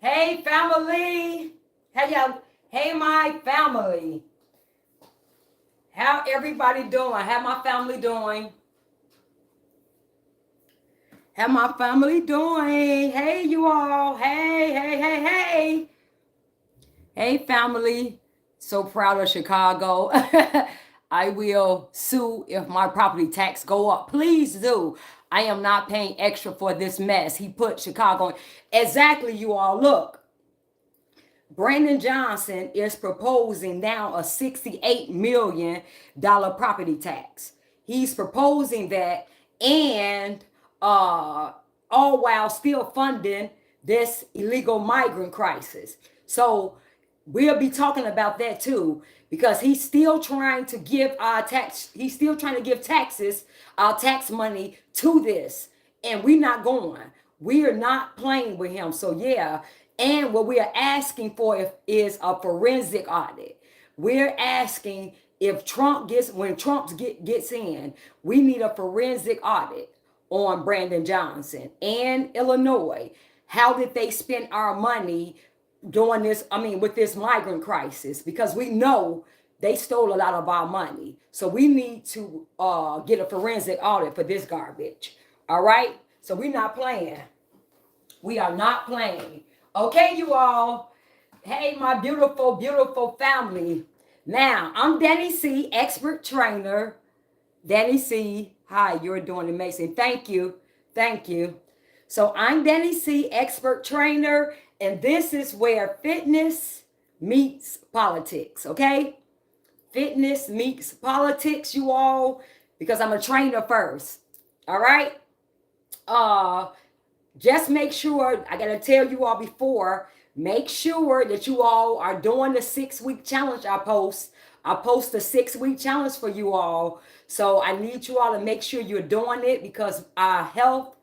Hey family. Hey y'all. Hey my family. How everybody doing? How my family doing? How my family doing? Hey you all. Hey. Hey family. So proud of Chicago. I will sue if my property tax go up. Please do. I am not paying extra for this mess. He put Chicago in. Exactly, you all. Look. Brandon Johnson is proposing now a $68 million property tax. He's proposing that, and all while still funding this illegal migrant crisis. So we'll be talking about that too, because he's still trying to give our tax, he's still trying to give taxes, our tax money to this, and we're not going. We are not playing with him. So yeah, and what we are asking for is a forensic audit. We're asking if Trump gets, when gets in, we need a forensic audit on Brandon Johnson and Illinois. How did they spend our money during this, with this migrant crisis? Because we know they stole a lot of our money. So we need to get a forensic audit for this garbage. All right? So we're not playing. We are not playing. Okay, you all. Hey, my beautiful, beautiful family. Now, I'm Danny C, expert trainer. Danny C, hi, you're doing amazing. Thank you. Thank you. So I'm Danny C, expert trainer, and this is where fitness meets politics, okay? Fitness meets politics, you all, because I'm a trainer first. All right? Just make sure, I gotta tell you all before, make sure that you all are doing the 6-week challenge I post. I post a 6-week challenge for you all. So I need you all to make sure you're doing it, because our health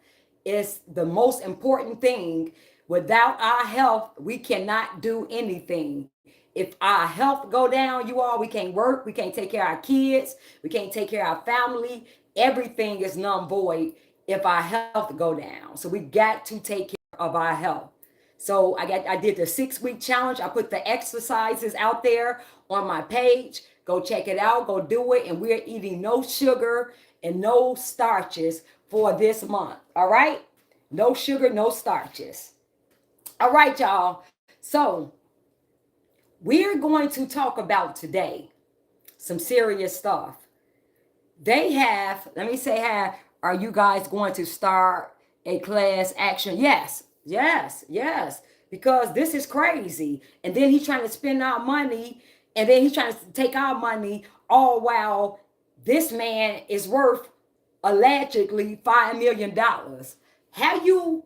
is the most important thing. Without our health, we cannot do anything. If our health go down, you all, we can't work, we can't take care of our kids, we can't take care of our family. Everything is null void if our health go down. So we got to take care of our health. So I did the 6-week challenge. I put the exercises out there on my page. Go check it out. Go do it. And we're eating no sugar and no starches for this month. All right? No sugar, no starches. All right, y'all. So we're going to talk about today some serious stuff. They have, let me say, are you guys going to start a class action? Yes. Because this is crazy. And then he's trying to spend our money, and then he's trying to take our money, all while this man is worth allegedly $5 million. How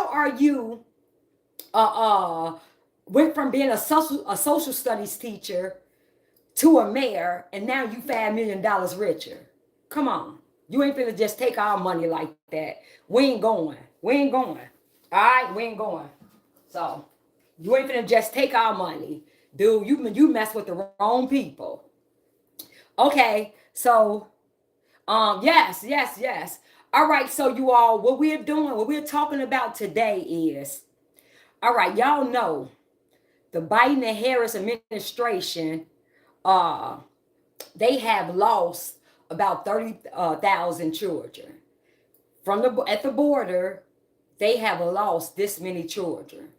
are you went from being a social studies teacher to a mayor, and now you $5 million richer? Come on. You ain't finna just take our money like that. We ain't going. All right, we ain't going. So you ain't finna just take our money. Dude, you mess with the wrong people. Okay, so yes. All right, so you all, what we're talking about today is, all right, y'all know the Biden and Harris administration, uh, they have lost about 30,000 children. At the border, they have lost this many children.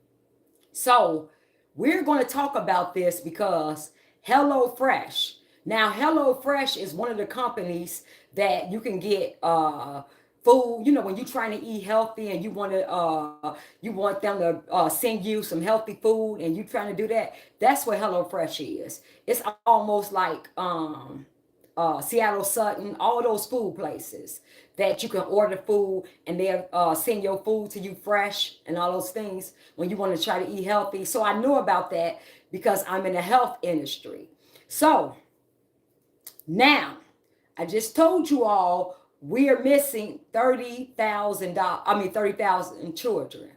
So we're going to talk about this because HelloFresh. Now, HelloFresh is one of the companies that you can get food. You know, when you're trying to eat healthy and you want them to send you some healthy food, and you're trying to do that. That's what HelloFresh is. It's almost like Seattle Sutton, all those food places that you can order food, and they'll send your food to you fresh and all those things when you want to try to eat healthy. So I know about that because I'm in the health industry. So now I just told you all we're missing 30,000 children.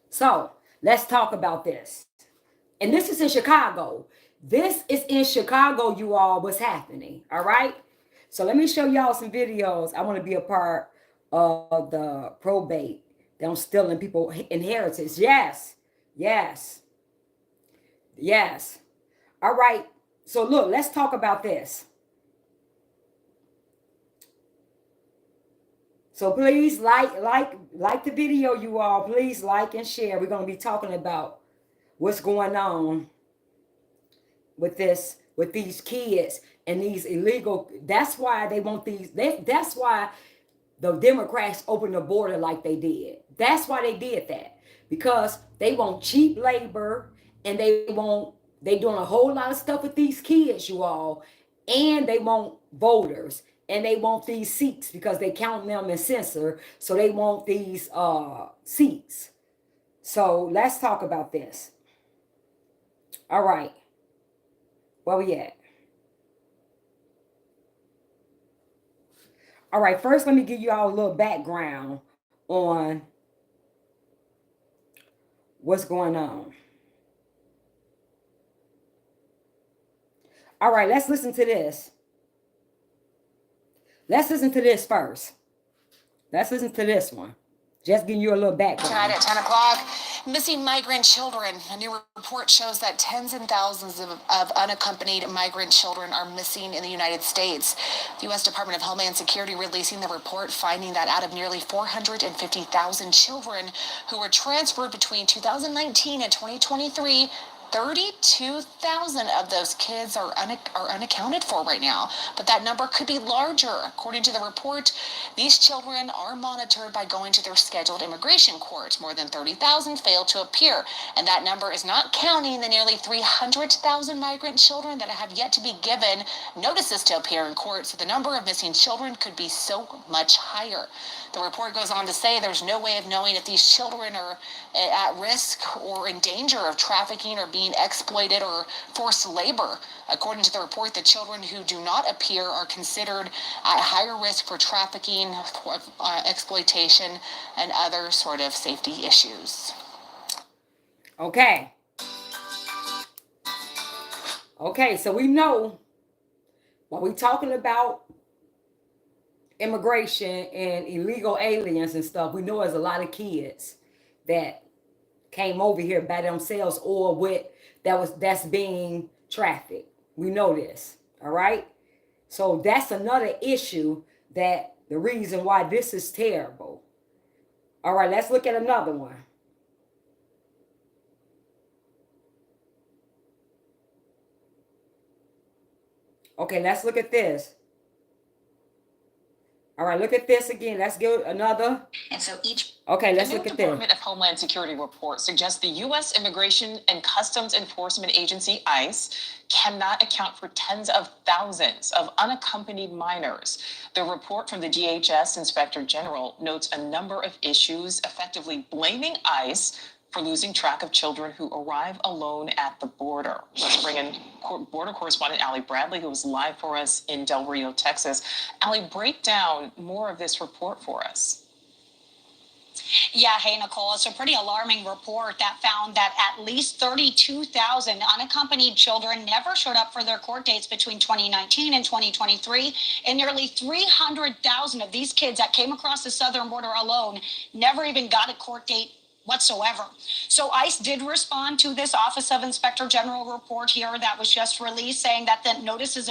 So let's talk about this. And this is in Chicago. This is in Chicago, you all, what's happening. All right. So let me show y'all some videos. I want to be a part of the probate. Them stealing people inheritance. Yes. Yes. Yes. All right. So look, let's talk about this. So please like the video, you all. Please like and share. We're going to be talking about what's going on with these kids and these illegal. That's why they want these. That's why the Democrats opened the border like they did. That's why they did that, because they want cheap labor, and they doing a whole lot of stuff with these kids, you all, and they want voters, and they want these seats because they count them and censor, so they want these seats. So let's talk about this. All right, where we at? All right, first let me give you all a little background on what's going on. All right, let's listen to this. Let's listen to this first. Let's listen to this one. Just giving you a little background. Tonight at 10 o'clock, missing migrant children. A new report shows that tens and thousands of unaccompanied migrant children are missing in the United States. The U.S. Department of Homeland Security releasing the report, finding that out of nearly 450,000 children who were transferred between 2019 and 2023, 32,000 of those kids are unaccounted for right now, but that number could be larger. According to the report, these children are monitored by going to their scheduled immigration courts. More than 30,000 failed to appear, and that number is not counting the nearly 300,000 migrant children that have yet to be given notices to appear in court, so the number of missing children could be so much higher. The report goes on to say there's no way of knowing if these children are at risk or in danger of trafficking or being exploited or forced labor. According to the report, the children who do not appear are considered at higher risk for trafficking, exploitation, and other sort of safety issues. Okay. Okay, so we know when we're talking about immigration and illegal aliens and stuff, we know there's a lot of kids that came over here by themselves or with that's being trafficked. We know this. All right. So that's another issue, that the reason why this is terrible. All right, let's look at another one. Okay, let's look at this. All right, look at this again. Let's go another. And so each Okay, let's look at this. Department of Homeland Security report suggests the U.S. Immigration and Customs Enforcement Agency, ICE, cannot account for tens of thousands of unaccompanied minors. The report from the DHS Inspector General notes a number of issues, effectively blaming ICE for losing track of children who arrive alone at the border. Let's bring in border correspondent Allie Bradley, who is live for us in Del Rio, Texas. Allie, break down more of this report for us. Yeah, hey, Nicole, it's a pretty alarming report that found that at least 32,000 unaccompanied children never showed up for their court dates between 2019 and 2023, and nearly 300,000 of these kids that came across the southern border alone never even got a court date whatsoever. So ICE did respond to this Office of Inspector General report here that was just released, saying that the notices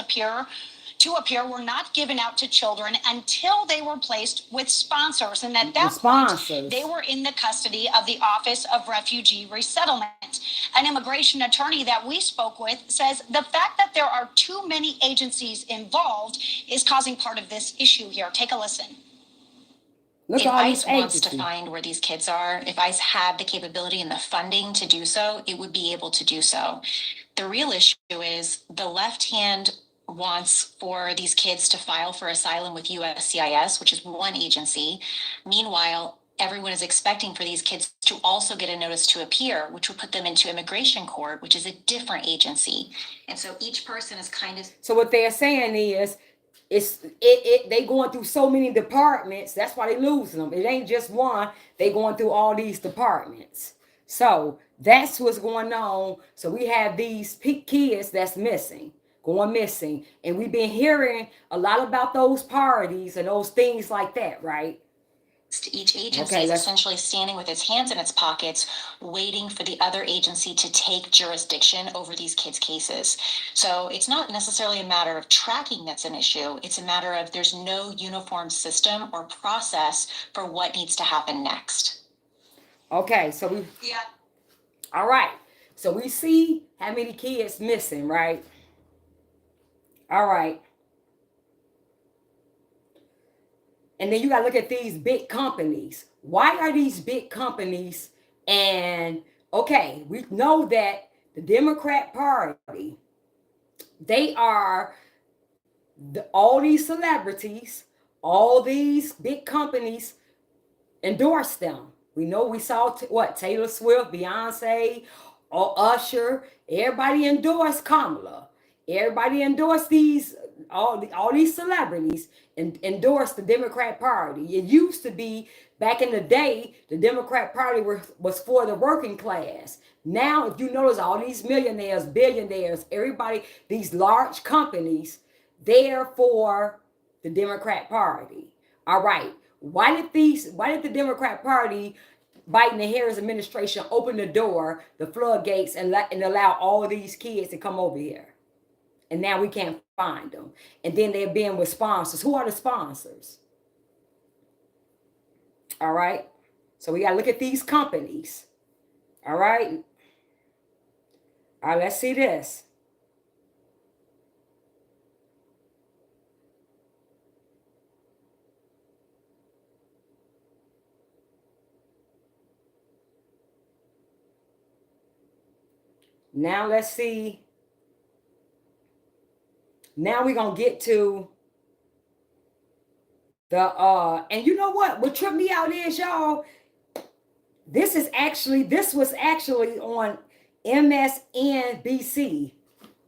to appear were not given out to children until they were placed with sponsors. And at that point, they were in the custody of the Office of Refugee Resettlement. An immigration attorney that we spoke with says the fact that there are too many agencies involved is causing part of this issue here. Take a listen. If ICE wants to find where these kids are, if ICE had the capability and the funding to do so, it would be able to do so. The real issue is the left hand wants for these kids to file for asylum with USCIS, which is one agency. Meanwhile, everyone is expecting for these kids to also get a notice to appear, which would put them into immigration court, which is a different agency. And so each person is kind of... So what they're saying is, they going through so many departments. That's why they losing them. It ain't just one. They going through all these departments. So that's what's going on. So we have these kids that's going missing. And we've been hearing a lot about those parties and those things like that, right? Each agency Okay, is let's essentially standing with its hands in its pockets, waiting for the other agency to take jurisdiction over these kids' cases. So it's not necessarily a matter of tracking that's an issue. It's a matter of there's no uniform system or process for what needs to happen next. okay. So we all right. So we see how many kids missing, right? All right. And then you got to look at these big companies. Why are these big companies? And okay, we know that the Democrat Party, they are all these celebrities, all these big companies endorse them. We know we saw what Taylor Swift, Beyonce, or Usher. Everybody endorsed Kamala. Everybody endorsed these all these celebrities and endorsed the Democrat Party. It used to be back in the day, the Democrat Party was for the working class. Now, if you notice, all these millionaires, billionaires, everybody, these large companies, they're for the Democrat Party. All right. Why did the Democrat Party, Biden and Harris administration, open the door, the floodgates, and allow all of these kids to come over here? And now we can't find them. And then they're being with sponsors. Who are the sponsors? All right. So we got to look at these companies. All right. All right, let's see this. Now let's see. Now we're going to get to the and you know what tripped me out is, y'all, this was actually on MSNBC.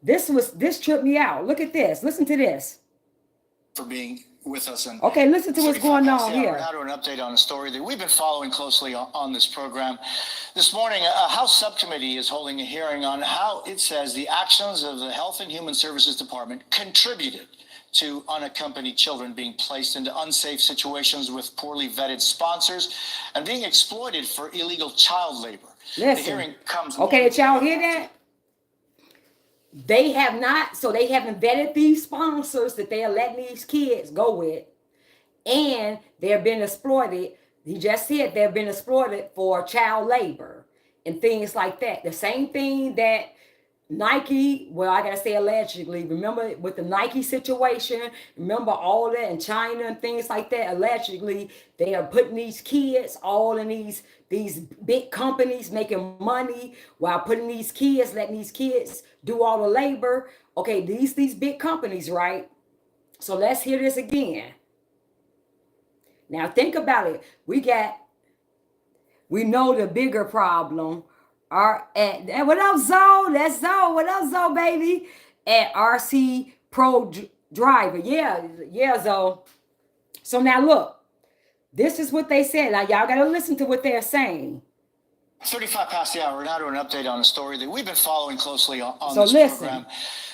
This tripped me out. Look at this. Listen to this. For being with us. And okay, listen to what's going on here. Now to an update on a story that we've been following closely on this program. This morning, a House subcommittee is holding a hearing on how it says the actions of the Health and Human Services Department contributed to unaccompanied children being placed into unsafe situations with poorly vetted sponsors and being exploited for illegal child labor. Listen. The hearing comes. Okay, did y'all hear that? They haven't vetted these sponsors that they are letting these kids go with, and they're being exploited. He just said they've been exploited for child labor and things like that. The same thing that Nike, well, I gotta say allegedly, remember with the Nike situation, remember all that in China and things like that, allegedly, they are putting these kids all in these big companies making money while putting these kids, letting these kids do all the labor. Okay, these big companies, right? So let's hear this again. Now think about it. We know the bigger problem are at, what up, Zoe? That's Zoe. What up, Zoe, baby? At RC Pro Driver. Yeah, Zoe. So now look, this is what they said. Now y'all gotta listen to what they're saying. 35 past the hour. Now to an update on a story that we've been following closely on So this listen. program.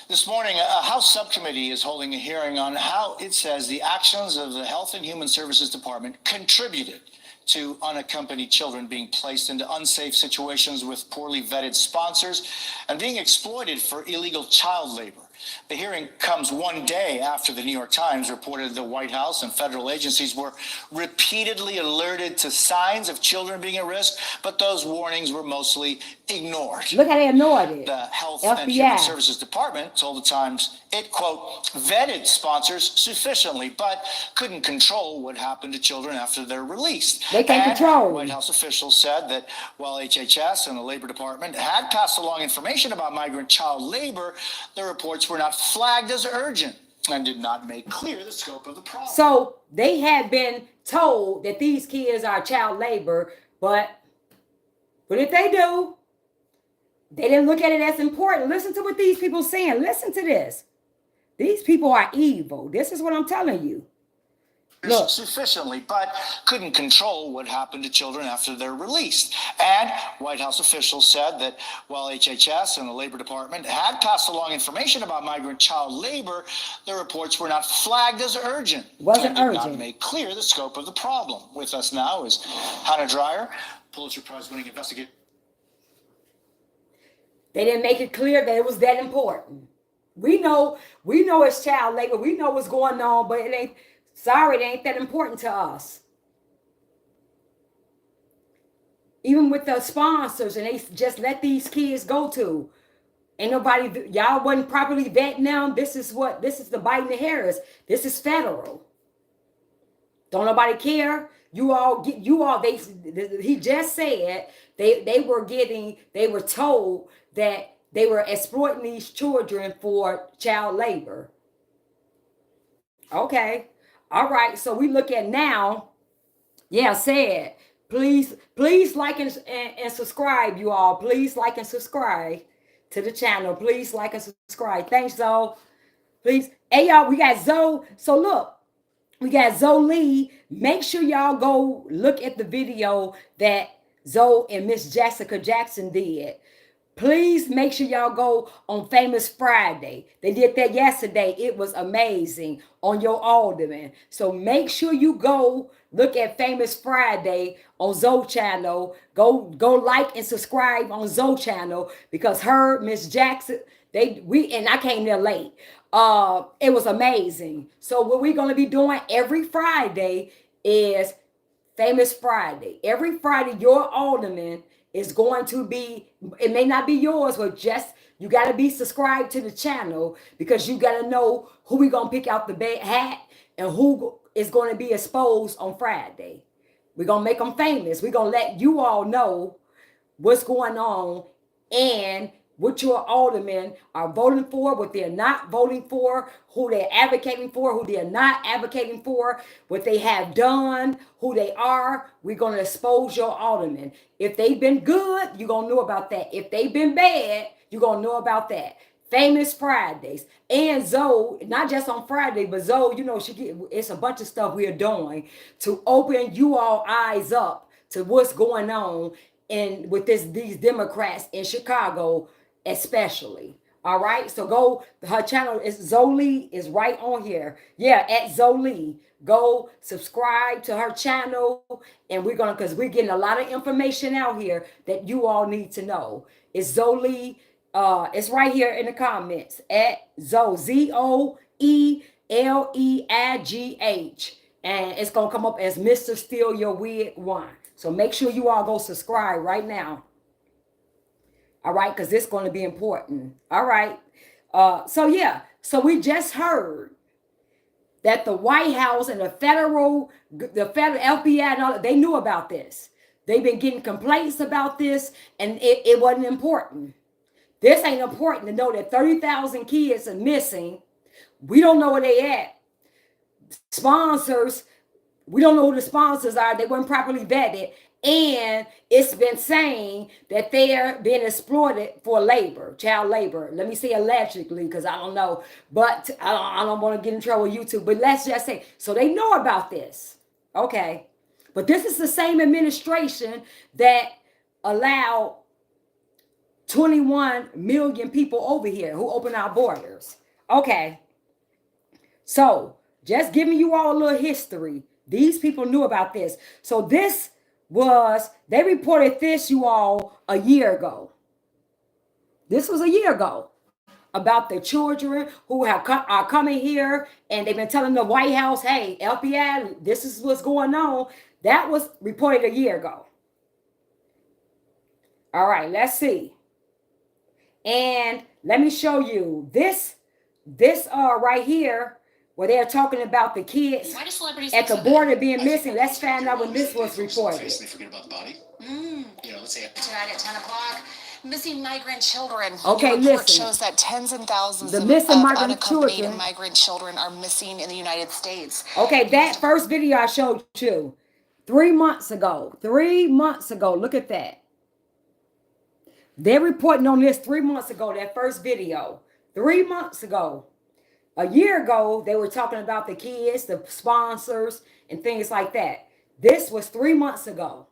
This morning, a House subcommittee is holding a hearing on how it says the actions of the Health and Human Services Department contributed to unaccompanied children being placed into unsafe situations with poorly vetted sponsors and being exploited for illegal child labor. The hearing comes one day after the New York Times reported the White House and federal agencies were repeatedly alerted to signs of children being at risk, but those warnings were mostly ignored. Look how they ignored it. The Health FBI. and Human Services Department told the Times it, quote, vetted sponsors sufficiently, but couldn't control what happened to children after they're released. They can't control. White House officials said that while HHS and the Labor Department had passed along information about migrant child labor, the reports were not flagged as urgent and did not make clear the scope of the problem. So they had been told that these kids are child labor, but what did they do? They didn't look at it as important. Listen to what these people are saying. Listen to this. These people are evil. This is what I'm telling you. Look. Sufficiently, but couldn't control what happened to children after they're released. And White House officials said that while HHS and the Labor Department had passed along information about migrant child labor, the reports were not flagged as urgent. Wasn't and did urgent. not make clear the scope of the problem. With us now is Hannah Dreyer, Pulitzer Prize-winning investigator. They didn't make it clear that it was that important. We know it's child labor. We know what's going on, but it ain't. Sorry, it ain't that important to us. Even with the sponsors, and they just let these kids go to. Ain't nobody, y'all wasn't properly vetting them. This is the Biden and Harris. This is federal. Don't nobody care. He just said they were told that they were exploiting these children for child labor. Okay. All right, so we look at now. Yeah, said. Please like and subscribe, you all. Please like and subscribe to the channel. Please like and subscribe. Thanks, Zoe. Please. Hey, y'all, we got Zoe. So look, we got Zoe Lee. Make sure y'all go look at the video that Zoe and Miss Jessica Jackson did. Please make sure y'all go on Famous Friday. They did that yesterday. It was amazing on your aldermen. So make sure you go look at Famous Friday on Zoe channel. Go like and subscribe on Zoe channel because her, Miss Jackson, and I came there late. It was amazing. So what we're gonna be doing every Friday is Famous Friday. Every Friday, your alderman is going to be, it may not be yours, but just you got to be subscribed to the channel because you got to know who we going to pick out the hat and who is going to be exposed on Friday. We're going to make them famous. We're going to let you all know what's going on and what your aldermen are voting for, what they're not voting for, who they're advocating for, who they're not advocating for, what they have done, who they are. We're going to expose your aldermen. If they've been good, you're going to know about that. If they've been bad, you're going to know about that. Famous Fridays. And Zoe, not just on Friday, but Zoe, it's a bunch of stuff we're doing to open you all eyes up to what's going on with these Democrats in Chicago, especially. All right, so go. Her channel is Zoe is right on here. Yeah, at Zoe. Go subscribe to her channel, and because we're getting a lot of information out here that you all need to know. It's Zoe. It's right here in the comments at Zoe, ZoeLeigh, and it's gonna come up as Mr. Steal Your Wig 1. So make sure you all go subscribe right now. All right, because it's going to be important. All right. So we just heard that the White House and the federal FBI and all, they knew about this. They've been getting complaints about this, and it wasn't important. This ain't important to know that 30,000 kids are missing. We don't know where they at. Sponsors, we don't know who the sponsors are. They weren't properly vetted. And it's been saying that they're being exploited for labor, child labor. Let me say allegedly, because I don't know. But I don't want to get in trouble with YouTube. But let's just say, so they know about this. Okay. But this is the same administration that allowed 21 million people over here who open our borders. Okay. So just giving you all a little history. These people knew about this. So they reported this, you all, a year ago. This was a year ago about the children who are coming here, and they've been telling the White House, hey, FBI, this is what's going on. That was reported a year ago. All right, let's see. And let me show you this right here, where they're talking about the kids at the border being missing. Let's find out when this was reported. They forget about the body. Let's say tonight at 10 o'clock. Missing migrant children. Okay, the report listen. shows that tens and thousands The of missing migrant unaccompanied children. migrant children are missing in the United States. Okay, that first video I showed you 3 months ago. 3 months ago. Look at that. They're reporting on this 3 months ago, that first video. 3 months ago. A year ago, they were talking about the kids, the sponsors, and things like that. This was 3 months ago.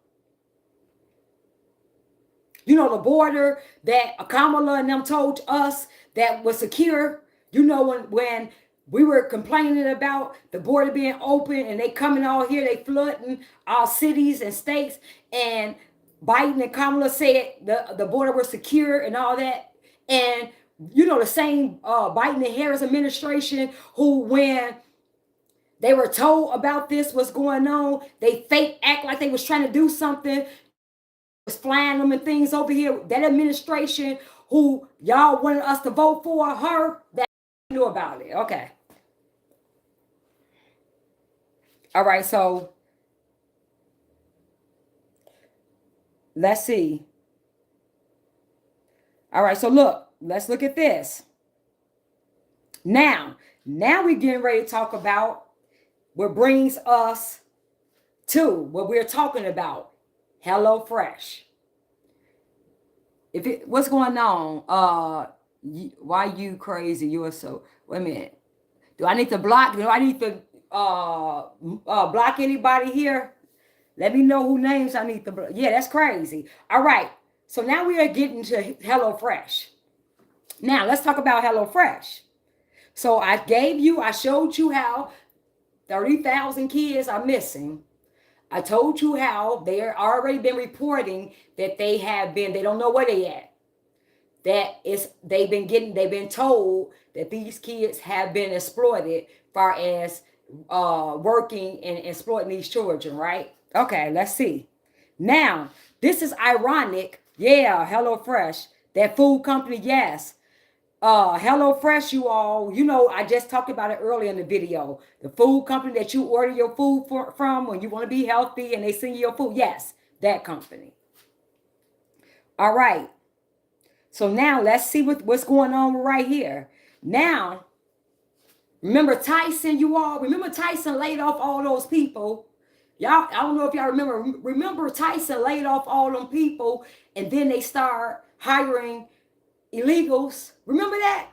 You know, the border that Kamala and them told us that was secure. You know, when we were complaining about the border being open and they coming all here, they flooding our cities and states, and Biden and Kamala said the border was secure and all that. And you know, the same Biden and Harris administration who, when they were told about this, what's going on, they fake act like they was trying to do something, was flying them and things over here. That administration who y'all wanted us to vote for, her, that knew about it. Okay. All right, so let's see. All right, so let's look at this. Now we're getting ready to talk about what brings us to what we're talking about. HelloFresh. What's going on? Why you crazy? You are so. Wait a minute. Do I need to block? Do I need to block anybody here? Let me know who names I need to block. Yeah, that's crazy. All right. So now we are getting to HelloFresh. Now let's talk about HelloFresh. So I showed you how 30,000 kids are missing. I told you how they're already been reporting that they don't know where they at. They've been told that these kids have been exploited far as working and exploiting these children, right? Okay, let's see. Now, this is ironic. Yeah, HelloFresh, that food company, yes. HelloFresh, you all, you know, I just talked about it earlier in the video. The food company that you order your food from when you want to be healthy and they send you your food. Yes, that company. All right. So now let's see what's going on right here. Now, remember Tyson, you all? Remember Tyson laid off all those people? Y'all, I don't know if y'all remember. Remember Tyson laid off all them people and then they start hiring illegals. Remember that?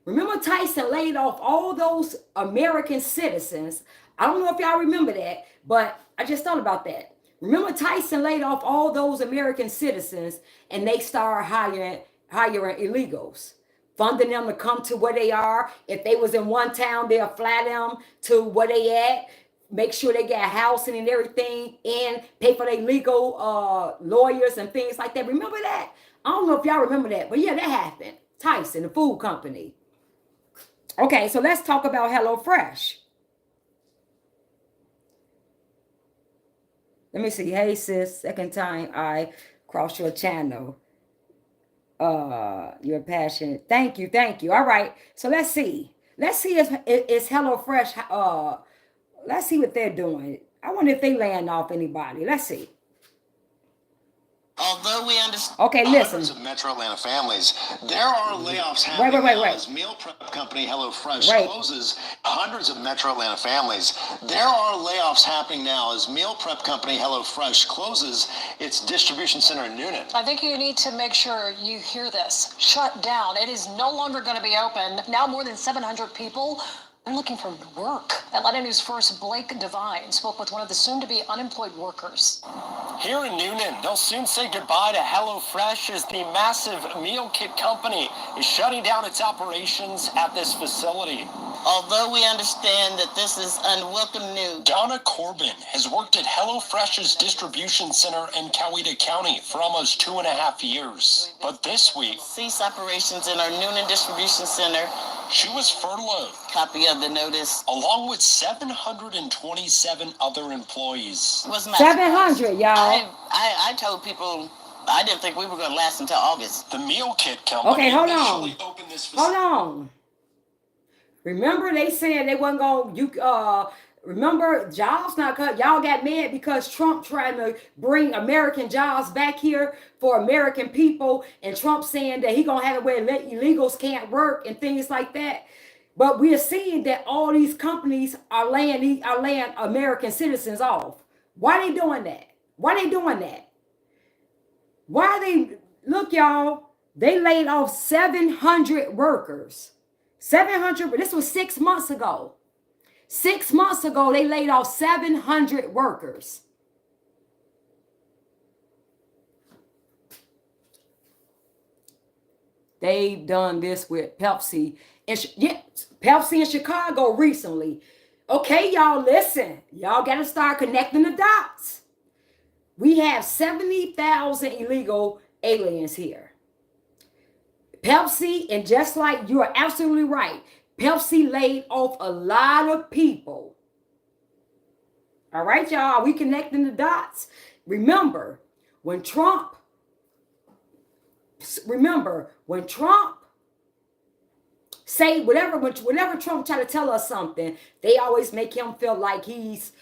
Remember Tyson laid off all those American citizens. I don't know if y'all remember that, but I just thought about that. Remember Tyson laid off all those American citizens and they started hiring illegals, funding them to come to where they are. If they was in one town, they'll fly them to where they at, make sure they get housing and everything, and pay for their legal lawyers and things like that. Remember that? I don't know if y'all remember that, but yeah, that happened. Tyson, the food company. Okay, so let's talk about HelloFresh. Let me see. Hey, sis, second time I cross your channel. You're passionate. Thank you. All right, so let's see. Let's see if HelloFresh. Let's see what they're doing. I wonder if they laying off anybody. Let's see. Although we understand okay, listen. hundreds of Metro Atlanta families, there are layoffs happening now as meal prep company HelloFresh closes hundreds of Metro Atlanta families. There are layoffs happening now as meal prep company HelloFresh closes its distribution center in Noonan. I think you need to make sure you hear this. Shut down. It is no longer going to be open. Now more than 700 people. They're looking for work. Atlanta News First Blake Devine spoke with one of the soon-to-be unemployed workers. Here in Noonan, they'll soon say goodbye to HelloFresh as the massive meal kit company is shutting down its operations at this facility. Although we understand that this is unwelcome news. Donna Corbin has worked at HelloFresh's distribution center in Coweta County for almost 2.5 years. But this week, cease operations in our Noonan distribution center. She was furloughed. Copy of the notice. Along with 727 other employees. 700, y'all. I told people I didn't think we were going to last until August. The meal kit company. Okay, hold on. Hold on. Remember they said they wasn't going remember jobs not cut. Y'all got mad because Trump trying to bring American jobs back here for American people, and Trump saying that he gonna have it where illegals can't work and things like that. But we're seeing that all these companies are laying American citizens off. Why are they doing that? Why are they look, y'all? They laid off 700 workers. 700, this was 6 months ago. 6 months ago, they laid off 700 workers. They've done this with Pepsi. Pepsi in Chicago recently. Okay, y'all, listen. Y'all got to start connecting the dots. We have 70,000 illegal aliens here. Pepsi, and just like you are absolutely right, Pepsi laid off a lot of people. All right, y'all, are we connecting the dots? Remember, when Trump say whenever Trump try to tell us something, they always make him feel like he's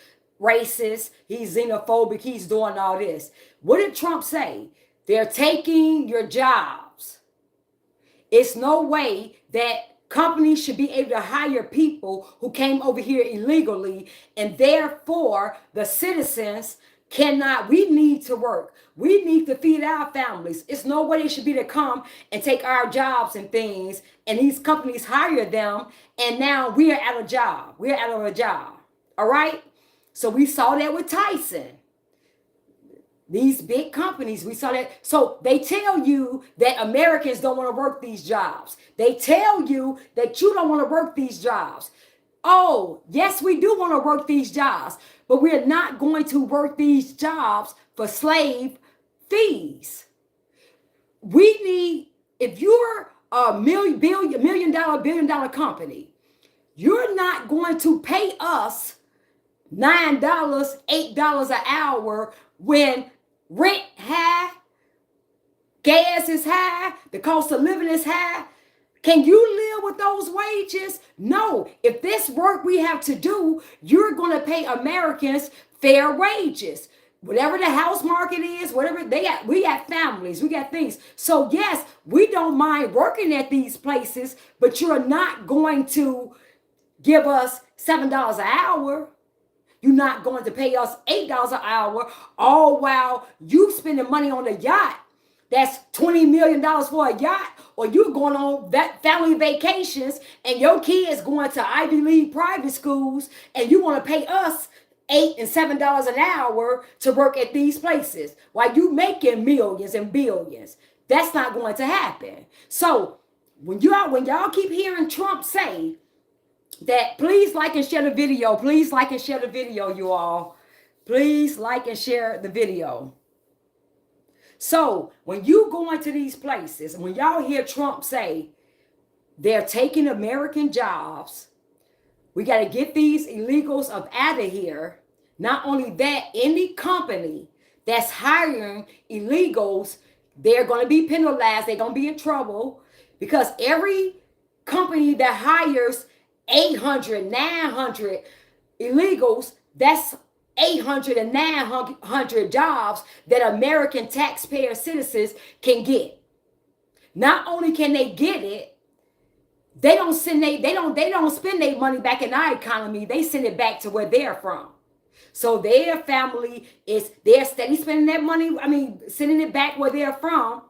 racist, he's xenophobic, he's doing all this. What did Trump say? They're taking your jobs. It's no way that companies should be able to hire people who came over here illegally, and therefore the citizens cannot. We need to work. We need to feed our families. It's no way they should be to come and take our jobs and things, and these companies hire them, and now we are out of job. We're out of a job. All right? So we saw that with Tyson. These big companies, we saw that. So they tell you that Americans don't want to work these jobs. They tell you that you don't want to work these jobs. Oh, yes, we do want to work these jobs, but we're not going to work these jobs for slave fees. We need, if you're a billion dollar company, you're not going to pay us $9, $8 an hour when rent high, gas is high, the cost of living is high. Can you live with those wages? No. If this work we have to do, you're going to pay Americans fair wages. Whatever the house market is, whatever they got, we got families, we got things. So yes, we don't mind working at these places, but you're not going to give us $7 an hour. You're not going to pay us $8 an hour, all while you spending money on a yacht that's $20 million for a yacht, or you're going on that family vacations and your kids going to Ivy League private schools, and you want to pay us $8 and $7 an hour to work at these places while you making millions and billions. That's not going to happen. So when y'all keep hearing Trump say that, please like and share the video. Please like and share the video, you all. Please like and share the video. So when you go into these places, when y'all hear Trump say they're taking American jobs, we got to get these illegals up out of here. Not only that, any company that's hiring illegals, they're going to be penalized. They're going to be in trouble, because every company that hires 800, 900 illegals, that's 800 and 900 jobs that American taxpayer citizens can get. Not only can they get it, they don't spend their money back in our economy. They send it back to where they're from. So their family they're steady spending that money. Sending it back where they're from.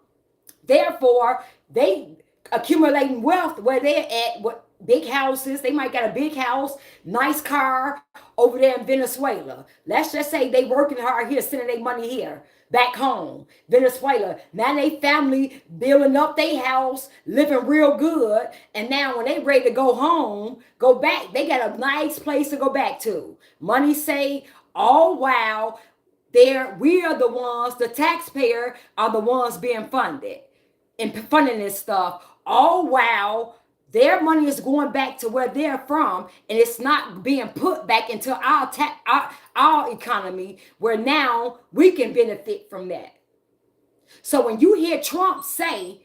Therefore, they accumulating wealth where they're at. Big houses. They might got a big house, nice car over there in Venezuela. Let's just say they working hard here, sending their money here, back home, Venezuela. Now they family building up their house, living real good. And now when they ready to go home, go back, they got a nice place to go back to. Money saved, all while we are the ones, the taxpayer are the ones being funded and funding this stuff, all while their money is going back to where they're from, and it's not being put back into our economy, where now we can benefit from that. So when you hear Trump say,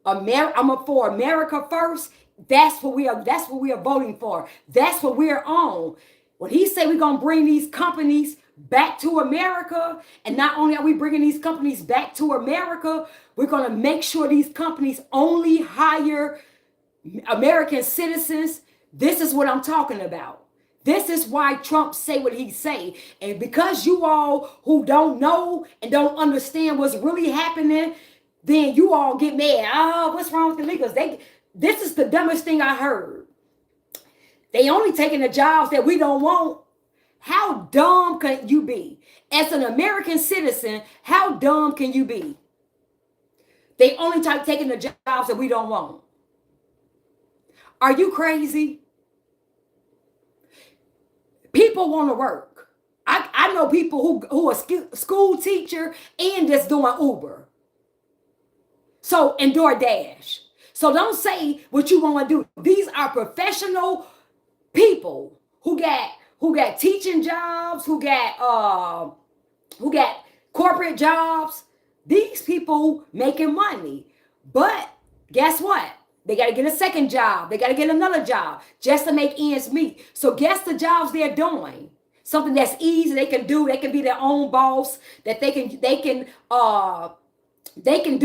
I'm for America first, that's what we are voting for. That's what we're on. When he say we're going to bring these companies back to America, and not only are we bringing these companies back to America, we're going to make sure these companies only hire American citizens. This is what I'm talking about. This is why Trump say what he say. And because you all who don't know and don't understand what's really happening, then you all get mad. Oh, what's wrong with the illegals? this is the dumbest thing I heard. They only taking the jobs that we don't want. How dumb can you be? As an American citizen, how dumb can you be? They only taking the jobs that we don't want. Are you crazy? People want to work. I know people who are school teacher and just doing Uber. So, and DoorDash. So don't say what you want to do. These are professional people who got teaching jobs, who got corporate jobs. These people making money. But guess what? They got to get a second job. They got to get another job just to make ends meet. So guess the jobs they're doing. Something that's easy they can do. They can be their own boss. That they can do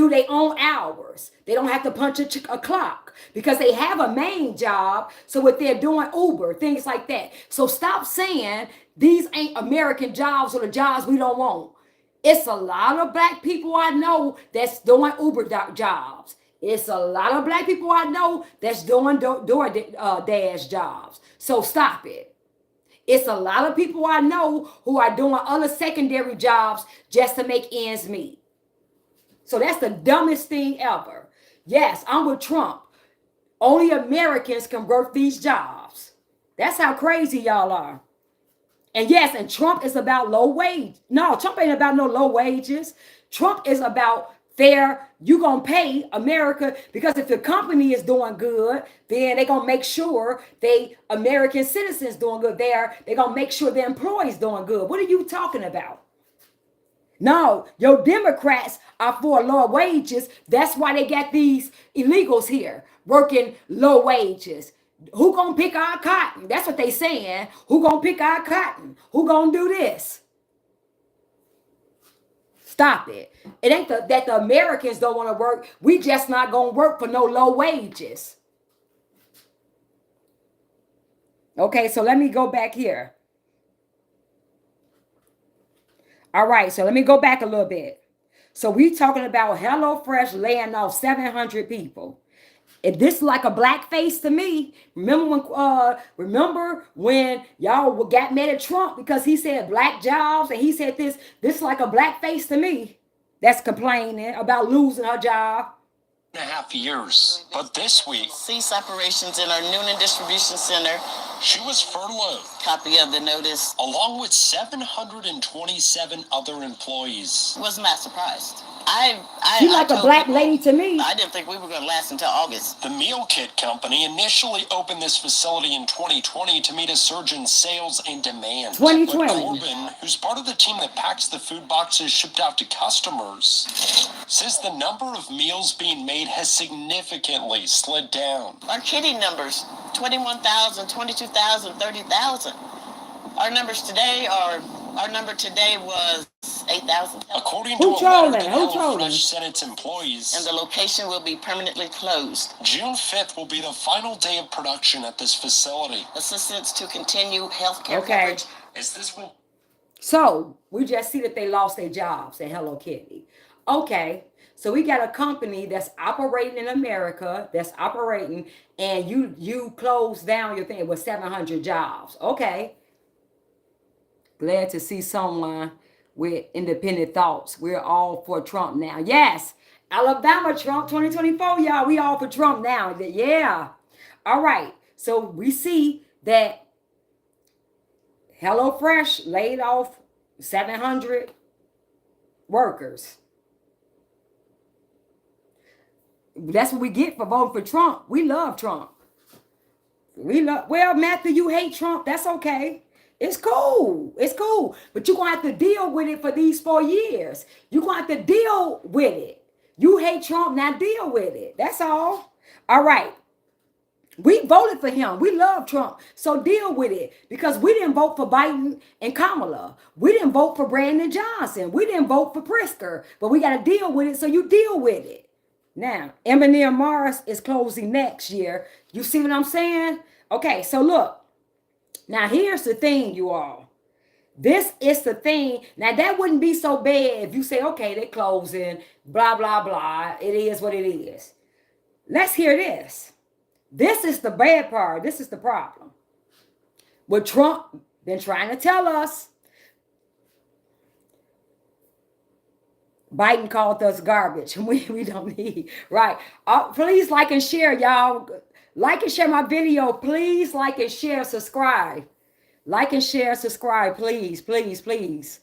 their own hours. They don't have to punch a clock because they have a main job. So what they're doing, Uber, things like that. So stop saying these ain't American jobs or the jobs we don't want. It's a lot of black people I know that's doing Uber jobs. It's a lot of black people I know that's doing DoorDash jobs. So stop it. It's a lot of people I know who are doing other secondary jobs just to make ends meet. So that's the dumbest thing ever. Yes, I'm with Trump. Only Americans can work these jobs. That's how crazy y'all are. And yes, and Trump is about low wage. No, Trump ain't about no low wages. Trump is about fair. You gonna pay America, because if the company is doing good, then they gonna make sure American citizens doing good. They gonna make sure their employees doing good. What are you talking about? No, your Democrats are for lower wages. That's why they got these illegals here working low wages. Who gonna pick our cotton? That's what they saying. Who gonna pick our cotton? Who gonna do this? Stop it. It ain't that the Americans don't want to work. We just not gonna work for no low wages. Okay, so let me go back here. All right, so let me go back a little bit. So we talking about HelloFresh laying off 700 people. If this is like a black face to me, remember when y'all got mad at Trump because he said black jobs and he said this is like a black face to me that's complaining about losing her job. 2.5 years. But this week, cease operations in our Noonan Distribution Center. she was furloughed, Copy of the notice. along with 727 other employees. Was not surprised. She like a black lady to me. I didn't think we were going to last until August. The meal kit company initially opened this facility in 2020 to meet a surge in sales and demand. 2020. But Corbin, who's part of the team that packs the food boxes shipped out to customers, says the number of meals being made has significantly slid down. Our kitty numbers, 21,000, 22,000, 30,000. Our number today was 8,000. According to Who a letter trolling? that Who trolling? HelloFresh sent its employees, And the location will be permanently closed. June 5th will be the final day of production at this facility. Assistance to continue healthcare Okay. coverage. Is this what? So we just see that they lost their jobs at Hello Kitty. Okay, so we got a company that's operating in America, and you closed down your thing with 700 jobs. Okay. Glad to see someone with independent thoughts. We're all for Trump now. Yes, Alabama Trump 2024, y'all. We all for Trump now. Yeah. All right. So we see that HelloFresh laid off 700 workers. That's what we get for voting for Trump. We love Trump. Well, Matthew, you hate Trump. That's okay. It's cool. It's cool. But you're going to have to deal with it for these 4 years. You're going to have to deal with it. You hate Trump, now deal with it. That's all. All right. We voted for him. We love Trump. So deal with it. Because we didn't vote for Biden and Kamala. We didn't vote for Brandon Johnson. We didn't vote for Pritzker. But we got to deal with it, so you deal with it. Now, Eminem Morris is closing next year. You see what I'm saying? Okay, so look. Now, here's the thing, you all. This is the thing. Now, that wouldn't be so bad if you say, okay, they're closing, blah, blah, blah. It is what it is. Let's hear this. This is the bad part. This is the problem. What Trump been trying to tell us. Biden called us garbage. We don't need, right? Please like and share, y'all. Like and share my video. Please like and share, subscribe. Like and share, subscribe, please, please, please.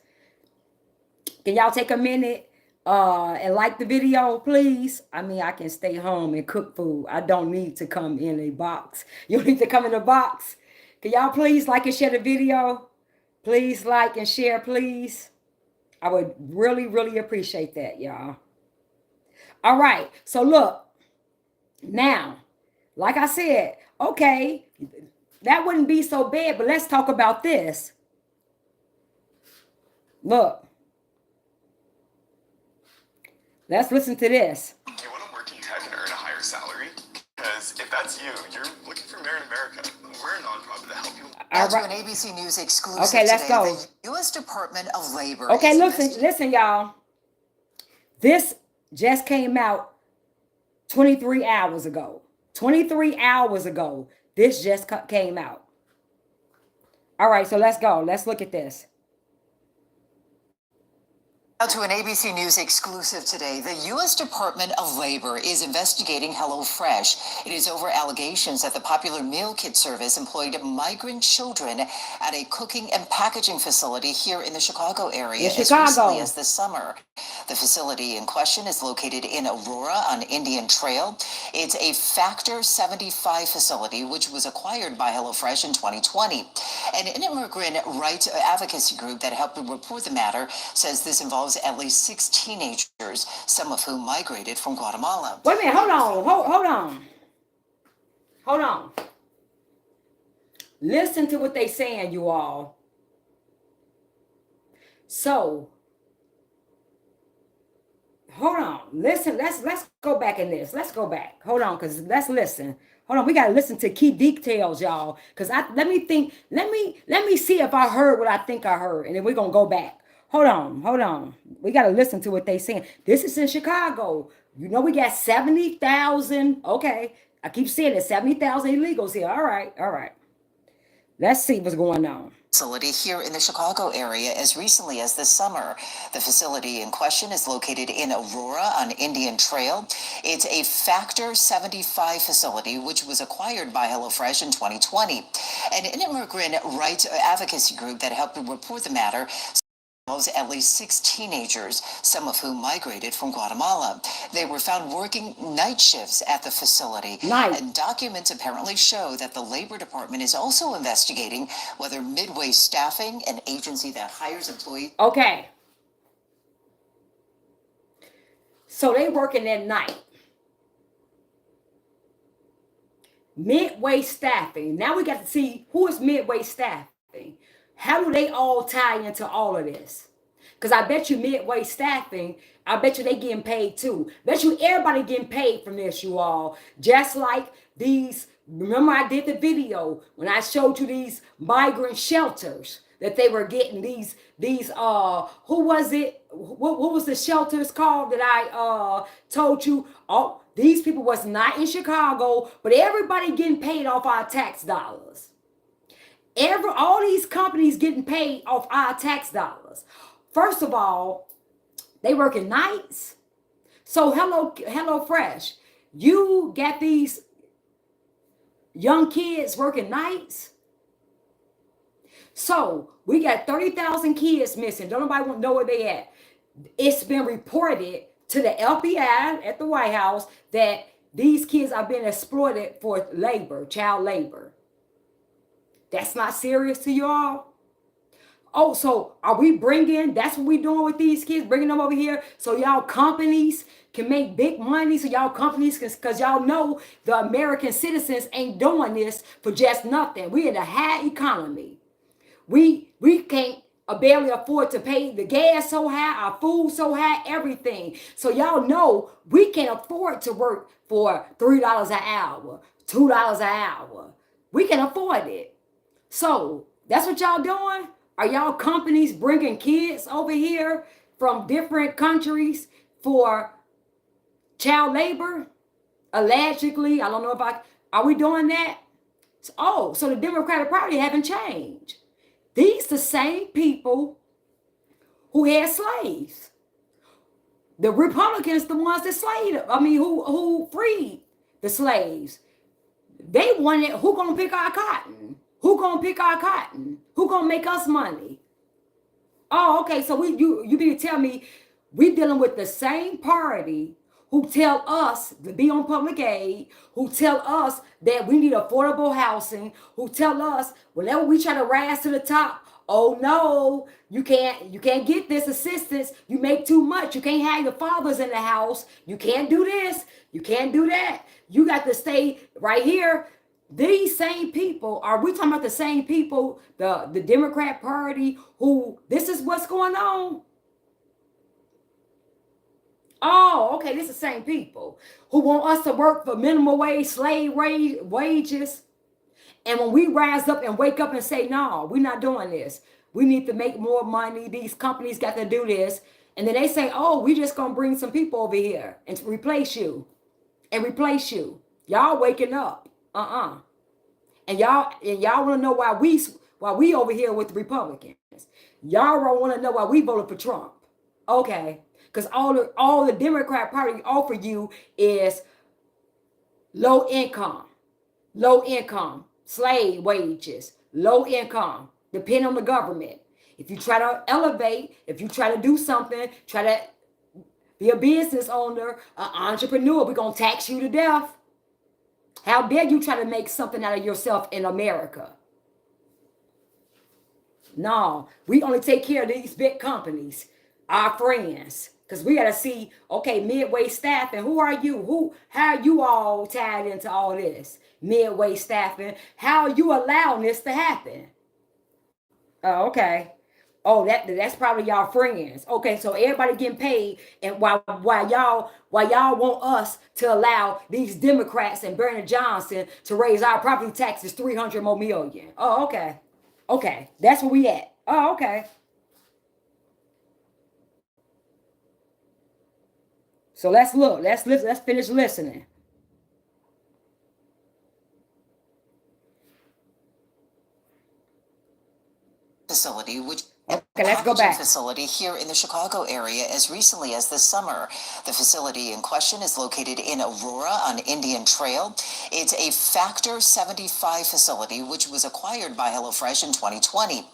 Can y'all take a minute and like the video, please? I mean, I can stay home and cook food. I don't need to come in a box. You need to come in a box. Can y'all please like and share the video? Please like and share, please. I would really, really appreciate that, y'all. All right. So look, now, like I said, okay, that wouldn't be so bad, but let's talk about this. Look. Let's listen to this. Do you want to work in tech and earn a higher salary? Because if that's you, you're looking for Merit America. We're a nonprofit to help you. Now to an ABC News exclusive okay, let's today, go. the U.S. Department of Labor. Okay, listen, y'all. This just came out 23 hours ago. 23 hours ago, this just came out. All right, so let's go. Let's look at this. Now to an ABC News exclusive today, the U.S. Department of Labor is investigating HelloFresh. It is over allegations that the popular meal kit service employed migrant children at a cooking and packaging facility here in the Chicago area as recently as this summer. The facility in question is located in Aurora on Indian Trail. It's a Factor 75 facility, which was acquired by HelloFresh in 2020. And an immigrant rights advocacy group that helped report the matter says this involves at least 6 teenagers, some of whom migrated from Guatemala. Wait a minute, hold on. Listen to what they saying, you all. So, hold on. Listen, let's go back in this. Let's go back. Hold on, because let's listen. Hold on, we gotta listen to key details, y'all. Because let me see if I heard what I think I heard, and then we're gonna go back. Hold on. We got to listen to what they saying. This is in Chicago. You know, we got 70,000. Okay. I keep saying it, 70,000 illegals here. All right. Let's see what's going on. Facility here in the Chicago area as recently as this summer. The facility in question is located in Aurora on Indian Trail. It's a Factor 75 facility, which was acquired by HelloFresh in 2020. And an immigrant rights advocacy group that helped report the matter involves at least 6 teenagers, some of whom migrated from Guatemala. They were found working night shifts at the facility. And documents apparently show that the Labor Department is also investigating whether Midway Staffing, an agency that hires employees. Okay. So they working at night. Midway Staffing. Now we got to see who is Midway Staffing. How do they all tie into all of this? Because I bet you Midway Staffing, I bet you they getting paid too. Bet you everybody getting paid from this, you all. Just like these, remember I did the video when I showed you these migrant shelters that they were getting these who was it? What was the shelters called that I told you? Oh, these people was not in Chicago, but everybody getting paid off our tax dollars. All these companies getting paid off our tax dollars. First of all, they working nights. So HelloFresh, you got these young kids working nights. So we got 30,000 kids missing. Don't nobody want to know where they at. It's been reported to the FBI at the White House that these kids are being exploited for labor, child labor. That's not serious to y'all? Oh, so are we that's what we doing with these kids, bringing them over here so y'all companies can make big money, so y'all companies can, because y'all know the American citizens ain't doing this for just nothing. We in a high economy. We can't barely afford to pay the gas so high, our food so high, everything. So y'all know we can't afford to work for $3 an hour, $2 an hour. We can afford it. So that's what y'all doing? Are y'all companies bringing kids over here from different countries for child labor? Allegedly, I don't know if Are we doing that? Oh, so the Democratic Party haven't changed. These the same people who had slaves. The Republicans, the ones that who freed the slaves. They wanted, who gonna pick our cotton? Who gonna pick our cotton? Who gonna make us money? Oh, okay, so you need to tell me we dealing with the same party who tell us to be on public aid, who tell us that we need affordable housing, who tell us whenever we try to rise to the top, oh no, you can't get this assistance. You make too much. You can't have your fathers in the house. You can't do this. You can't do that. You got to stay right here. These same people, are we talking about the same people, the Democrat Party, who this is what's going on? Oh, okay, this is the same people who want us to work for minimum wage, slave wages. And when we rise up and wake up and say, no, we're not doing this. We need to make more money. These companies got to do this. And then they say, oh, we just going to bring some people over here and replace you. Y'all waking up. And y'all want to know why we over here with the Republicans. Y'all want to know why we voted for Trump. Okay. Because all the Democrat Party offer you is low income, slave wages, low income, depend on the government. If you try to elevate, if you try to do something, try to be a business owner, an entrepreneur, we're going to tax you to death. How dare you try to make something out of yourself in America? No, we only take care of these big companies, our friends. Because we got to see, okay, Midway Staffing, who are you? How are you all tied into all this? Midway Staffing, how are you allowing this to happen? Oh, okay. Oh, that's probably y'all friends. Okay, so everybody getting paid, and while y'all want us to allow these Democrats and Bernie Johnson to raise our property taxes 300 more million. Oh, okay. Okay, that's where we at. Oh, okay. So let's look. Let's finish listening. Facility, which Okay, let's go back. Facility here in the Chicago area as recently as this summer. The facility in question is located in Aurora on Indian Trail. It's a Factor 75 facility, which was acquired by HelloFresh in 2020.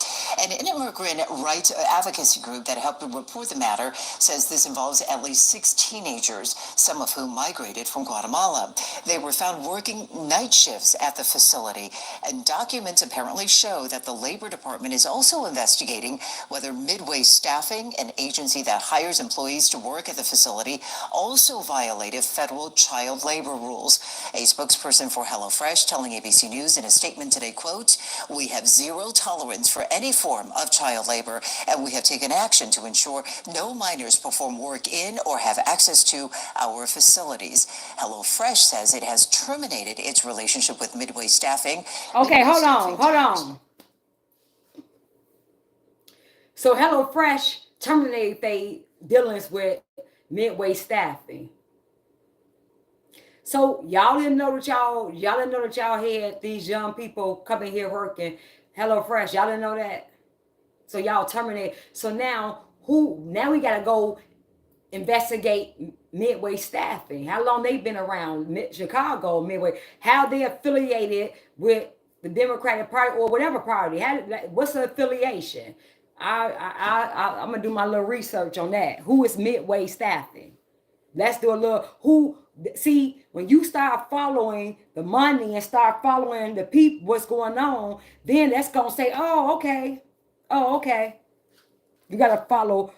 And an immigrant rights advocacy group that helped report the matter says this involves at least 6 teenagers, some of whom migrated from Guatemala. They were found working night shifts at the facility, and documents apparently show that the Labor Department is also investigating whether Midway Staffing, an agency that hires employees to work at the facility, also violated federal child labor rules. A spokesperson for HelloFresh telling ABC News in a statement today, quote, "We have zero tolerance for any form of child labor, and we have taken action to ensure no minors perform work in or have access to our facilities." HelloFresh says it has terminated its relationship with Midway Staffing. Okay, hold on. So HelloFresh terminated their dealings with Midway Staffing. So y'all didn't know that y'all had these young people coming here working HelloFresh. Y'all didn't know that. So y'all terminated. So now we gotta go investigate Midway Staffing. How long they been around Chicago, Midway? How they affiliated with the Democratic Party or whatever party? What's the affiliation? I'm gonna do my little research on that. Who is Midway Staffing? Let's do a little. See, when you start following the money and start following the people, what's going on, then that's gonna say, oh, okay. You gotta follow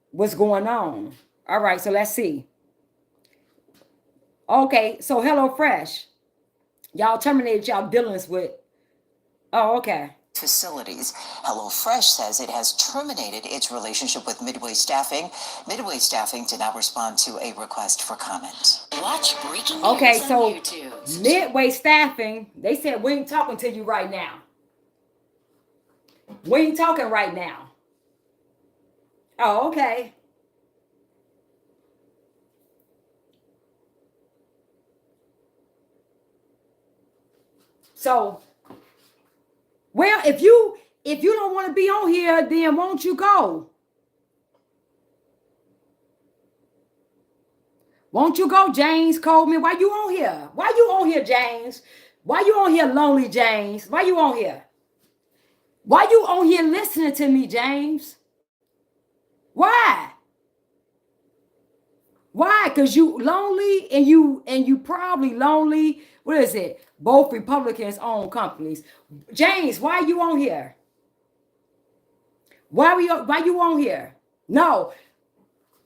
what's going on. All right, so let's see. Okay, so HelloFresh, y'all terminated y'all dealings with. Oh, okay. Facilities. HelloFresh says it has terminated its relationship with Midway Staffing. Midway Staffing did not respond to a request for comment. Watch breaking news okay, so on YouTube. Midway Staffing, they said, we ain't talking to you right now. We ain't talking right now. Oh, okay. So, well, if you don't want to be on here, then won't you go? Won't you go, James Coleman? Why you on here? Why you on here, James? Why you on here, lonely James? Why you on here? Why you on here listening to me, James? Why? Why? Because you lonely and you probably lonely. What is it? Both Republicans own companies. James, why you on here? Why you on here? No,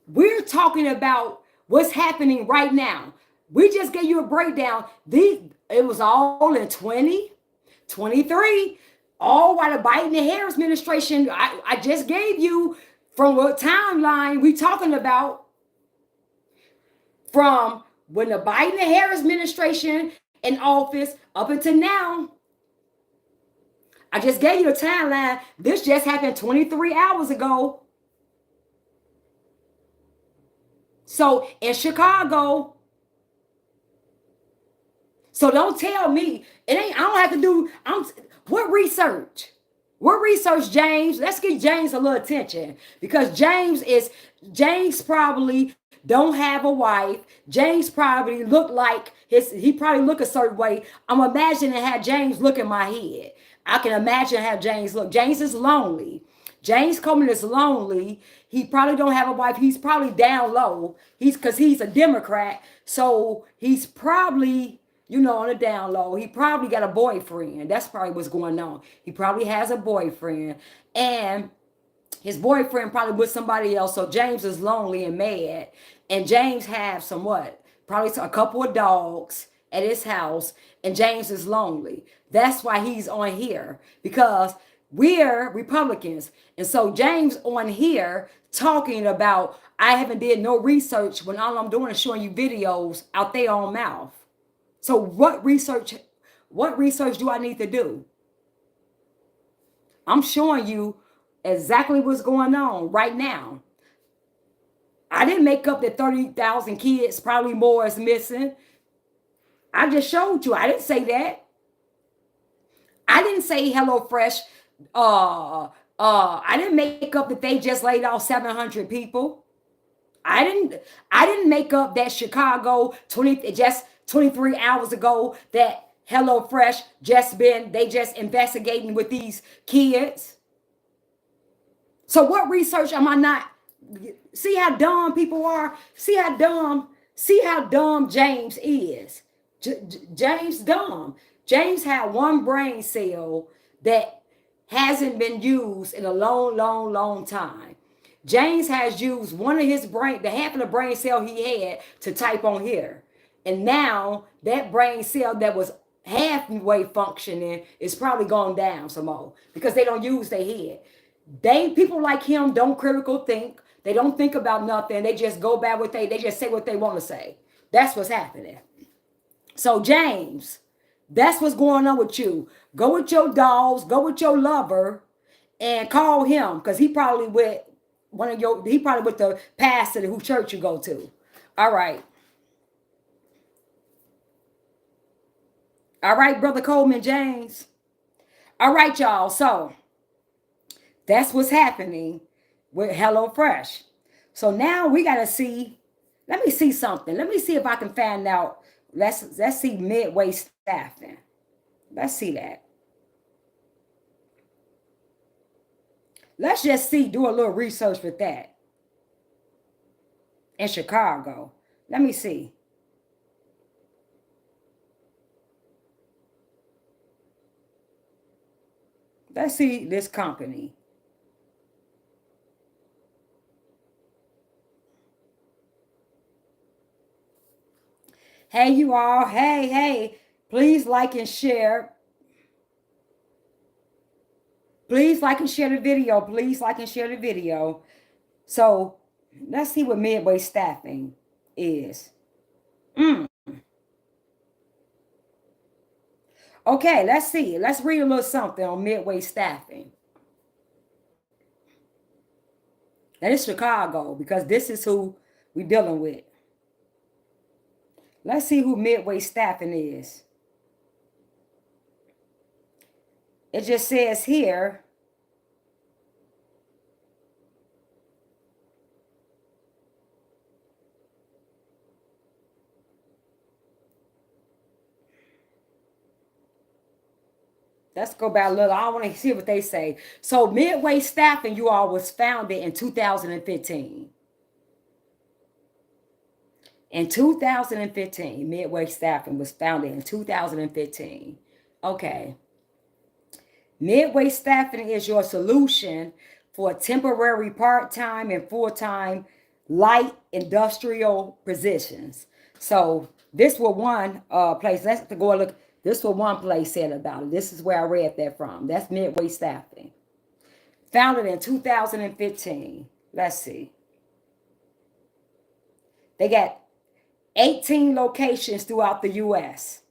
we're talking about what's happening right now. We just gave you a breakdown. It was all in 2023, all while the Biden and Harris administration. I just gave you from what timeline we talking about. From when the Biden and Harris administration in office up until now. I just gave you a timeline. This just happened 23 hours ago. So in Chicago. So don't tell me it ain't. I don't have to do. What research? What research, James? Let's give James a little attention because James probably don't have a wife. James probably look like he probably look a certain way. I'm imagining how James look in my head. I can imagine how James look. James is lonely. James Coleman is lonely. He probably don't have a wife. He's probably down low. Because he's a Democrat. So he's probably, on the down low. He probably got a boyfriend. That's probably what's going on. He probably has a boyfriend. And his boyfriend probably with somebody else. So James is lonely and mad. And James have probably a couple of dogs at his house. And James is lonely. That's why he's on here. Because we're Republicans. And so James on here talking about, I haven't did no research when all I'm doing is showing you videos out their own mouth. So what research do I need to do? I'm showing you exactly what's going on right now. I didn't make up that 30,000 kids, probably more, is missing. I just showed you. I didn't say that. I didn't say HelloFresh. I didn't make up that they just laid off 700 people. I didn't make up that Chicago 23 hours ago that HelloFresh they just investigating with these kids. So what research am I not? See how dumb people are? See how dumb James is. James dumb. James had one brain cell that hasn't been used in a long time. James has used one of his brain, the half of the brain cell he had to type on here. And now that brain cell that was halfway functioning is probably gone down some more because they don't use their head. People like him don't critical think. They don't think about nothing. They just go by they just say what they want to say. That's what's happening. So James, that's what's going on with you. Go with your dogs, go with your lover, and call him because he probably with the pastor who church you go to. All right. All right, Brother Coleman James. All right, y'all. So that's what's happening with HelloFresh. So now we got to see. Let me see something. Let me see if I can find out. Let's see Midway Staffing. Let's see that. Let's just do a little research with that. In Chicago. Let me see. Let's see this company. Hey, you all. Hey. Please like and share. Please like and share the video. Please like and share the video. So let's see what Midway Staffing is. Okay, let's see. Let's read a little something on Midway Staffing. That is Chicago because this is who we're dealing with. Let's see who Midway Staffing is. It just says here, let's go back a little. I want to see what they say. So Midway Staffing, you all, was founded in 2015. In 2015, Midway Staffing was founded in 2015. Okay. Midway Staffing is your solution for temporary part-time and full-time light industrial positions. So this was one place. Let's go and look. This was one place said about it. This is where I read that from. That's Midway Staffing. Founded in 2015. Let's see. They got 18 locations throughout the U.S.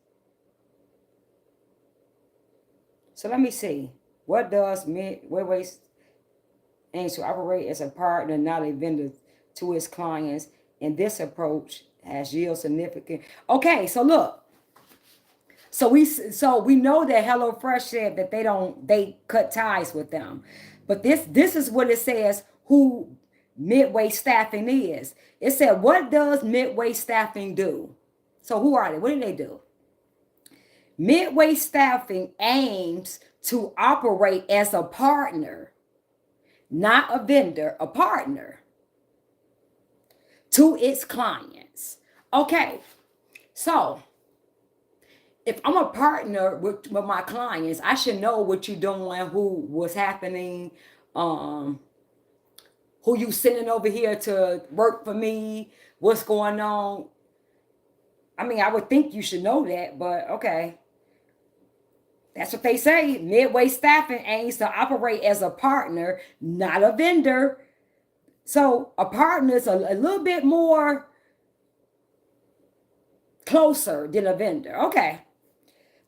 So let me see. What does Midway aims to operate as a partner, not a vendor to its clients? And this approach has yielded significant. Okay, so look. So we know that HelloFresh said that they cut ties with them. But this is what it says who Midway Staffing is. It said, what does Midway Staffing do? So who are they? What do they do? Midway Staffing aims to operate as a partner, not a vendor, a partner to its clients. Okay, so if I'm a partner with my clients, I should know what you're doing, what's happening, who you sending over here to work for me, what's going on. I mean, I would think you should know that, but okay. That's what they say. Midway Staffing aims to operate as a partner, not a vendor. So a partner is a little bit more closer than a vendor. Okay.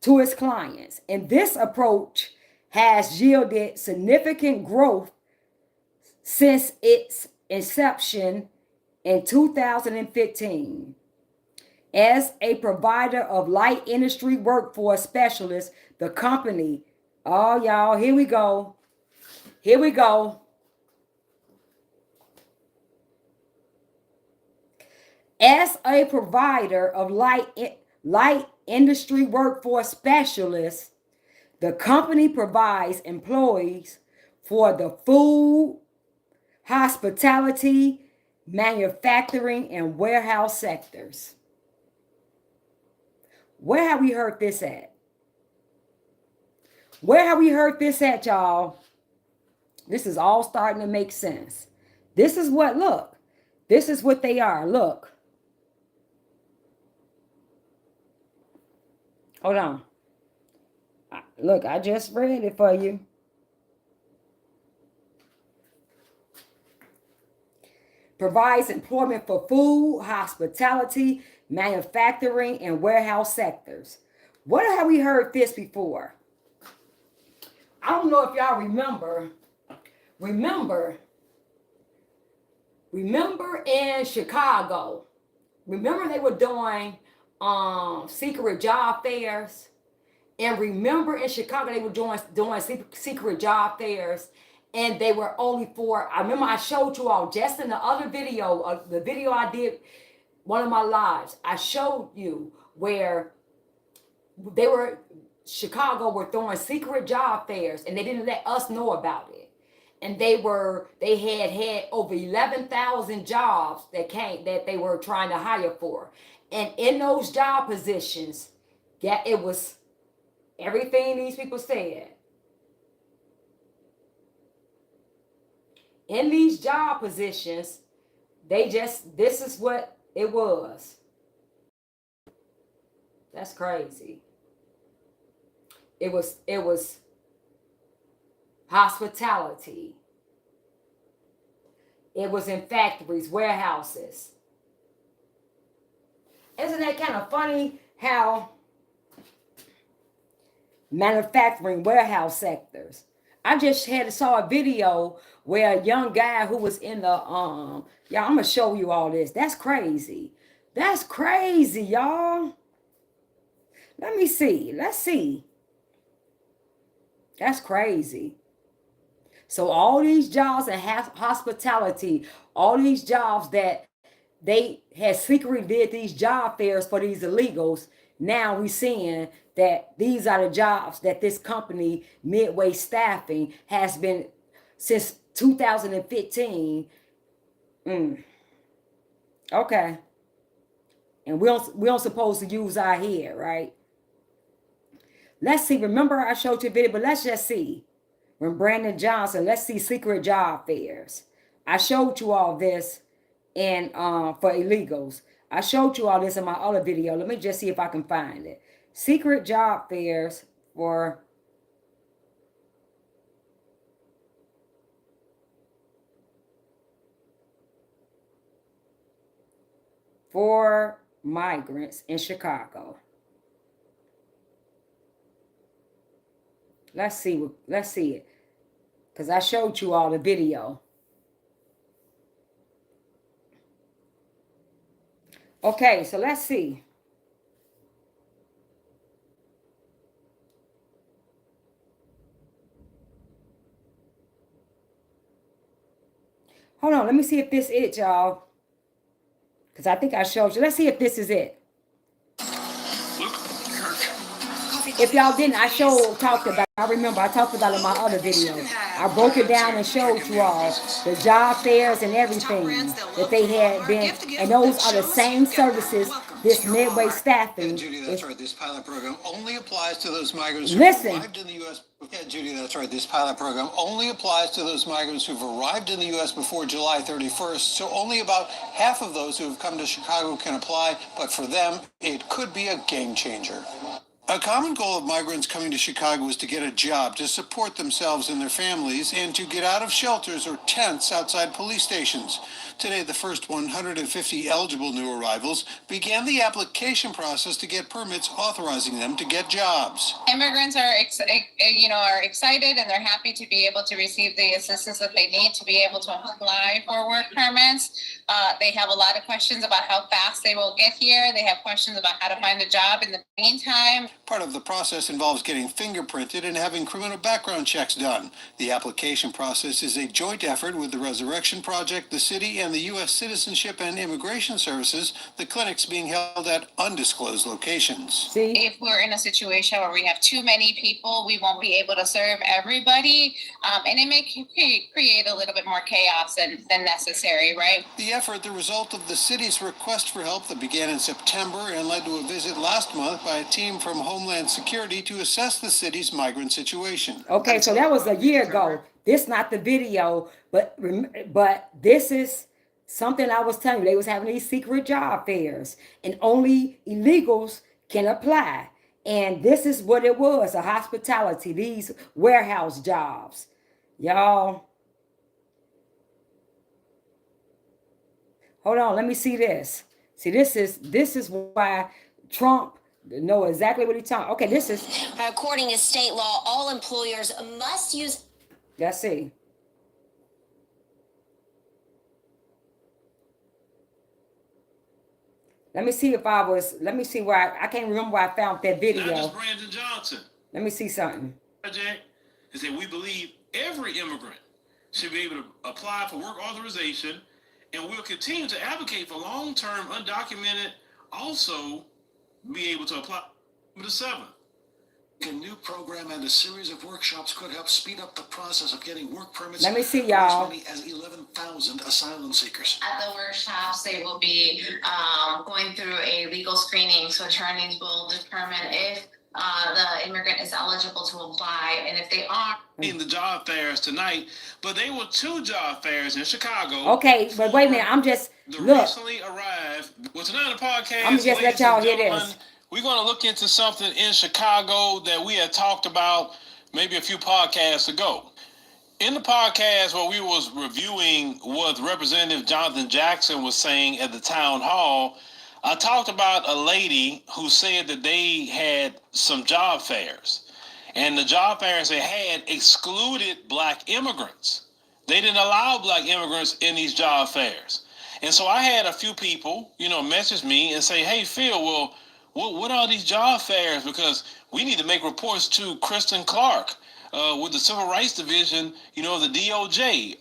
To its clients. And this approach has yielded significant growth since its inception in 2015. As a provider of light industry workforce specialists, the company, oh y'all, here we go. Here we go. As a provider of light industry workforce specialists, the company provides employees for the food, hospitality, manufacturing, and warehouse sectors. Where have we heard this at? Where have we heard this at, y'all? This is all starting to make sense. This is what, look, this is what they are. Look. Hold on. Look, I just read it for you. Provides employment for food, hospitality, manufacturing, and warehouse sectors. What have we heard this before? I don't know if y'all remember. Remember in Chicago. Remember they were doing secret job fairs, and remember in Chicago they were doing secret job fairs, and they were only for, I remember I showed you all just in the other video, the video I did, one of my lives, I showed you where Chicago were throwing secret job fairs, and they didn't let us know about it. And they had over 11,000 jobs that they were trying to hire for. And in those job positions, it was everything these people said. In these job positions, this is what it was. That's crazy. It was hospitality. It was in factories, warehouses. Isn't that kind of funny how manufacturing, warehouse sectors? I just saw a video where a young guy who was in the y'all, I'm gonna show you all this. That's crazy. That's crazy, y'all. Let me see. Let's see. That's crazy. So all these jobs in hospitality, all these jobs that they had secretly did these job fairs for these illegals. Now we seeing that these are the jobs that this company, Midway Staffing, has been since 2015. Okay. And we don't supposed to use our head, right? Let's see. Remember I showed you a video, but let's just see. When Brandon Johnson, let's see secret job fairs. I showed you all this and for illegals. I showed you all this in my other video. Let me just see if I can find it. Secret job fairs for migrants in Chicago. Let's see it. Because I showed you all the video. Okay, so let's see. Hold on, let me see if this is it, y'all. Because I think I showed you. Let's see if this is it. If y'all didn't, talked about it. I remember I talked about it in my other video. I broke it down and showed you all the job fairs and everything that they had been. And those are the same services this Midway Staffing. Judy, that's right. This pilot program only applies to those migrants who arrived in the U.S. Yeah, Judy, that's right. This pilot program only applies to those migrants who've arrived in the U.S. before July 31st. So only about half of those who have come to Chicago can apply. But for them, it could be a game changer. A common goal of migrants coming to Chicago is to get a job, to support themselves and their families, and to get out of shelters or tents outside police stations. Today, the first 150 eligible new arrivals began the application process to get permits authorizing them to get jobs. Immigrants are excited and they're happy to be able to receive the assistance that they need to be able to apply for work permits. They have a lot of questions about how fast they will get here. They have questions about how to find a job in the meantime. Part of the process involves getting fingerprinted and having criminal background checks done. The application process is a joint effort with the Resurrection Project, the city, and the U.S. Citizenship and Immigration Services, the clinics being held at undisclosed locations. See? If we're in a situation where we have too many people, we won't be able to serve everybody, and it may create a little bit more chaos than necessary, right? The effort, the result of the city's request for help that began in September and led to a visit last month by a team from Homeland Security to assess the city's migrant situation. Okay, so that was a year ago. This not the video, but this is something I was telling you. They was having these secret job fairs, and only illegals can apply. And this is what it was, a hospitality, these warehouse jobs. Y'all. Hold on, let me see this. See, this is why Trump know exactly what he's talking. Okay, this is. According to state law, all employers must use. Let's see. Let me see let me see where I can't remember where I found that video. That is Brandon Johnson. Let me see something. Project is that we believe every immigrant should be able to apply for work authorization, and we'll continue to advocate for long-term undocumented also be able to apply for the 7th. A new program and a series of workshops could help speed up the process of getting work permits. Let me see, y'all. As many as 11,000 asylum seekers. At the workshops, they will be going through a legal screening, so attorneys will determine if the immigrant is eligible to apply, and if they are. In the job fairs tonight, but they were 2 job fairs in Chicago. Okay, but wait a minute, I'm just recently arrived. Well, tonight on the podcast, I'm just let y'all hear this. We're going to look into something in Chicago that we had talked about maybe a few podcasts ago. In the podcast where we was reviewing what Representative Jonathan Jackson was saying at the town hall, I talked about a lady who said that they had some job fairs, and the job fairs they had excluded black immigrants. They didn't allow black immigrants in these job fairs. And so I had a few people, message me and say, hey, Phil, well, what are these job fairs? Because we need to make reports to Kristen Clark, with the Civil Rights Division, of the DOJ.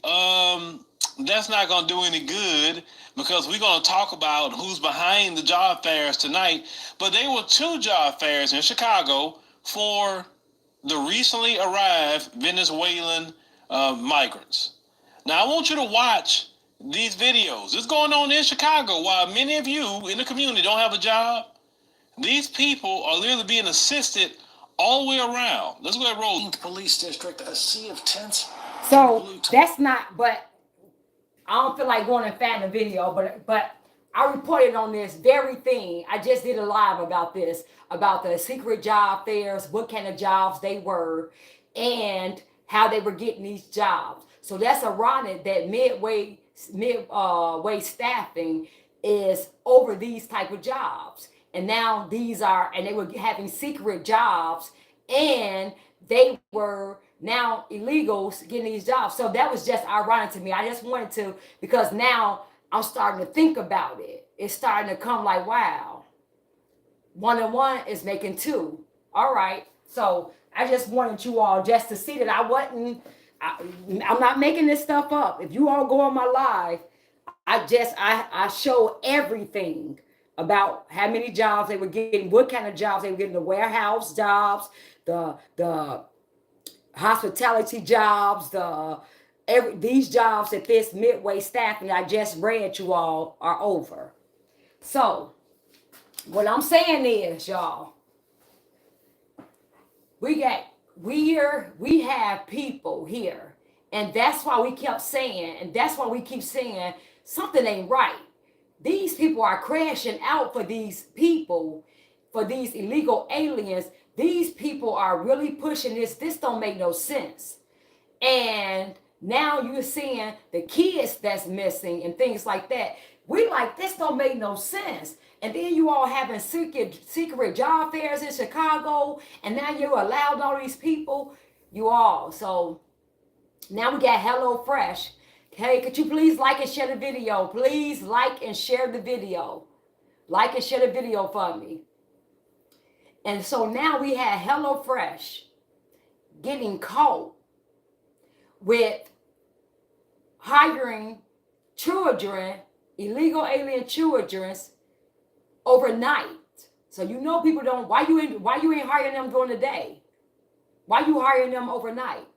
That's not going to do any good because we're going to talk about who's behind the job fairs tonight. But there were 2 job fairs in Chicago for the recently arrived Venezuelan migrants. Now, I want you to watch these videos. It's going on in Chicago while many of you in the community don't have a job. These people are literally being assisted all the way around. Let's go ahead and roll. Police district, a sea of tents. So that's not, but I don't feel like going and finding a video, but I reported on this very thing. I just did a live about this, about the secret job fairs, what kind of jobs they were, and how they were getting these jobs. So that's ironic that Midway Staffing is over these type of jobs. And now and they were having secret jobs, and they were now illegals getting these jobs. So that was just ironic to me. I just wanted to, because now I'm starting to think about it. It's starting to come like, wow, 1 and 1 is making 2. All right. So I just wanted you all just to see that I'm not making this stuff up. If you all go on my live, I show everything about how many jobs they were getting, what kind of jobs they were getting, the warehouse jobs, the hospitality jobs, these jobs that this Midway Staffing I just read you all are over. So what I'm saying is, y'all, we have people here, and that's why we kept saying, and that's why we keep saying something ain't right. These people are crashing out for these people, for these illegal aliens. These people are really pushing this. This don't make no sense. And now you're seeing the kids that's missing and things like that. We like, this don't make no sense. And then you all having secret job fairs in Chicago, and now you're allowed all these people. You all. So now we got HelloFresh. Hey, could you please like and share the video? Please like and share the video. Like and share the video for me. And so now we had HelloFresh getting caught with hiring children, illegal alien children, overnight. So people don't. Why you ain't hiring them during the day? Why you hiring them overnight?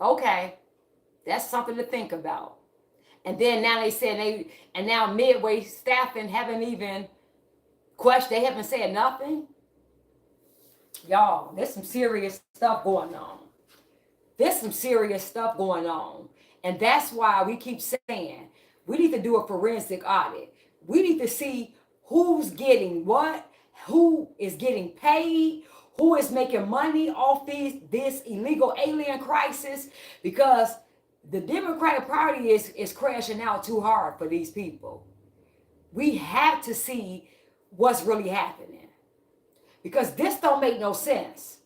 Okay, that's something to think about. And then now they said now Midway Staffing haven't even questioned. They haven't said nothing. Y'all, there's some serious stuff going on. And that's why we keep saying we need to do a forensic audit. We need to see who's getting what, who is getting paid, who is making money off this illegal alien crisis, because the Democratic Party is crashing out too hard for these people. We have to see what's really happening, because this don't make no sense.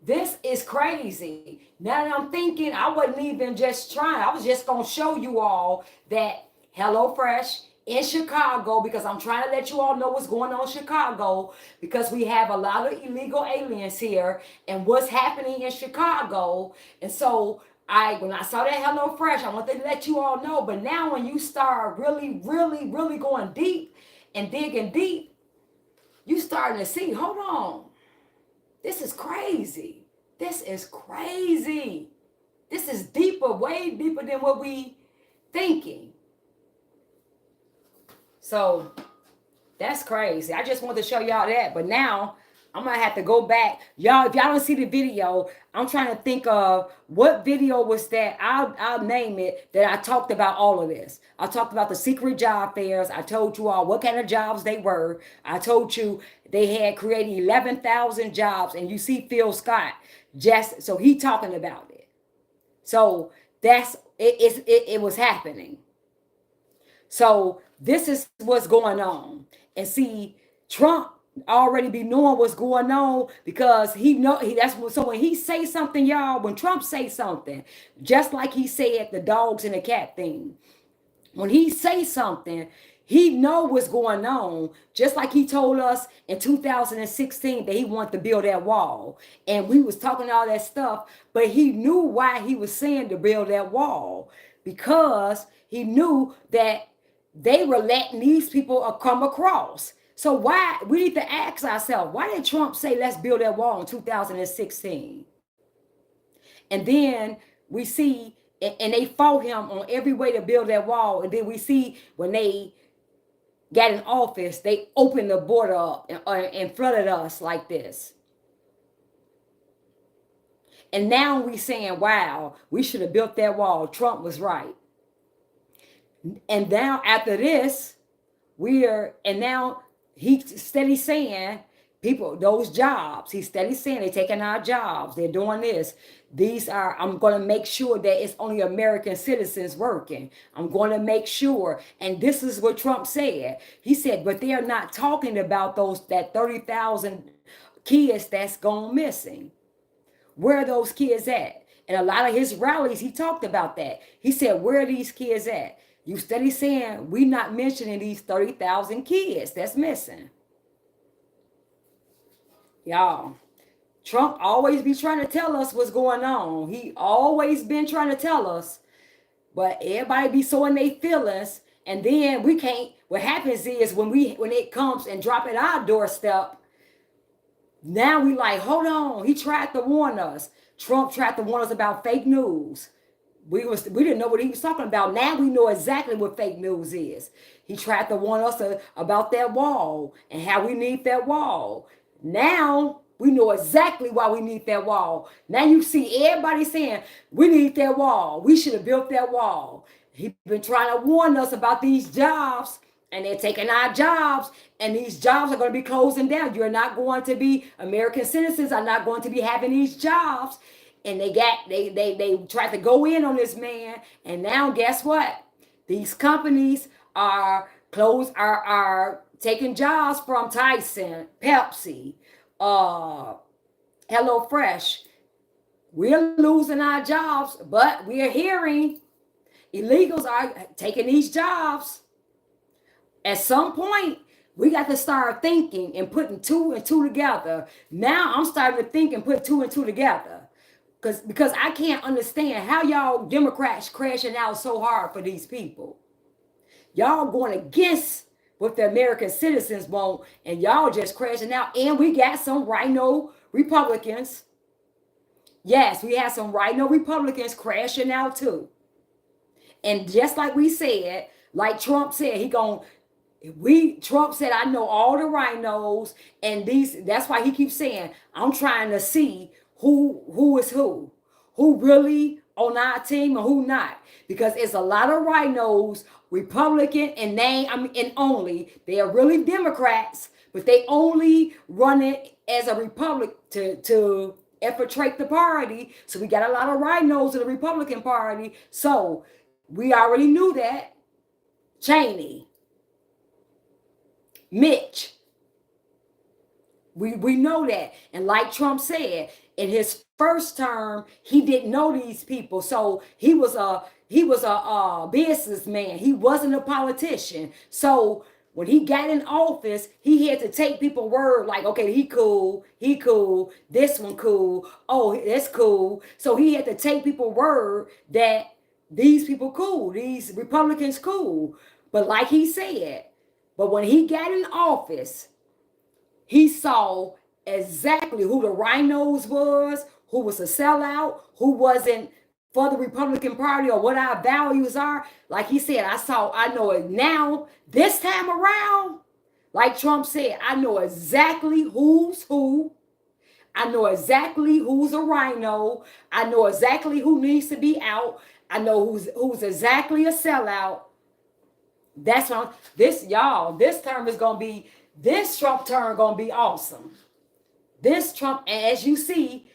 This is crazy. Now that I'm thinking, I wasn't even just trying. I was just going to show you all that HelloFresh in Chicago, because I'm trying to let you all know what's going on in Chicago, because we have a lot of illegal aliens here and what's happening in Chicago. And so when I saw that HelloFresh, I wanted to let you all know. But now when you start really, really, really going deep and digging deep, you starting to see, hold on, this is crazy. This is deeper, way deeper than what we thinking. So that's crazy. I just wanted to show y'all that. But now I'm going to have to go back. Y'all, if y'all don't see the video, I'm trying to think of what video was that. I'll name it, that I talked about all of this. I talked about the secret job fairs. I told you all what kind of jobs they were. I told you they had created 11,000 jobs. And you see Phil Scott, so he talking about it. So that's it was happening. So this is what's going on. And see, Trump already be knowing what's going on, because so when he say something, y'all, when Trump say something, just like he said the dogs and the cat thing, when he say something, He know what's going on, just like he told us in 2016 that he wanted to build that wall. And we was talking all that stuff, but he knew why he was saying to build that wall, because he knew that they were letting these people come across. So why, we need to ask ourselves, why did Trump say, let's build that wall in 2016? And then we see, and they fought him on every way to build that wall. And then we see when they got in office, they opened the border up and flooded us like this. And now we saying, wow, we should have built that wall. Trump was right. And now after this, now he's steady saying, people, those jobs, he's steady saying they're taking our jobs. They're doing this. I'm going to make sure that it's only American citizens working. I'm going to make sure. And this is what Trump said. He said, but they are not talking about that 30,000 kids that's gone missing. Where are those kids at? And a lot of his rallies, he talked about that. He said, where are these kids at? You steady saying, we not mentioning these 30,000 kids that's missing. Y'all, Trump always be trying to tell us what's going on. He always been trying to tell us, but everybody be so in their feelings, and then we can't. What happens is when it comes and drop at our doorstep, now we like, hold on. He tried to warn us. Trump tried to warn us about fake news. We didn't know what he was talking about. Now we know exactly what fake news is. He tried to warn us about that wall and how we need that wall. Now we know exactly why we need that wall. Now you see everybody saying, we need that wall. We should have built that wall. He's been trying to warn us about these jobs, and they're taking our jobs, and these jobs are going to be closing down. You're not going to be, American citizens are not going to be having these jobs. And they tried to go in on this man. And now guess what? These companies are taking jobs from Tyson, Pepsi, HelloFresh. We're losing our jobs, but we're hearing illegals are taking these jobs. At some point, we got to start thinking and putting two and two together. Now I'm starting to think and put two and two together. Because I can't understand how y'all Democrats crashing out so hard for these people. Y'all going against what the American citizens want, and y'all just crashing out. And we got some rhino Republicans. Yes, we have some rhino Republicans crashing out too. And just like we said, like Trump said, Trump said, I know all the rhinos, and that's why he keeps saying, I'm trying to see who is who really on our team and who not, because it's a lot of rhinos, Republican and only they are really Democrats, but they only run it as a Republic to infiltrate the party. So we got a lot of rhinos in the Republican Party. So we already knew that. Cheney, Mitch, we know that. And like Trump said, in his first term, he didn't know these people. So he was a businessman. He wasn't a politician. So when he got in office, he had to take people word like, okay, he cool, this one cool, oh, that's cool. So he had to take people word that these people cool, these Republicans cool. But like he said, but when he got in office, he saw exactly who the rhinos was, who was a sellout, who wasn't for the Republican Party or what our values are. Like he said, I know it now, this time around. Like Trump said, I know exactly who's who. I know exactly who's a rhino. I know exactly who needs to be out. I know who's exactly a sellout. That's what this term is gonna be. This Trump term gonna be awesome. This Trump, as you see,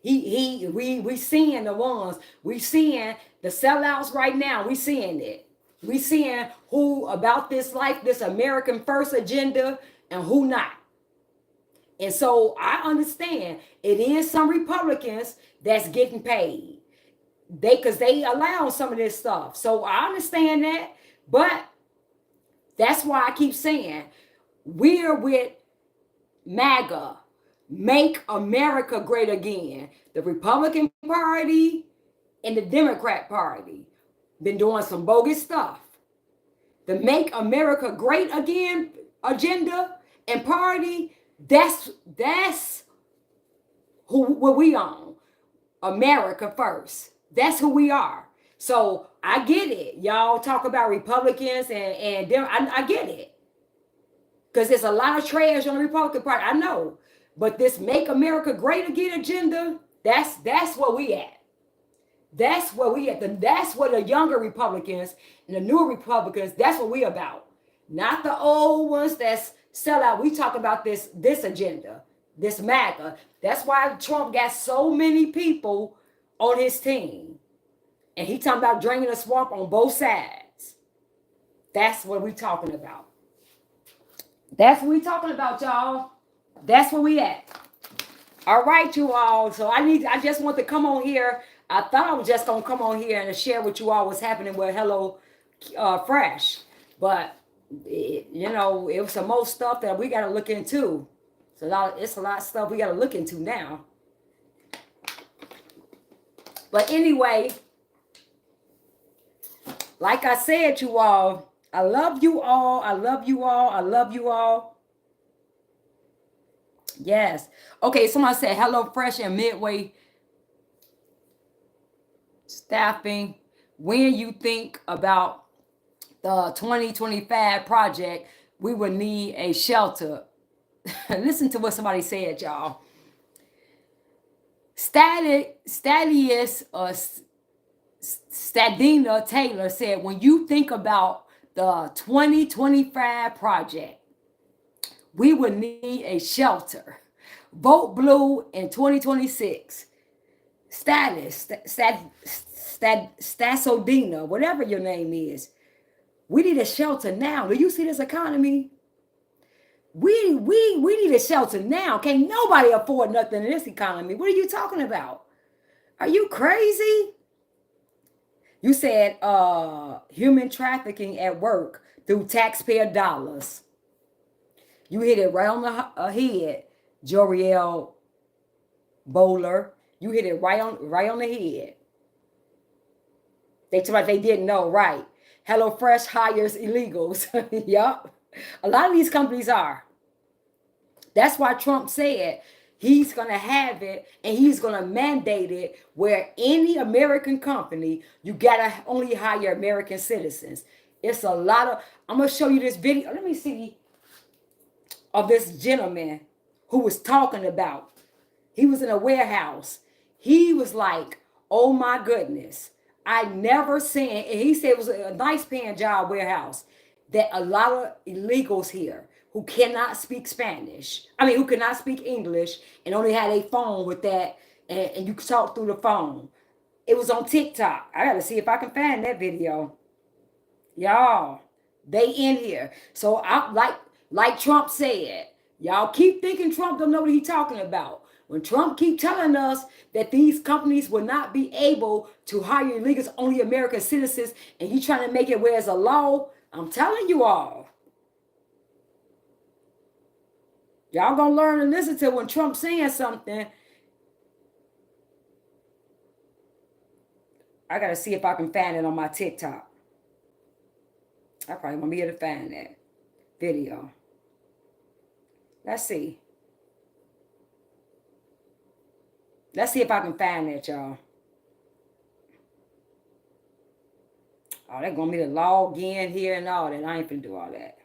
we seeing the ones, we seeing the sellouts right now. We seeing it. We seeing who about this life, this American first agenda, and who not. And so I understand it is some Republicans that's getting paid. Because they allow some of this stuff. So I understand that. But that's why I keep saying we're with MAGA, Make America Great Again. The Republican Party and the Democrat Party been doing some bogus stuff. The Make America Great Again agenda and party, that's what we own. America first. That's who we are. So I get it. Y'all talk about Republicans and them. I get it. Because there's a lot of trash on the Republican Party. I know. But this Make America Great Again agenda, that's where we at. That's where we at. That's what the younger Republicans and the newer Republicans, that's what we about. Not the old ones that's sell out. We talk about this agenda, this MAGA. That's why Trump got so many people on his team. And he talking about draining the swamp on both sides. That's what we talking about. That's what we talking about, y'all. That's where we at. All right, you all. So I just want to come on here. I thought I was just gonna come on here and share with you all what's happening with HelloFresh, but it was some more stuff that we got to look into. It's a lot of stuff we got to look into now. But anyway, like I said, you all, I love you all. I love you all. I love you all. Yes. Okay, someone said HelloFresh and Midway Staffing. When you think about the 2025 project, we would need a shelter. Listen to what somebody said, y'all. Stadina Taylor said, when you think about the 2025 project, we would need a shelter. Vote blue in 2026. Stasodina, whatever your name is. We need a shelter now. Do you see this economy? We need a shelter now. Can't nobody afford nothing in this economy. What are you talking about? Are you crazy? You said human trafficking at work through taxpayer dollars. You hit it right on the head, Joriel Bowler. You hit it right on the head. They told me they didn't know, right? HelloFresh hires illegals. Yup. A lot of these companies are. That's why Trump said he's going to have it and he's going to mandate it where any American company, you got to only hire American citizens. It's a lot of, I'm going to show you this video. Let me see, of this gentleman who was talking about, he was in a warehouse. He was like, oh my goodness. I never seen, and he said it was a nice paying job warehouse, that a lot of illegals here who cannot speak Spanish, who cannot speak English and only had a phone with that, and you could talk through the phone. It was on TikTok. I got to see if I can find that video. Y'all, they in here. So I like Trump said, y'all keep thinking Trump don't know what he's talking about. When Trump keep telling us that these companies will not be able to hire illegals, only American citizens, and he trying to make it where it's a law, I'm telling you all. Y'all gonna learn and listen to when Trump's saying something. I gotta see if I can find it on my TikTok. I probably won't be able to find that video. Let's see. Let's see if I can find that, y'all. Oh, they're going to be to log in here and all that. I ain't finna do all that.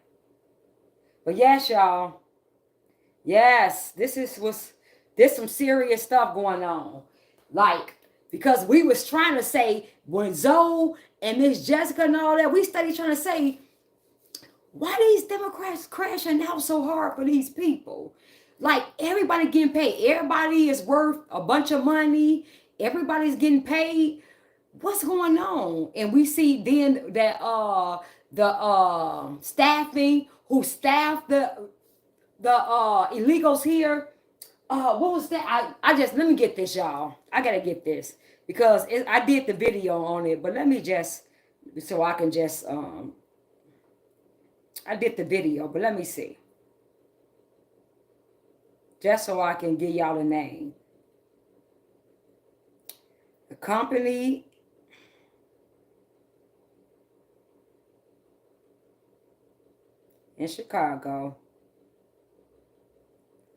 But yes, y'all. Yes, this there's some serious stuff going on. Like, because we was trying to say, when Zoe and Miss Jessica and all that, we studied trying to say, why these Democrats crashing out so hard for these people? Like, everybody getting paid. Everybody is worth a bunch of money. Everybody's getting paid. What's going on? And we see then that the staffing who staffed the illegals here. What was that? Let me get this, y'all. I gotta get this because I did the video on it, but let me just, so I can just I did the video, but let me see. Just so I can give y'all the name. The company in Chicago.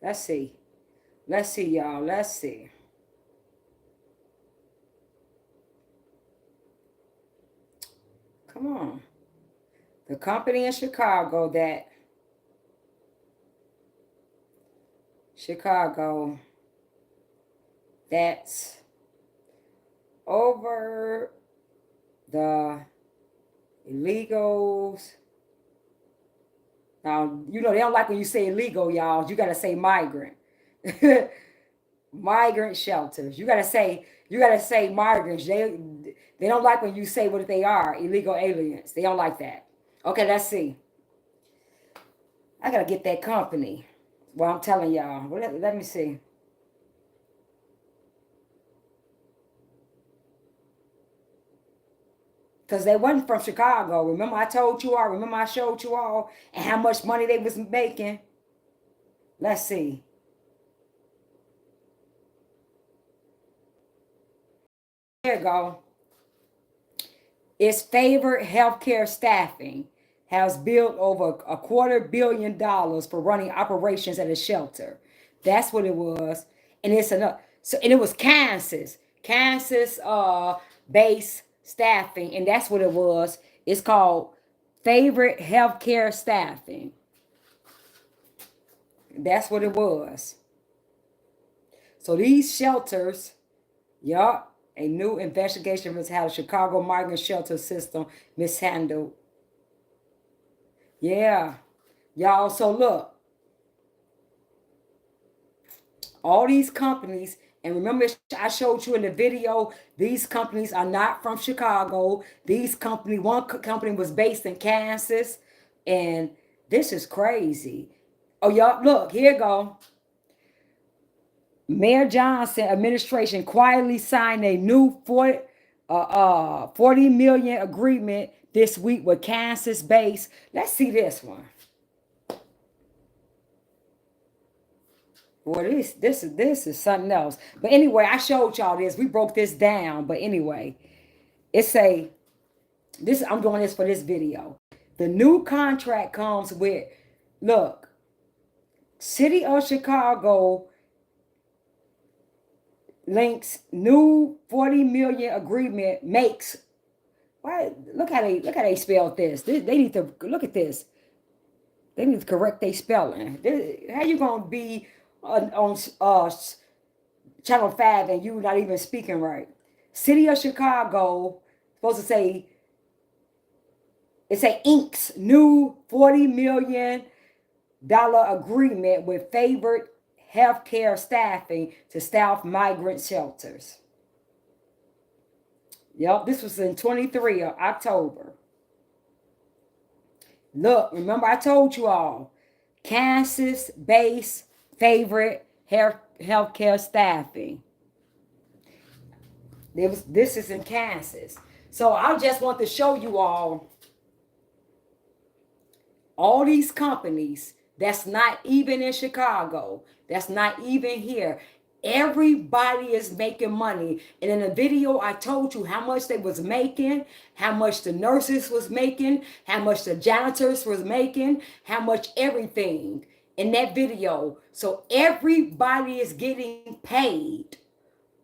Let's see. Let's see, y'all. Let's see. Come on. The company in Chicago that's over the illegals. Now, you know, they don't like when you say illegal, y'all. You got to say migrant. Migrant shelters. You got to say migrants. They don't like when you say what they are, illegal aliens. They don't like that. Okay, let's see. I got to get that company. Well, I'm telling y'all. Well, let me see. Because they wasn't from Chicago. Remember I told you all? Remember I showed you all? And how much money they was making? Let's see. Here you go. Its favorite healthcare staffing has billed over $250 million for running operations at a shelter. That's what it was. And it's enough. So, and it was Kansas based staffing, and that's what it was. It's called Favorite Healthcare Staffing. That's what it was. So these shelters, yup. A new investigation was how the Chicago migrant shelter system mishandled. Yeah. Y'all, so look. All these companies, and remember I showed you in the video, these companies are not from Chicago. One company was based in Kansas. And this is crazy. Oh, y'all, look, here you go. Mayor Johnson administration quietly signed a new $40 million agreement this week with Kansas-based. Let's see this one. Well, this is something else. But anyway, I showed y'all this. We broke this down. But anyway, I'm doing this for this video. The new contract comes with, look, City of Chicago links new $40 million agreement makes. Why? Look how they spelled this. They need to look at this. They need to correct their spelling. How you gonna be on Channel 5 and you not even speaking right? City of Chicago supposed to say. It say Inc.'s new $40 million agreement with favored healthcare staffing to staff migrant shelters. Yep, this was in 23 of October. Look, remember I told you all, Kansas-based favorite healthcare staffing. This is in Kansas. So I just want to show you all these companies that's not even in Chicago, that's not even here. Everybody is making money. And in the video, I told you how much they was making, how much the nurses was making, how much the janitors was making, how much everything in that video. So everybody is getting paid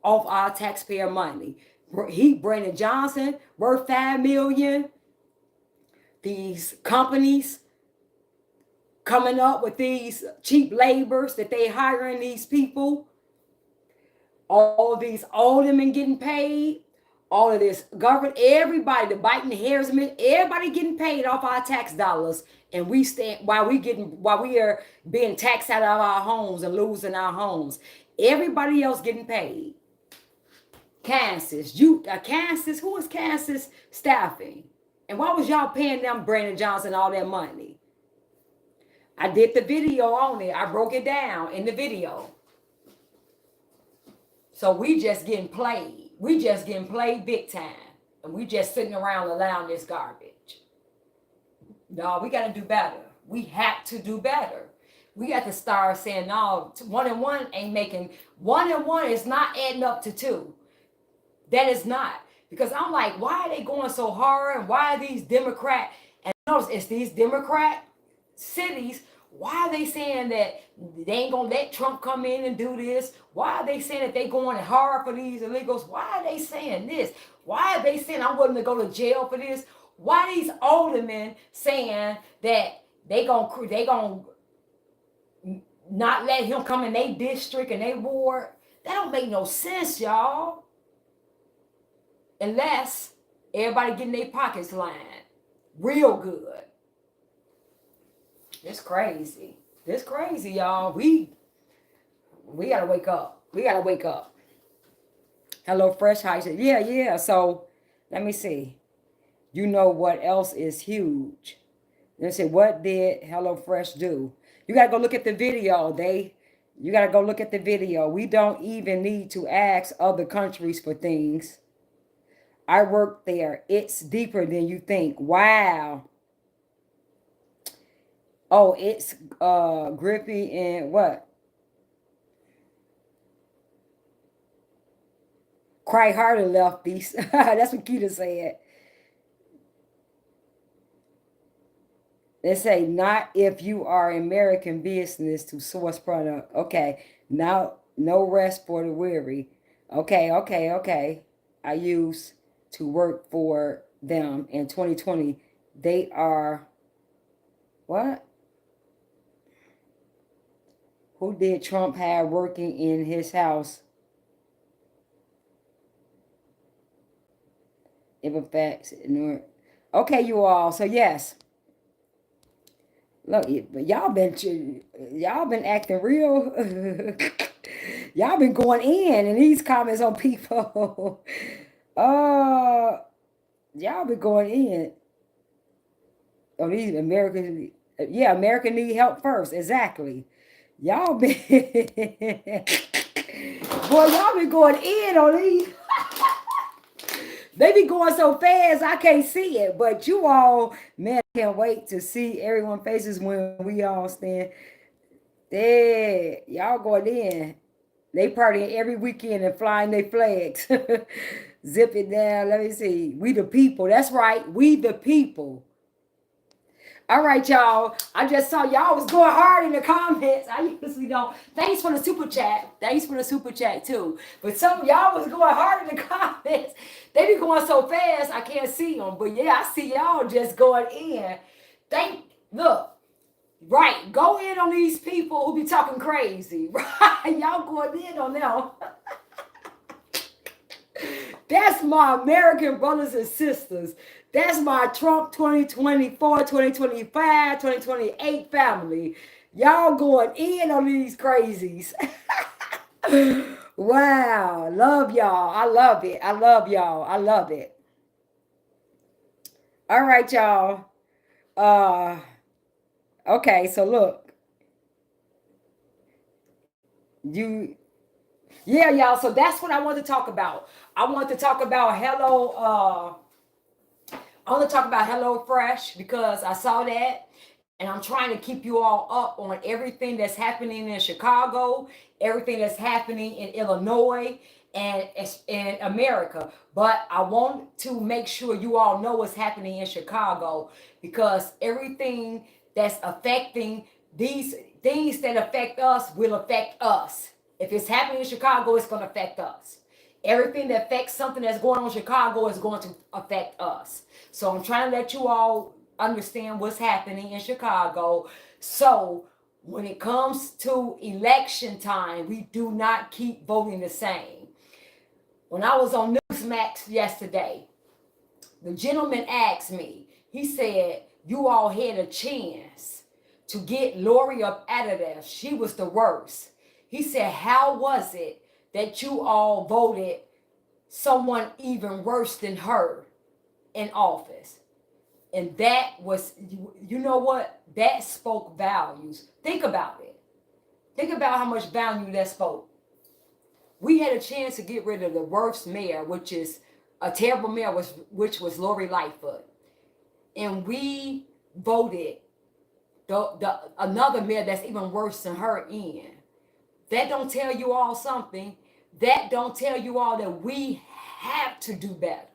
off our taxpayer money. Brandon Johnson, worth $5 million. These companies coming up with these cheap laborers that they hiring these people. All of these aldermen getting paid. All of this government, everybody, the Biden, Harrisman, everybody getting paid off our tax dollars. And we stand while we are being taxed out of our homes and losing our homes. Everybody else getting paid. Kansas, Kansas, who is Kansas staffing? And why was y'all paying them Brandon Johnson all that money? I did the video on it. I broke it down in the video. So we just getting played. We just getting played big time. And we just sitting around allowing this garbage. No, we got to do better. We have to do better. We got to start saying, no, 1 and 1 ain't making, 1 and 1 is not adding up to 2. That is not. Because I'm like, why are they going so hard? And why are these Democrat, and notice it's these Democrat cities, why are they saying that they ain't gonna let Trump come in and do this? Why are they saying that they going hard for these illegals? Why are they saying this? Why are they saying I'm willing to go to jail for this? Why these aldermen saying that they gonna not let him come in their district and their ward? That don't make no sense, y'all. Unless everybody getting their pockets lined real good. It's crazy. It's crazy, y'all. We gotta wake up. We gotta wake up. HelloFresh, how you say? Yeah. So let me see. You know what else is huge? They say, what did HelloFresh do? You gotta go look at the video. You gotta go look at the video. We don't even need to ask other countries for things. I work there. It's deeper than you think. Wow. Oh, it's grippy and what? Cry harder, lefties. That's what Keita said. They say, not if you are American business to source product. Okay. Now, no rest for the weary. Okay. I used to work for them in 2020. They are, what? Who did Trump have working in his house? If a fact, okay, you all. So yes, look, y'all been acting real. Y'all been going in these comments on people. Y'all been going in. Oh, these Americans. Yeah, America need help first. Exactly. Y'all been, boy, y'all been going in on these. They be going so fast, I can't see it. But you all, man, I can't wait to see everyone's faces when we all stand there. Y'all going in. They partying every weekend and flying their flags. Zip it down. Let me see. We the people. That's right. We the people. All right, y'all. I just saw y'all was going hard in the comments. I usually don't. Thanks for the super chat. Thanks for the super chat too. But some of y'all was going hard in the comments. They be going so fast I can't see them. But yeah, I see y'all just going in. Look, right. Go in on these people who be talking crazy. Right? Y'all going in on them. That's my American brothers and sisters. That's my Trump 2024, 2025, 2028 family. Y'all going in on these crazies. Wow. Love y'all. I love it. I love y'all. I love it. All right, y'all. Okay, so look. Yeah, y'all. So that's what I want to talk about. I want to talk about HelloFresh because I saw that, and I'm trying to keep you all up on everything that's happening in Chicago, everything that's happening in Illinois, and in America. But I want to make sure you all know what's happening in Chicago because everything that's affecting these things that affect us will affect us. If it's happening in Chicago, it's going to affect us. Everything that affects something that's going on in Chicago is going to affect us. So I'm trying to let you all understand what's happening in Chicago. So when it comes to election time, we do not keep voting the same. When I was on Newsmax yesterday, the gentleman asked me, he said, you all had a chance to get Lori up out of there. She was the worst. He said, how was it that you all voted someone even worse than her in office? And that was, you know what? That spoke values. Think about it. Think about how much value that spoke. We had a chance to get rid of the worst mayor, which is a terrible mayor, which was Lori Lightfoot. And we voted another mayor that's even worse than her in. That don't tell you all something. That don't tell you all that we have to do better.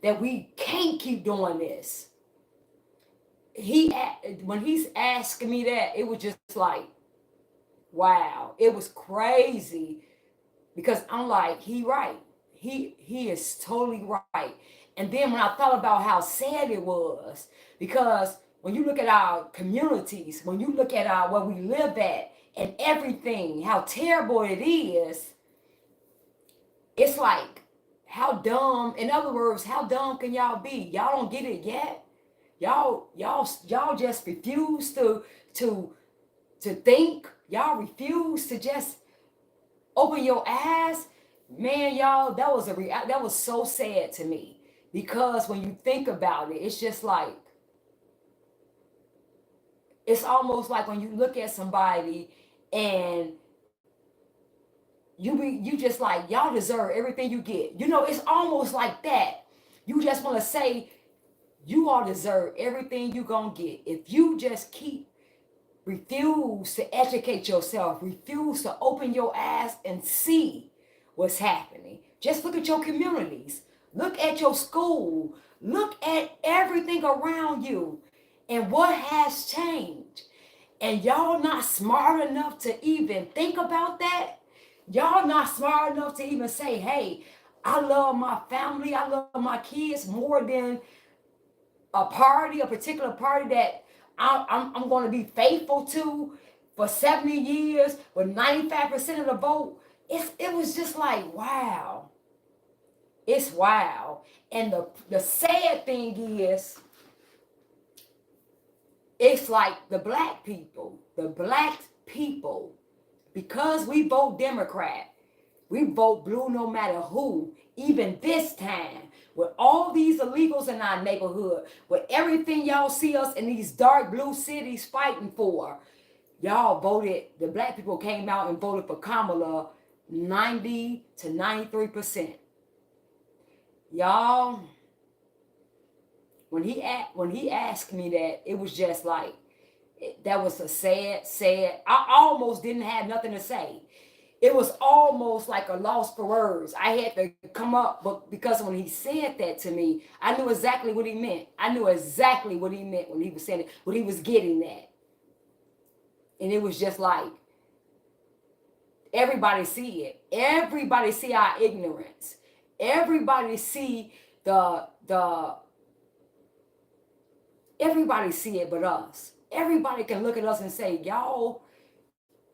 That we can't keep doing this. When he's asking me that, it was just like, wow. It was crazy because I'm like, he right. He is totally right. And then when I thought about how sad it was, because when you look at our communities, when you look at where we live at and everything, how terrible it is, it's like, how dumb, in other words, how dumb can y'all be? Y'all don't get it yet? Y'all just refuse to think. Y'all refuse to just open your eyes. Man, y'all, that was so sad to me, because when you think about it, it's just like, it's almost like when you look at somebody and you just like, y'all deserve everything you get. It's almost like that. You just want to say, you all deserve everything you gonna get. If you just refuse to educate yourself, refuse to open your eyes and see what's happening. Just look at your communities. Look at your school. Look at everything around you and what has changed. And y'all not smart enough to even think about that. Y'all not smart enough to even say, hey, I love my family. I love my kids more than a particular party that I'm going to be faithful to for 70 years with 95% of the vote. It was just like, wow. It's wow. And the sad thing is, it's like the black people, because we vote Democrat, we vote blue no matter who, even this time, with all these illegals in our neighborhood, with everything y'all see us in these dark blue cities fighting for, y'all voted, the black people came out and voted for Kamala 90 to 93%. Y'all, when he asked me that, it was just like, that was a sad, I almost didn't have nothing to say. It was almost like a loss for words. I had to come up, but because when he said that to me, I knew exactly what he meant. I knew exactly what he meant when he was saying it, what he was getting at. And it was just like, everybody see it. Everybody see our ignorance. Everybody see everybody see it but us. Everybody can look at us and say, y'all,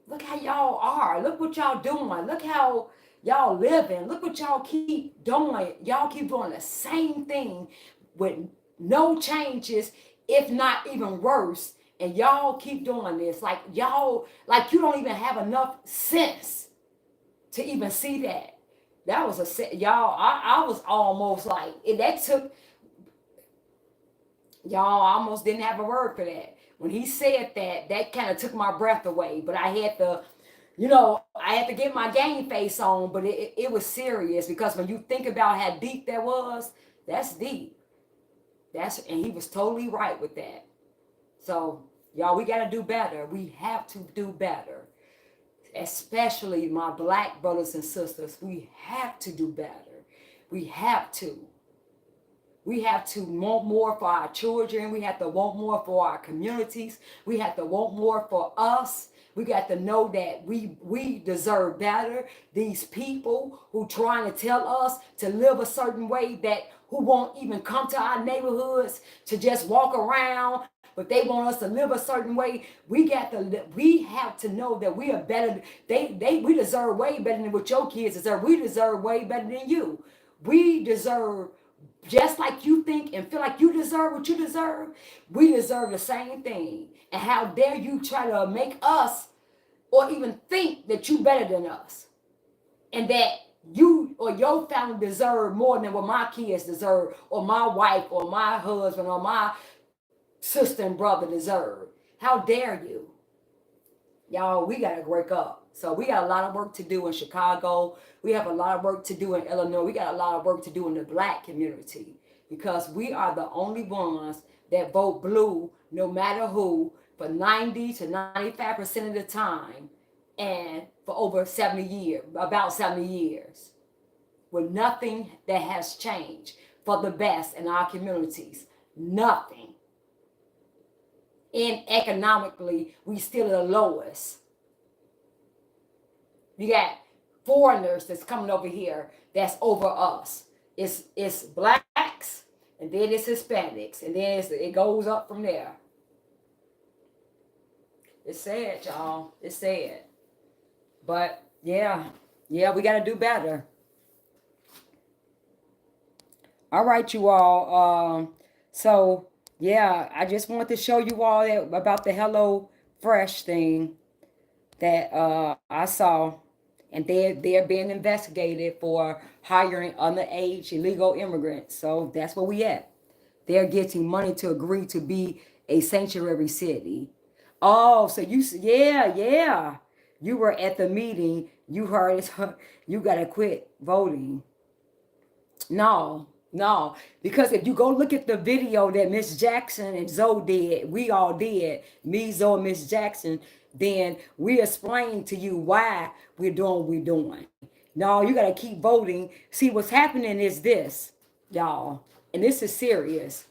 look how y'all are. Look what y'all doing. Look how y'all living. Look what y'all keep doing. Y'all keep doing the same thing with no changes, if not even worse. And y'all keep doing this. Like y'all, like you don't even have enough sense to even see that. That was y'all, I was almost like, that took, y'all almost didn't have a word for that. When he said that, that kind of took my breath away. But I had to, I had to get my game face on, but it was serious, because when you think about how deep that was, that's deep. And he was totally right with that. So, y'all, we got to do better. We have to do better. Especially my black brothers and sisters, we have to do better. We have to. We have to want more for our children. We have to want more for our communities. We have to want more for us. We got to know that we deserve better. These people who trying to tell us to live a certain way, who won't even come to our neighborhoods to just walk around, but they want us to live a certain way. We have to know that we are better. We deserve way better than what your kids deserve. We deserve way better than you. We deserve, just like you think and feel like you deserve what you deserve, we deserve the same thing. And how dare you try to make us, or even think that you better than us, and that you or your family deserve more than what my kids deserve, or my wife, or my husband, or my sister and brother deserve. How dare you? Y'all, we got to wake up. So we got a lot of work to do in Chicago. We have a lot of work to do in Illinois. We got a lot of work to do in the black community, because we are the only ones that vote blue no matter who for 90 to 95% of the time, and for over 70 years, about 70 years, with nothing that has changed for the best in our communities. Nothing. And economically, we still the lowest. You got foreigners that's coming over here that's over us. It's blacks, and then it's Hispanics, and then it goes up from there. It's sad, y'all. It's sad. But yeah, we got to do better. All right, you all. So yeah, I just want to show you all that about the HelloFresh thing that I saw, and they're being investigated for hiring underage illegal immigrants. So that's where we at. They're getting money to agree to be a sanctuary city. Oh, so yeah. You were at the meeting. You heard it. You gotta quit voting. No, because if you go look at the video that Miss Jackson and Zoe did, we all did, me, Zoe, and Miss Jackson, then we explained to you why we're doing what we're doing. No, you got to keep voting. See, what's happening is this, y'all, and this is serious.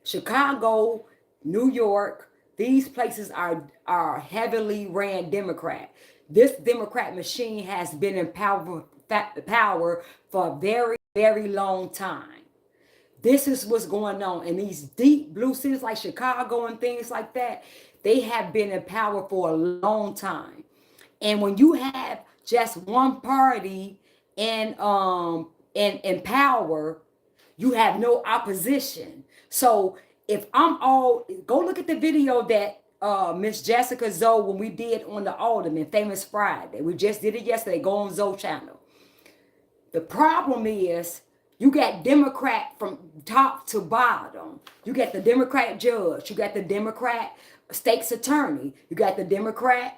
Chicago, New York, these places are heavily ran Democrat. This Democrat machine has been in power for a very, very long time. This is what's going on in these deep blue cities like Chicago and things like that. They have been in power for a long time. And when you have just one party in power, you have no opposition. So if go look at the video that Miss Jessica Zoe, when we did on the Aldermen, Famous Friday. We just did it yesterday. Go on Zoe channel. The problem is you got Democrat from top to bottom. You got the Democrat judge. You got the Democrat state's attorney. You got the Democrat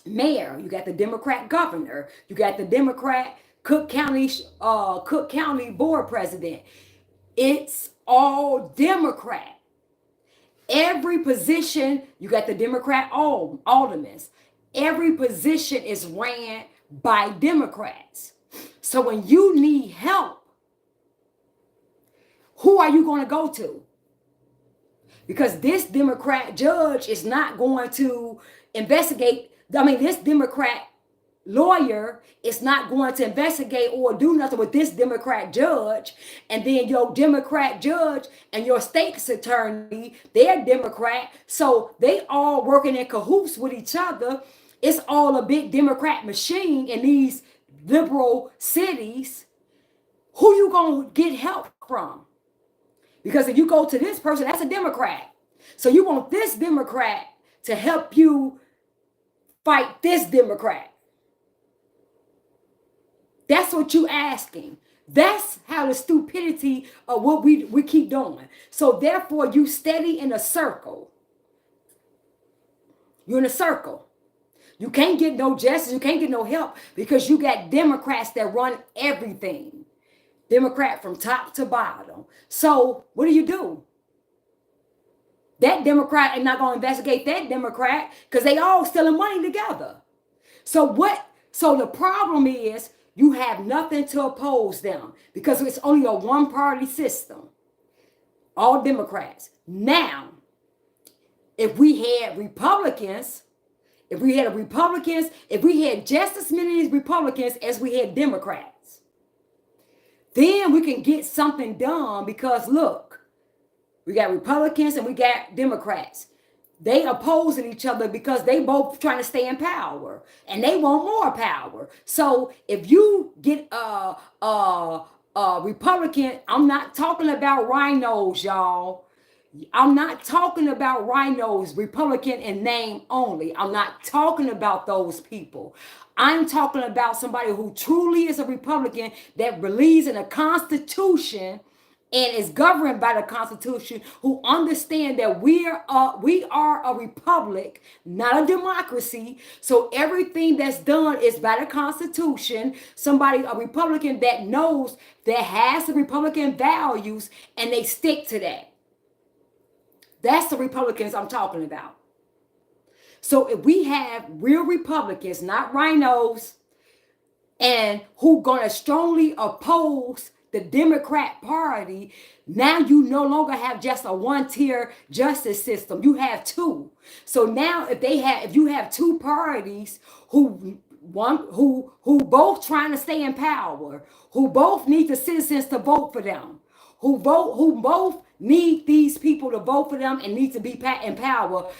mayor. You got the Democrat governor. You got the Democrat Cook County board president. It's all Democrat. Every position, you got the Democrat aldermen. Every position is ran by Democrats. So when you need help, who are you going to go to? Because this Democrat judge is not going to investigate. This Democrat lawyer is not going to investigate or do nothing with this Democrat judge. And then your Democrat judge and your state's attorney, they're Democrat. So they all working in cahoots with each other. It's all a big Democrat machine in these liberal cities. Who you going to get help from? Because if you go to this person, that's a Democrat. So you want this Democrat to help you fight this Democrat. That's what you asking. That's how the stupidity of what we keep doing. So therefore, you steady in a circle. You're in a circle. You can't get no justice. You can't get no help because you got Democrats that run everything. Democrat from top to bottom. So what do? That Democrat is not going to investigate that Democrat because they all stealing money together. So the problem is you have nothing to oppose them because it's only a one-party system. All Democrats. Now, if we had Republicans, if we had just as many Republicans as we had Democrats, then we can get something done because look, we got Republicans and we got Democrats. They opposing each other because they both trying to stay in power and they want more power. So if you get a Republican, I'm not talking about rhinos, y'all. I'm not talking about rhinos, Republican in name only. I'm not talking about those people. I'm talking about somebody who truly is a Republican that believes in a Constitution and is governed by the Constitution, who understand that we are a republic, not a democracy. So everything that's done is by the Constitution. A Republican that knows, that has the Republican values, and they stick to that. That's the Republicans I'm talking about. So if we have real Republicans, not rhinos, and who gonna strongly oppose the Democrat Party, now you no longer have just a one-tier justice system. You have two. So now if you have two parties who both trying to stay in power, who both need the citizens to vote for them, who both need these people to vote for them and need to be in power,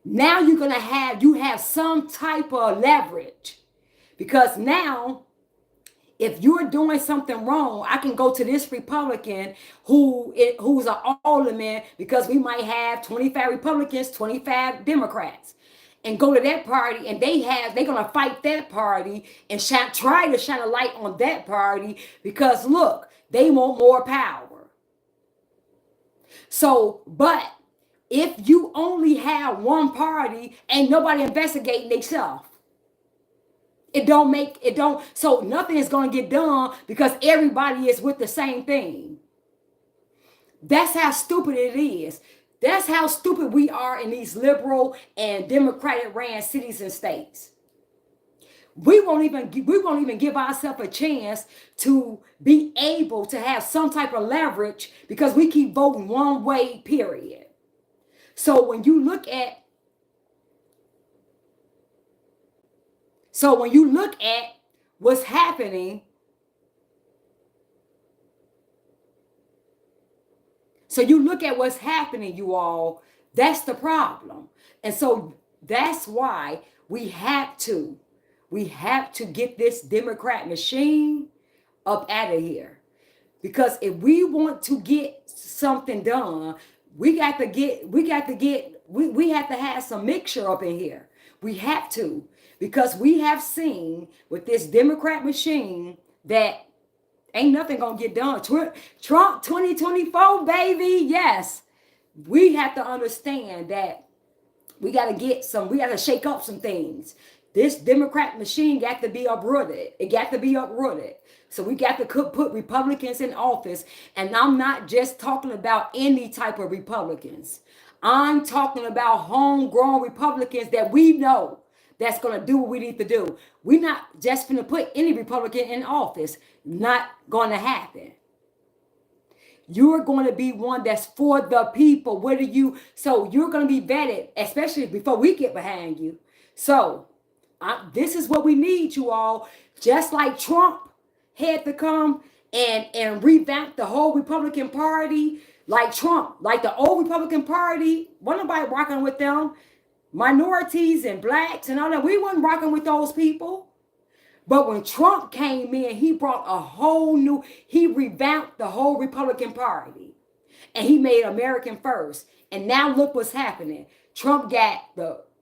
now you have some type of leverage. Because now, if you're doing something wrong, I can go to this Republican who's an alderman, because we might have 25 Republicans, 25 Democrats, and go to that party, and they're gonna fight that party and try to shine a light on that party, because look, they want more power. So, but if you only have one party, ain't nobody investigating themselves. So nothing is going to get done because everybody is with the same thing. That's how stupid it is. That's how stupid we are in these liberal and Democratic ran cities and states. We won't even give ourselves a chance to be able to have some type of leverage, because we keep voting one way, period. So when you look at what's happening, you all, that's the problem. And so that's why we have to get this Democrat machine up out of here. Because if we want to get something done, we have to have some mixture up in here. We have to. Because we have seen with this Democrat machine that ain't nothing gonna get done. Trump 2024, baby. Yes. We have to understand that we gotta shake up some things. This Democrat machine got to be uprooted. It got to be uprooted. So we got to put Republicans in office. And I'm not just talking about any type of Republicans. I'm talking about homegrown Republicans that we know that's going to do what we need to do. We're not just going to put any Republican in office. Not going to happen. You're going to be one that's for the people. So you're going to be vetted, especially before we get behind you. So this is what we need, you all. Just like Trump had to come and revamp the whole Republican Party, like Trump, like the old Republican Party, wasn't nobody rocking with them. Minorities and blacks and all that, we wasn't rocking with those people. But when Trump came in, he brought he revamped the whole Republican Party. And he made American first. And now look what's happening. Trump got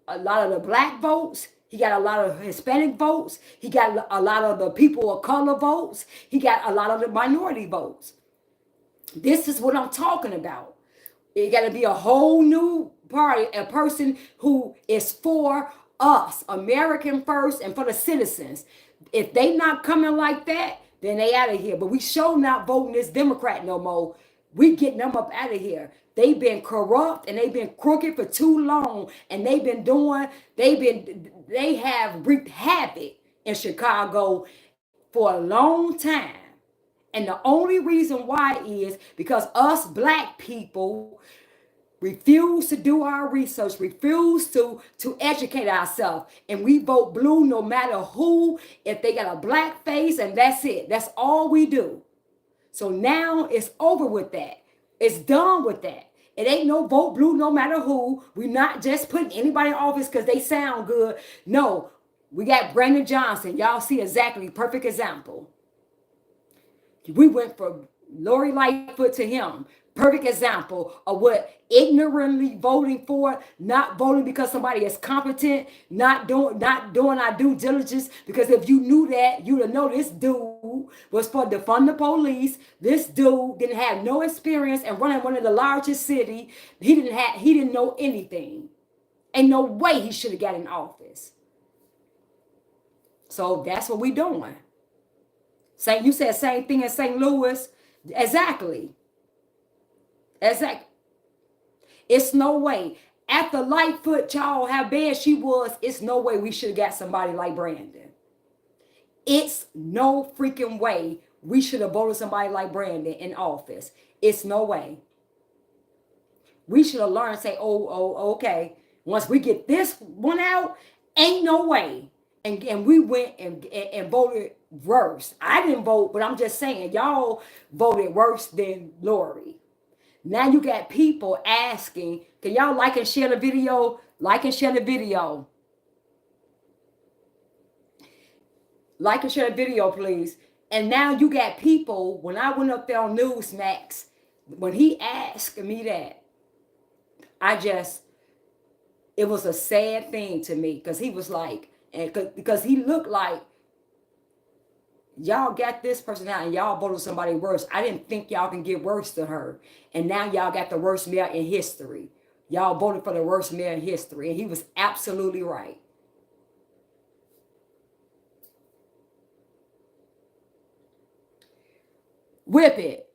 a lot of the black votes. He got a lot of Hispanic votes. He got a lot of the people of color votes. He got a lot of the minority votes. This is what I'm talking about. It got to be a whole new party, a person who is for us, American first, and for the citizens. If they not coming like that, then they out of here. But we sure not voting this Democrat no more. We getting them up out of here. They've been corrupt and they've been crooked for too long, and they have wreaked havoc in Chicago for a long time. And the only reason why is because us black people refuse to do our research, refuse to educate ourselves, and we vote blue no matter who, if they got a black face, and that's it. That's all we do. So now it's over with that. It's done with that. It ain't no vote blue no matter who. We're not just putting anybody in office because they sound good. No, we got Brandon Johnson. Y'all see exactly, perfect example. We went from Lori Lightfoot to him. perfect example of what ignorantly voting for, not voting because somebody is competent, not doing our due diligence. Because if you knew that, you'd have known this dude was for defund the police. This dude didn't have no experience and running one of the largest city. He didn't know anything. Ain't no way he should have got in office. So that's what we doing. You said same thing in St. Louis. Exactly. It's no way. After Lightfoot, y'all, how bad she was, it's no way we should have got somebody like Brandon. It's no freaking way we should have voted somebody like Brandon in office. It's no way. We should have learned to say, okay. Once we get this one out, ain't no way. And we went and voted worse. I didn't vote, but I'm just saying, y'all voted worse than Lori. Now you got people asking, can y'all like and share the video? Like and share the video. Like and share the video, please. And now you got people, when I went up there on Newsmax, when he asked me that, it was a sad thing to me, because he was like, because he looked like, y'all got this person out and y'all voted somebody worse. I didn't think y'all can get worse than her. And now y'all got the worst mayor in history. Y'all voted for the worst mayor in history. And he was absolutely right. Whip it.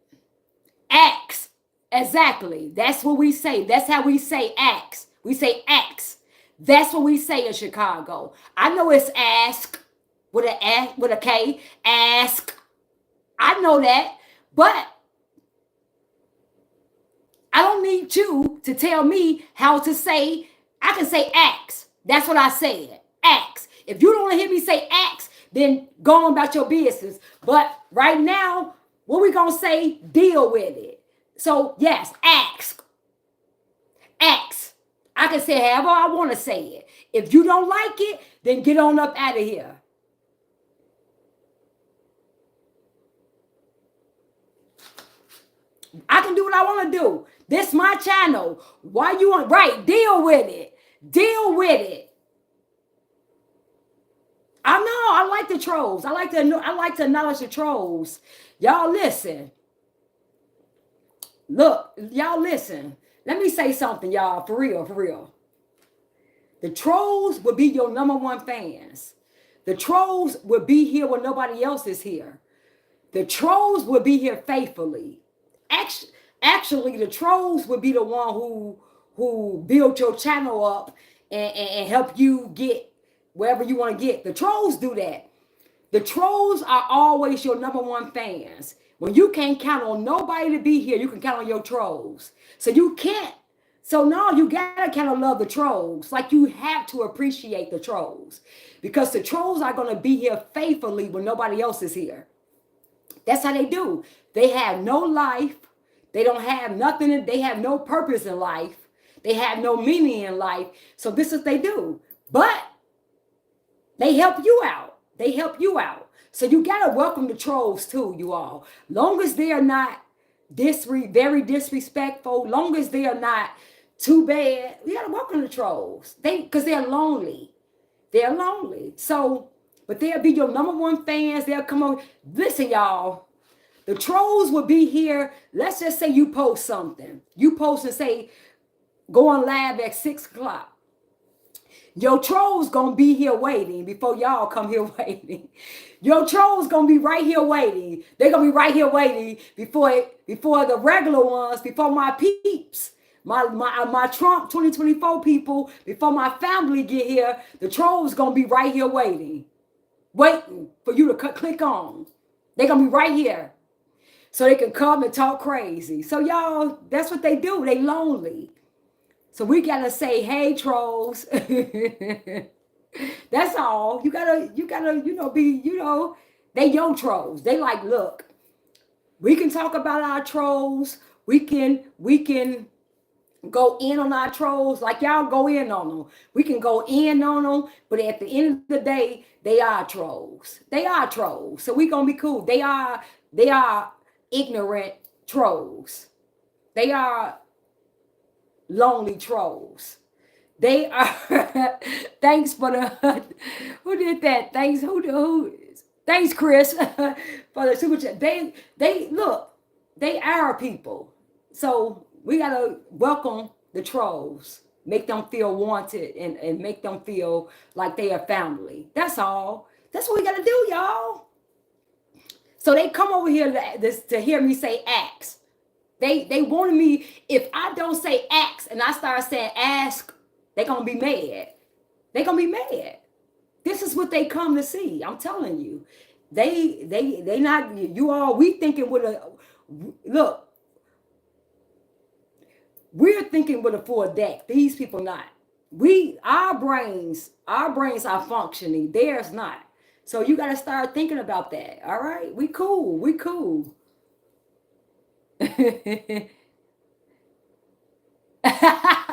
Axe. Exactly. That's what we say. That's how we say axe. We say axe. That's what we say in Chicago. I know it's ask with a K. Ask. I know that. But I don't need you to tell me how to say. I can say axe. That's what I said. Axe. If you don't want to hear me say axe, then go on about your business. But right now, what we going to say, deal with it. So, yes, ask. Ask. I can say however I want to say it. If you don't like it, then get on up out of here. I can do what I want to do. This my channel. Why you want, right, deal with it. Deal with it. I know, I like the trolls. I like to acknowledge the trolls. Y'all listen. Look, y'all listen. Let me say something, y'all, for real. The trolls will be your number one fans. The trolls will be here when nobody else is here. The trolls will be here faithfully. Actually, the trolls will be the one who built your channel up and help you get wherever you want to get. The trolls do that. The trolls are always your number one fans. When you can't count on nobody to be here, you can count on your trolls. So you can't. So no, you gotta kind of love the trolls. Like, you have to appreciate the trolls, because the trolls are gonna be here faithfully when nobody else is here. That's how they do. They have no life. They don't have nothing. They have no purpose in life. They have no meaning in life. So this is what they do. But they help you out. They help you out. So you gotta welcome the trolls too, you all. Long as they are not very disrespectful, long as they are not too bad, we gotta welcome the trolls. Because they're lonely. They're lonely. So, but they'll be your number one fans. They'll come on. Listen, y'all. The trolls will be here. Let's just say you post something. You post and say, go on live at 6 o'clock. Your trolls gonna be here waiting before y'all come here waiting. Your trolls gonna be right here waiting. They're gonna be right here waiting before the regular ones, before my peeps, my Trump 2024 people, before my family get here. The trolls gonna be right here waiting for you to click on. They're gonna be right here, so they can come and talk crazy. So y'all, that's what they do. They lonely. So we gotta say, hey, trolls. That's all. You gotta, be, they your trolls. They like, look, we can talk about our trolls. We can go in on our trolls like y'all go in on them. We can go in on them, but at the end of the day, they are trolls. They are trolls. So we gonna be cool. They are ignorant trolls. They are lonely trolls. They are. Thanks for the. Who did that? Thanks. Who? Thanks, Chris, for the super chat. They look. They are people. So we gotta welcome the trolls. Make them feel wanted and make them feel like they are family. That's all. That's what we gotta do, y'all. So they come over here to hear me say ask. They wanted me, if I don't say ask and I start saying ask, they're gonna be mad. They're gonna be mad. This is what they come to see. I'm telling you. They not you all we thinking with a look, we're thinking with a full deck. These people not. Our brains are functioning. Theirs not. So you gotta start thinking about that. All right. We cool.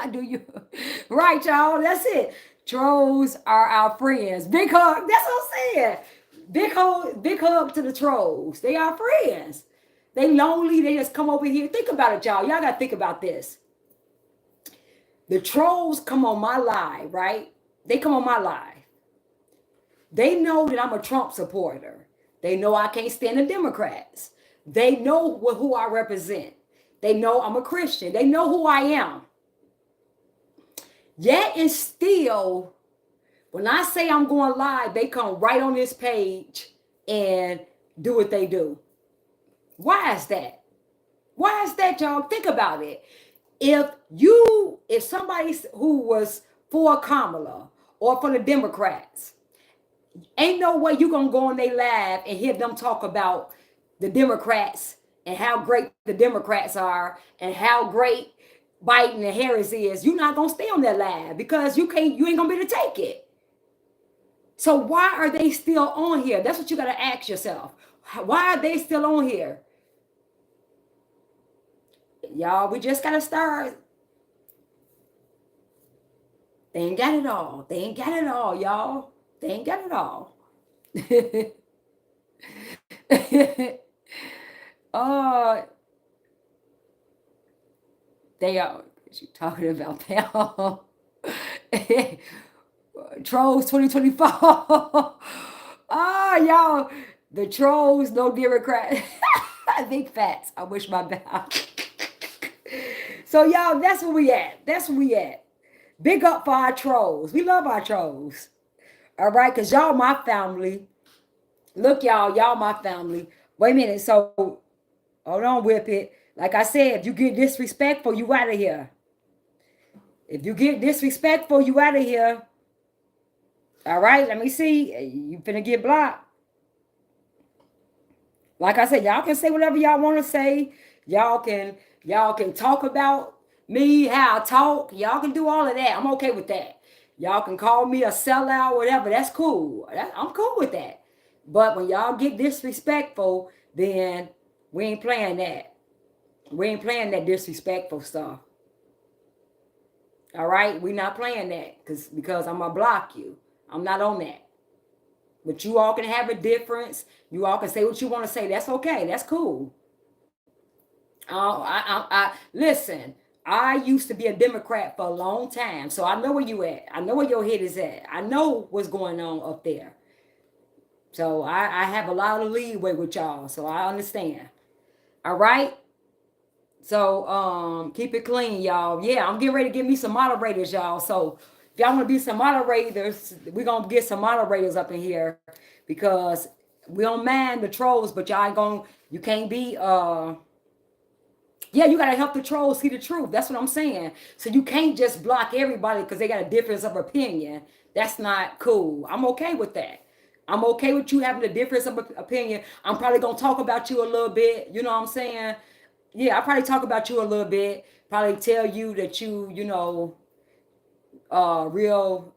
Do you right, y'all? That's it. Trolls are our friends. Big hug. That's what I'm saying. Big hug to the trolls. They are friends. They lonely. They just come over here. Think about it, y'all. Y'all gotta think about this. The trolls come on my live, right? They come on my live. They know that I'm a Trump supporter. They know I can't stand the Democrats. They know who I represent. They know I'm a Christian. They know who I am. Yet and still, when I say I'm going live, they come right on this page and do what they do. Why is that? Why is that, y'all? Think about it. If somebody who was for Kamala or for the Democrats, ain't no way you gonna go on their live and hear them talk about the Democrats and how great the Democrats are and how great Biden and Harris is. You're not gonna stay on that live because you ain't gonna be able to take it. So why are they still on here? That's what you gotta ask yourself. Why are they still on here? Y'all, we just gotta start. They ain't got it all. They ain't got it all, y'all. They ain't got it all. Oh, they are. What you talking about now? Trolls 2024. Y'all, the trolls, no Democrat. Big facts. I wish my back. So y'all, that's where we at. That's where we at. Big up for our trolls. We love our trolls. All right, because y'all my family. Look, y'all my family. Wait a minute. So, hold on, Whip It. Like I said, if you get disrespectful, you out of here. If you get disrespectful, you out of here. All right, let me see. You finna get blocked. Like I said, y'all can say whatever y'all want to say. Y'all can talk about me, how I talk. Y'all can do all of that. I'm okay with that. Y'all can call me a sellout, whatever. That's cool. I'm cool with that. But when y'all get disrespectful, then we ain't playing that. We ain't playing that disrespectful stuff. All right? We not playing that because I'm going to block you. I'm not on that. But you all can have a difference. You all can say what you want to say. That's okay. That's cool. Listen, I used to be a Democrat for a long time, so I know where you at. I know where your head is at. I know what's going on up there. So I have a lot of leeway with y'all, so I understand. All right? So keep it clean, y'all. Yeah, I'm getting ready to get me some moderators, y'all. So if y'all want to be some moderators, we're going to get some moderators up in here because we don't mind the trolls, but you can't be, yeah, you got to help the trolls see the truth. That's what I'm saying. So you can't just block everybody because they got a difference of opinion. That's not cool. I'm okay with that. I'm okay with you having a difference of opinion. I'm probably going to talk about you a little bit. You know what I'm saying? Yeah, I'll probably talk about you a little bit. Probably tell you that real,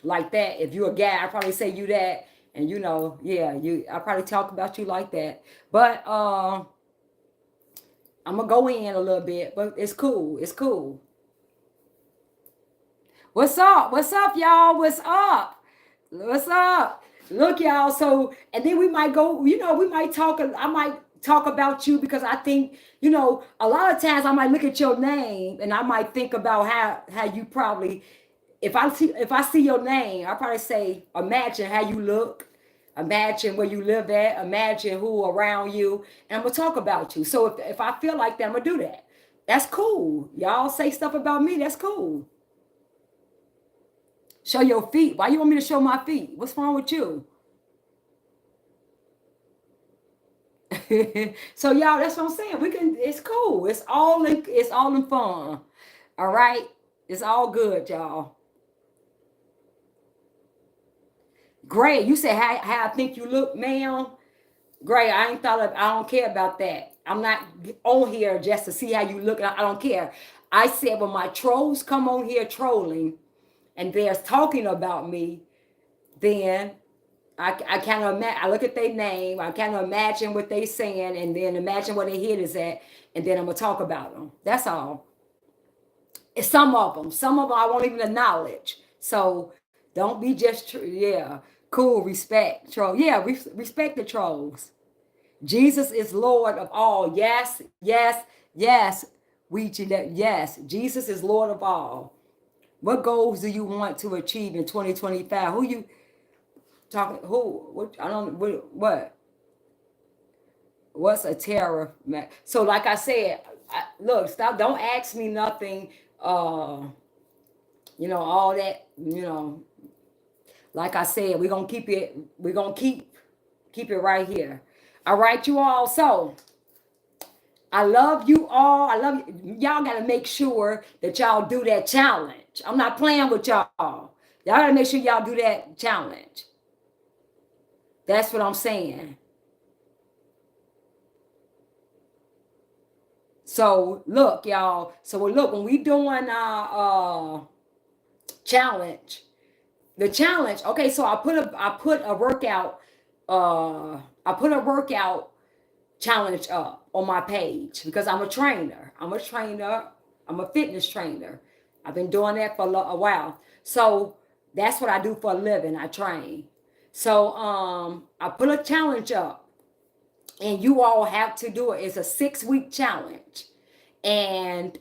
like that. If you're a guy, I'll probably say you that. And I'll probably talk about you like that. But I'm going to go in a little bit, but it's cool. It's cool. What's up? What's up, y'all? What's up? What's up? Look, y'all. So, and then we might go, we might talk. I might talk about you because I think, you know, a lot of times I might look at your name and I might think about how you probably, if I see your name, I probably say, imagine how you look, imagine where you live at, imagine who around you, and I'm gonna talk about you. So if I feel like that, I'm gonna do that. That's cool. Y'all say stuff about me. That's cool. Show your feet. Why you want me to show my feet? What's wrong with you? So y'all, that's what I'm saying. We can. It's cool. It's all in fun. All right. It's all good, y'all. Great. You said how I think you look, ma'am. Great. I ain't thought of. I don't care about that. I'm not on here just to see how you look. I don't care. I said when my trolls come on here trolling, and they're talking about me, then I kind of imagine. I look at their name. I kind of imagine what they saying, and then imagine where their head is at, and then I'm gonna talk about them. That's all. It's some of them. Some of them I won't even acknowledge. So don't be just yeah. Cool. Respect troll. Yeah. Respect the trolls. Jesus is Lord of all. Yes. Yes. Yes. Yes. Jesus is Lord of all. What goals do you want to achieve in 2025? Who you talking? Who? What? I don't. What? What's a terror? So, like I said, look. Stop. Don't ask me nothing. You know all that. You know, like I said, we're gonna keep it. We're gonna keep it right here. All right, you all. So, I love you all. I love you. Y'all got to make sure that y'all do that challenge. I'm not playing with y'all. Y'all got to make sure y'all do that challenge. That's what I'm saying. So look, y'all. So look, when we doing our challenge, the challenge. Okay, so I put a workout. I put a workout challenge up on my page because I'm a trainer. I'm a fitness trainer. I've been doing that for a while. So that's what I do for a living. I train. So I put a challenge up and you all have to do it. It's a 6-week challenge. And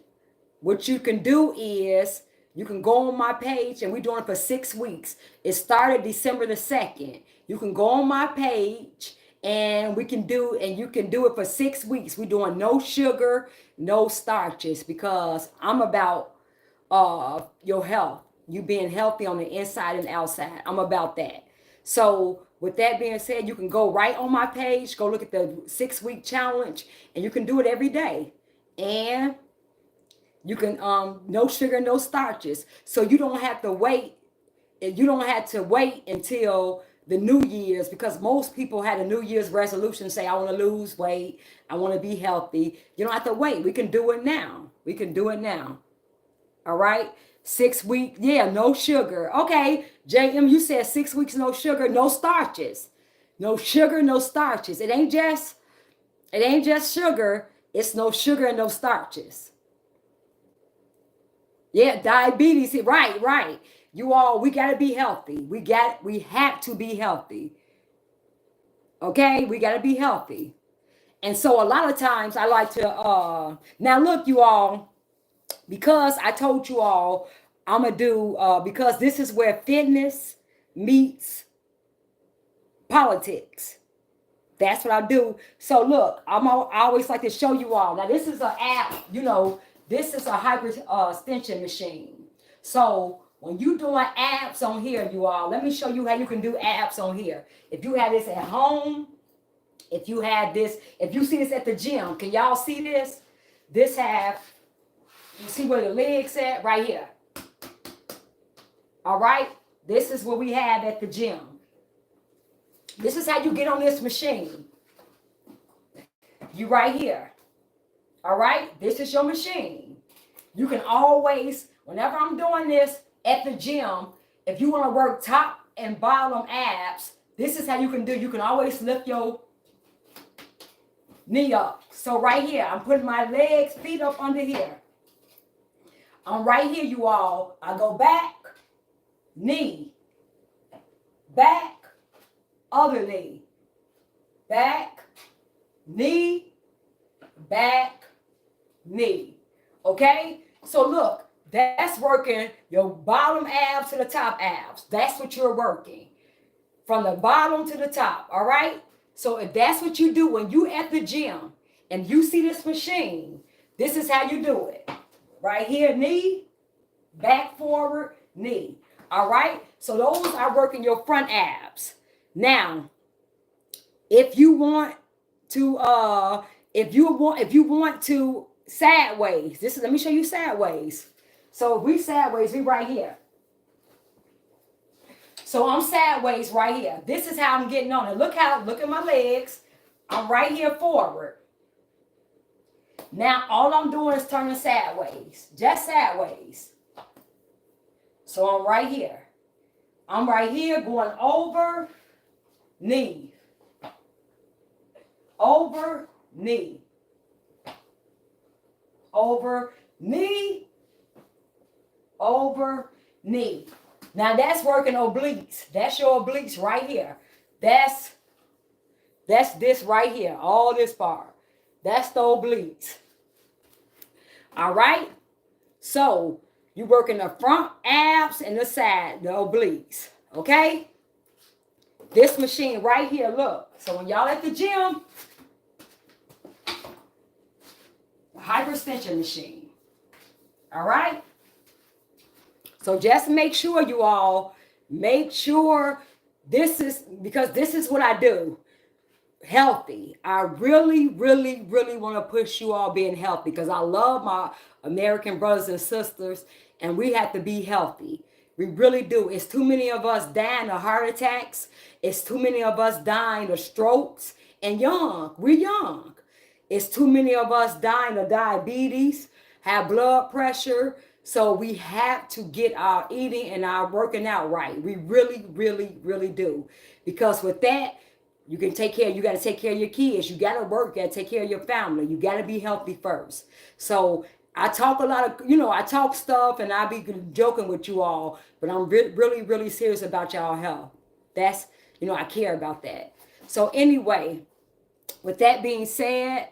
what you can do is you can go on my page and we're doing it for 6 weeks. It started December the 2nd. You can go on my page and you can do it for 6 weeks. We're doing no sugar, no starches because I'm about your health. You being healthy on the inside and outside. I'm about that. So with that being said, you can go right on my page, go look at the 6-week challenge, and you can do it every day. And you can no sugar, no starches. So you don't have to wait. You don't have to wait until the New Year's because most people had a New Year's resolution say, I want to lose weight. I want to be healthy. You don't have to wait. We can do it now. We can do it now. All right. 6 weeks. Yeah, no sugar. Okay. JM, you said 6 weeks, no sugar, no starches. No sugar, no starches. It ain't just sugar. It's no sugar and no starches. Yeah, diabetes. Right. You all, we got to be healthy. We have to be healthy. Okay, we got to be healthy. And so a lot of times I like to, now look, you all, because I told you all, I'm going to do, because this is where fitness meets politics. That's what I do. So look, I always like to show you all. Now this is an app, this is a hyperextension machine. So when you doing apps on here, you all, let me show you how you can do apps on here. If you have this at home, if you see this at the gym, can y'all see this? You see where the legs at? Right here. All right. This is what we have at the gym. This is how you get on this machine. You right here. All right. This is your machine. You can always, whenever I'm doing this at the gym, if you want to work top and bottom abs, this is how you can do. You can always lift your knee up. So right here, I'm putting my feet up under here. I'm right here, you all. I go back, knee, back, other knee, back, knee, back, knee. Okay? So look, that's working your bottom abs to the top abs. That's what you're working. From the bottom to the top. All right? So if that's what you do when you at the gym and you see this machine, this is how you do it. Right here, knee, back, forward, knee. All right? So those are working your front abs. Now, if you want to if you want to sideways, let me show you sideways. So if we sideways, we right here. So I'm sideways right here. This is how I'm getting on it. Look at my legs. I'm right here forward. Now all I'm doing is turning sideways. Just sideways. So I'm right here. I'm right here going over, knee. Over, knee. Over, knee. Over, knee. Now that's working obliques. That's your obliques right here. That's this right here. All this part. That's the obliques. All right? So you working the front abs and the side, the obliques. Okay? This machine right here, look. So when y'all at the gym, the hyperextension machine. All right? So just make sure you all, this is what I do. Healthy. I really, really, really want to push you all being healthy because I love my American brothers and sisters and we have to be healthy. We really do. It's too many of us dying of heart attacks. It's too many of us dying of strokes and young. We're young. It's too many of us dying of diabetes, have blood pressure. So we have to get our eating and our working out right. We really, really, really do. Because with that, you got to take care of your kids. You got to work, you got to take care of your family. You got to be healthy first. So I talk a lot of, I talk stuff and I be joking with you all, but I'm really, really serious about y'all health. That's, I care about that. So anyway, with that being said,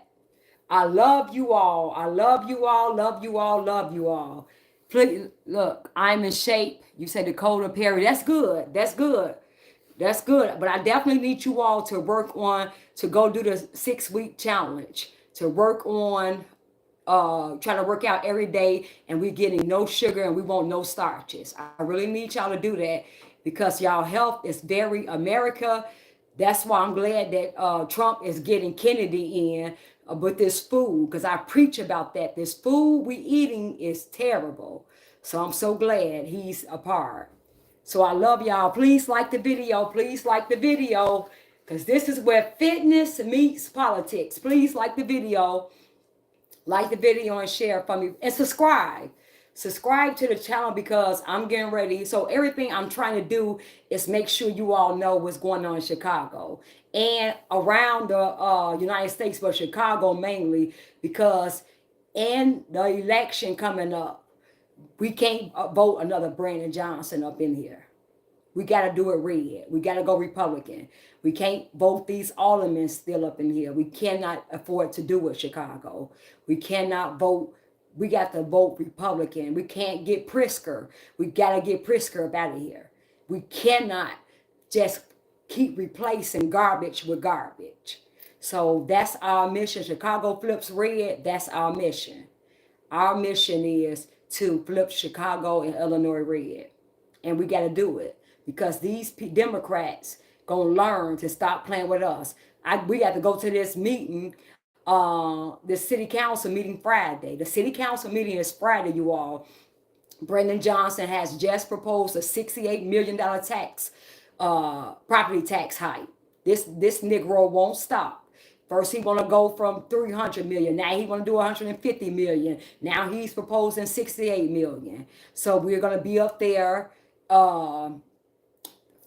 I love you all. I love you all, love you all, love you all. Please, look, I'm in shape. You said Dakota Perry. That's good. That's good. That's good. But I definitely need you all to work on, to go do the 6-week challenge, to work on, trying to work out every day, and we're getting no sugar and we want no starches. I really need y'all to do that because y'all health is very America. That's why I'm glad that Trump is getting Kennedy in with this food, because I preach about that. This food we eating is terrible. So I'm so glad he's a part. So I love y'all. Please like the video. Please like the video, because this is where fitness meets politics. Please like the video. Like the video and share for me. And subscribe. Subscribe to the channel because I'm getting ready. So everything I'm trying to do is make sure you all know what's going on in Chicago and around the United States, but Chicago mainly, because in the election coming up, we can't vote another Brandon Johnson up in here. We got to do it red. We got to go Republican. We can't vote these aldermen still up in here. We cannot afford to do it, Chicago. We cannot vote. We got to vote Republican. We can't get Pritzker. We got to get Pritzker up out of here. We cannot just keep replacing garbage with garbage. So that's our mission. Chicago flips red. That's our mission. Our mission is to flip Chicago and Illinois red. And we got to do it because these Democrats going to learn to stop playing with us. We got to go to this meeting, the city council meeting Friday. The city council meeting is Friday, you all. Brandon Johnson has just proposed a $68 million tax, property tax hike. This Negro won't stop. First, he want to go from 300 million. Now he want to do 150 million. Now he's proposing 68 million. So we're going to be up there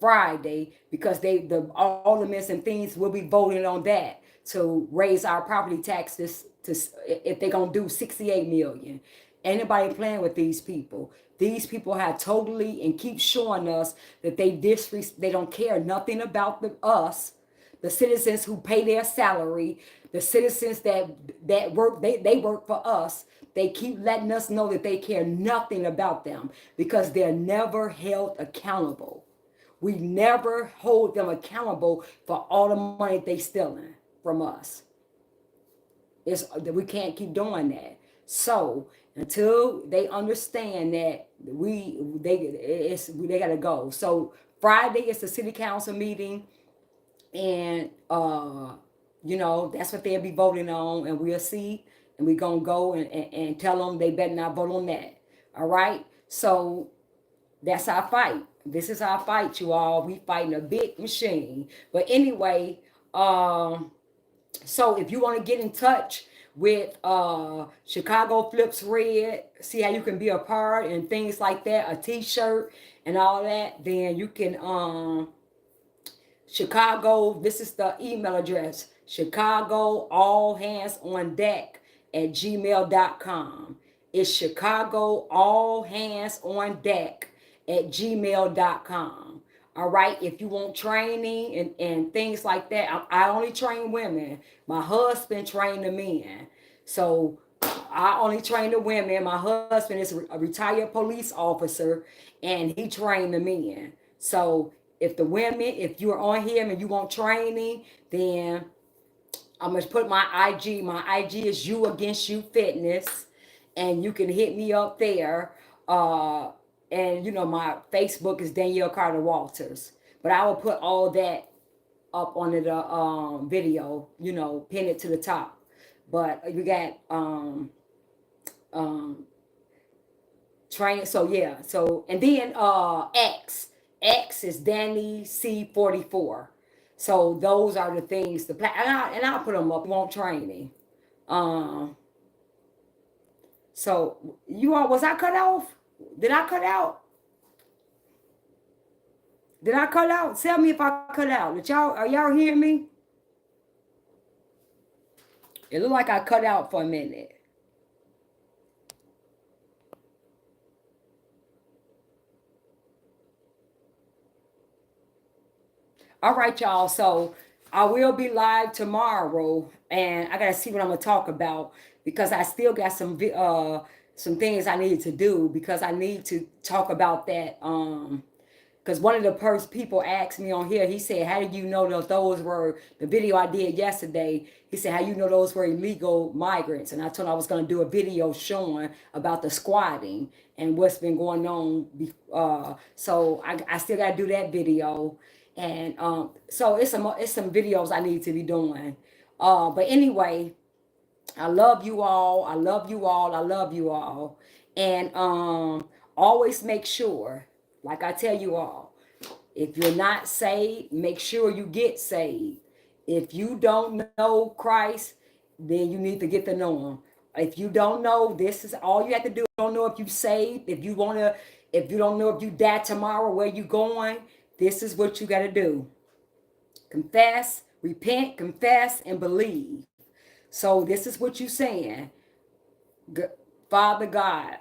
Friday because the aldermen and things will be voting on that to raise our property taxes to if they're going to do 68 million. Anybody playing with these people? These people have totally and keep showing us that they don't care nothing about us. the citizens who pay their salary, the citizens that work, they work for us. They keep letting us know that they care nothing about them because they're never held accountable. We never hold them accountable for all the money they stealing from us. We can't keep doing that. So until they understand that they gotta go. So Friday is the city council meeting, and that's what they'll be voting on, and we'll see, and we're gonna go and tell them they better not vote on that. All right. So that's our fight. This is our fight, you all. We fighting a big machine. But anyway, so if you want to get in touch with Chicago Flips Red, see how you can be a part and things like that, a t-shirt and all that, then you can Chicago, this is the email address, Chicago all hands on deck at gmail.com. It's Chicago all hands on deck at gmail.com. All right, if you want training and things like that, I only train women. My husband trained the men. So I only train the women. My husband is a retired police officer, and he trained the men. So if the women, if you are on here and you want training, then I'm going to put my IG. My IG is You Against You Fitness, and you can hit me up there. And my Facebook is Danielle Carter Walters. But I will put all that up on the video, pin it to the top. But you got training. So yeah. So and then X is Danny C44. So those are the things and I'll put them up. Want training. So you all, was I cut off? Did I cut out? Did I cut out? Tell me if I cut out. Are y'all hearing me? It looked like I cut out for a minute. All right, y'all. So I will be live tomorrow, and I gotta see what I'm gonna talk about because I still got some things I need to do because I need to talk about that. Because one of the people asked me on here, he said, how did you know that those were, the video I did yesterday, he said, how you know those were illegal migrants? And I told him I was going to do a video showing about the squatting and what's been going on. So I still got to do that video. And so it's some videos I need to be doing. But anyway, I love you all. I love you all. I love you all. And always make sure, like I tell you all, if you're not saved, make sure you get saved. If you don't know Christ, then you need to get to know him. If you don't know, this is all you have to do. Don't know if you saved. If you don't know if you die tomorrow, where you going, this is what you got to do. Confess, repent, confess, and believe. So this is what you're saying. Father God,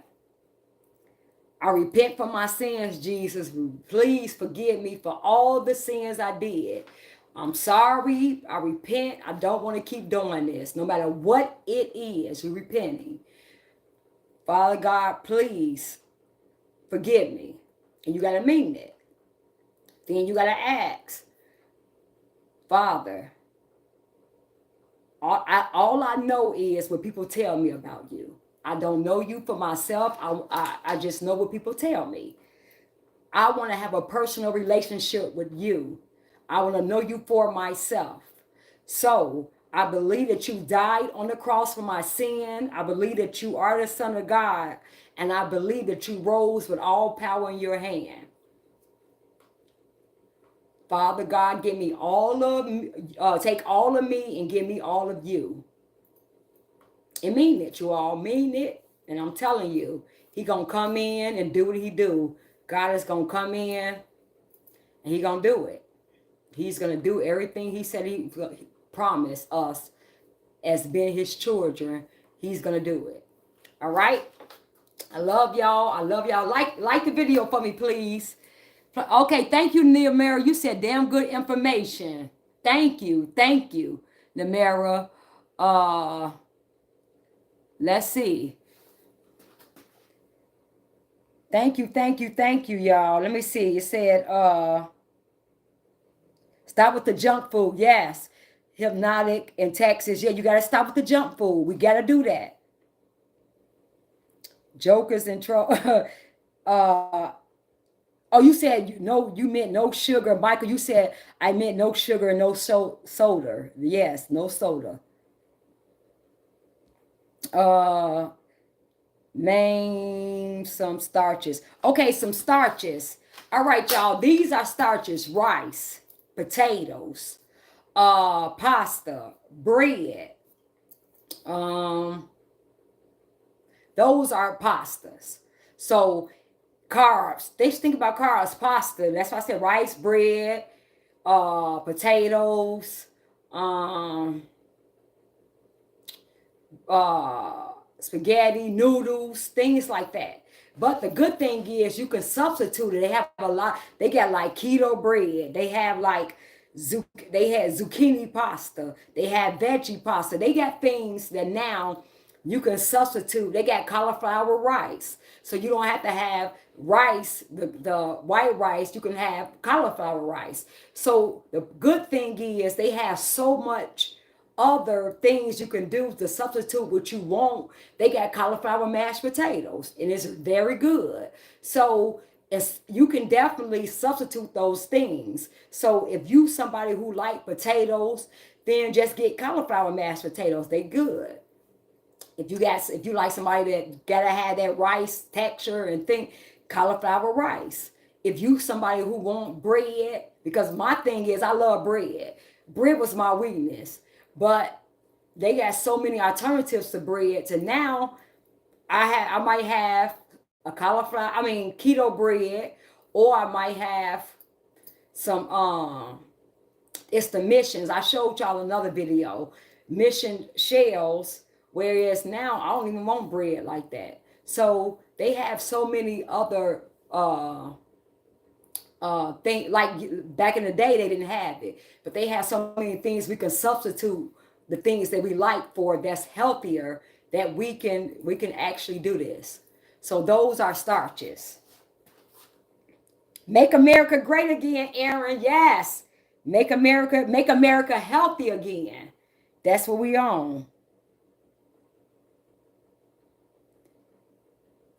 I repent for my sins, Jesus. Please forgive me for all the sins I did. I'm sorry. I repent. I don't want to keep doing this. No matter what it is, you're repenting. Father God, please forgive me. And you got to mean it. Then you got to ask, Father, all I know is what people tell me about you. I don't know you for myself. I just know what people tell me. I want to have a personal relationship with you. I want to know you for myself. So I believe that you died on the cross for my sin. I believe that you are the Son of God. And I believe that you rose with all power in your hand. Father God, give me all of, take all of me and give me all of you. And mean it, you all, mean it. And I'm telling you, he gonna come in and do what he do. God is gonna come in and he gonna do it. He's gonna do everything he said he promised us as being his children. He's gonna do it. All right. I love y'all. I love y'all. Like the video for me, please. Okay, thank you, Neil Mary. You said damn good information. Thank you. Namera. Let's see. Thank you, y'all. Let me see. It said, stop with the junk food. Yes. Hypnotic in Texas. Yeah, you gotta stop with the junk food. We gotta do that. Jokers in trouble. uh oh, you said you meant no sugar. Michael, you said I meant no sugar and no soda. Yes, no soda. Uh Name some starches. Okay, some starches. All right, y'all. These are starches: rice, potatoes, pasta, bread. Um, those are pastas. So carbs. They think about carbs, pasta. That's why I said rice, bread, potatoes, um, spaghetti, noodles, things like that. But the good thing is you can substitute it. They have a lot. They got like keto bread. They have like they had zucchini pasta. They have veggie pasta. They got things that now you can substitute. They got cauliflower rice. So you don't have to have rice, the white rice. You can have cauliflower rice. So the good thing is they have so much other things you can do to substitute what you want. They got cauliflower mashed potatoes, and it's very good. So you can definitely substitute those things. So if you somebody who like potatoes, then just get cauliflower mashed potatoes. They good. If you like somebody that gotta have that rice texture and think, cauliflower rice. If you somebody who want bread, because my thing is I love bread. Bread was my weakness, but they got so many alternatives to bread. To now, I might have a keto bread, or I might have some it's the missions. I showed y'all another video, mission shells, whereas now I don't even want bread like that. So they have so many other thing, like back in the day they didn't have it, but they have so many things we can substitute the things that we like for that's healthier, that we can actually do this. So those are starches. Make America great again, Aaron. Yes. Make America healthy again. That's what we own.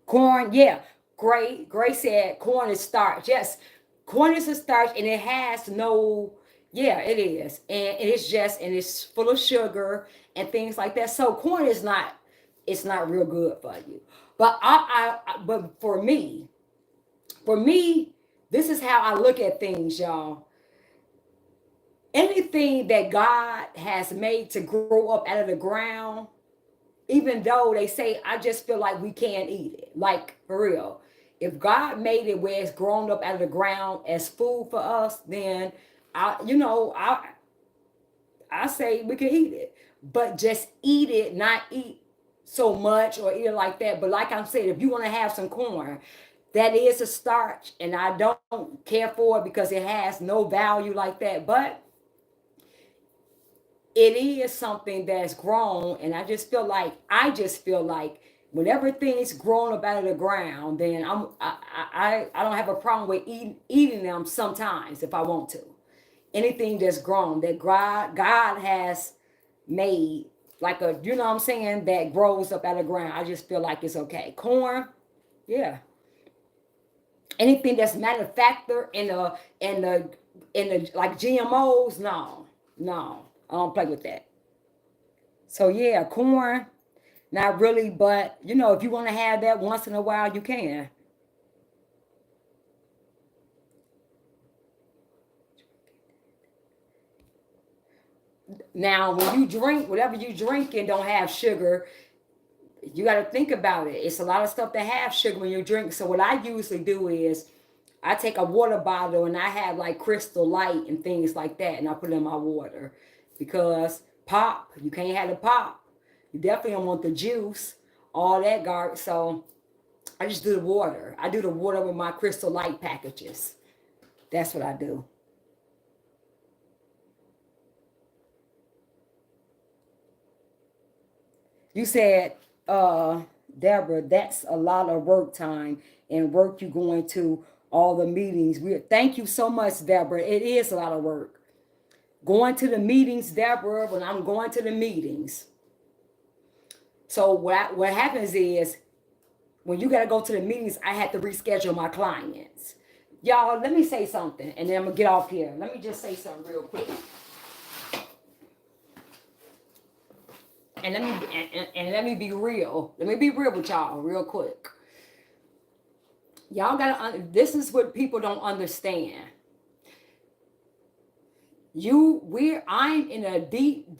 Corn, yeah. Gray said corn is starch. Yes, corn is a starch, and it has no, yeah, it is. And it's full of sugar and things like that. So corn is not, it's not real good for you. But but for me, this is how I look at things, y'all. Anything that God has made to grow up out of the ground, even though they say, I just feel like we can't eat it. Like, for real. If God made it where it's grown up out of the ground as food for us, then I say we can eat it. But just eat it, not eat so much or eat it like that. But like I'm saying, if you want to have some corn, that is a starch, and I don't care for it because it has no value like that. But it is something that's grown, and I just feel like whenever things grown up out of the ground, then I don't have a problem with eating them sometimes if I want to. Anything that's grown that God has made, like a, you know what I'm saying, that grows up out of the ground, I just feel like it's okay. Corn, yeah. Anything that's manufactured in the like GMOs, no. I don't play with that. So yeah, corn, not really, but if you want to have that once in a while, you can. Now, when you drink, whatever you drink and don't have sugar, you got to think about it. It's a lot of stuff that have sugar when you drink. So what I usually do is I take a water bottle and I have like Crystal Light and things like that, and I put it in my water, because pop, you can't have the pop. You definitely don't want the juice, all that garbage. So I just do the water. I do the water with my Crystal Light packages. That's what I do. You said, Deborah, that's a lot of work time and work you going to all the meetings. Thank you so much, Deborah. It is a lot of work. Going to the meetings, Deborah, when I'm going to the meetings. So what happens is when you got to go to the meetings, I had to reschedule my clients. Y'all, let me say something, and then I'm going to get off here. Let me just say something real quick. And let me be real. Let me be real with y'all real quick. Y'all gotta. This is what people don't understand. I'm in a deep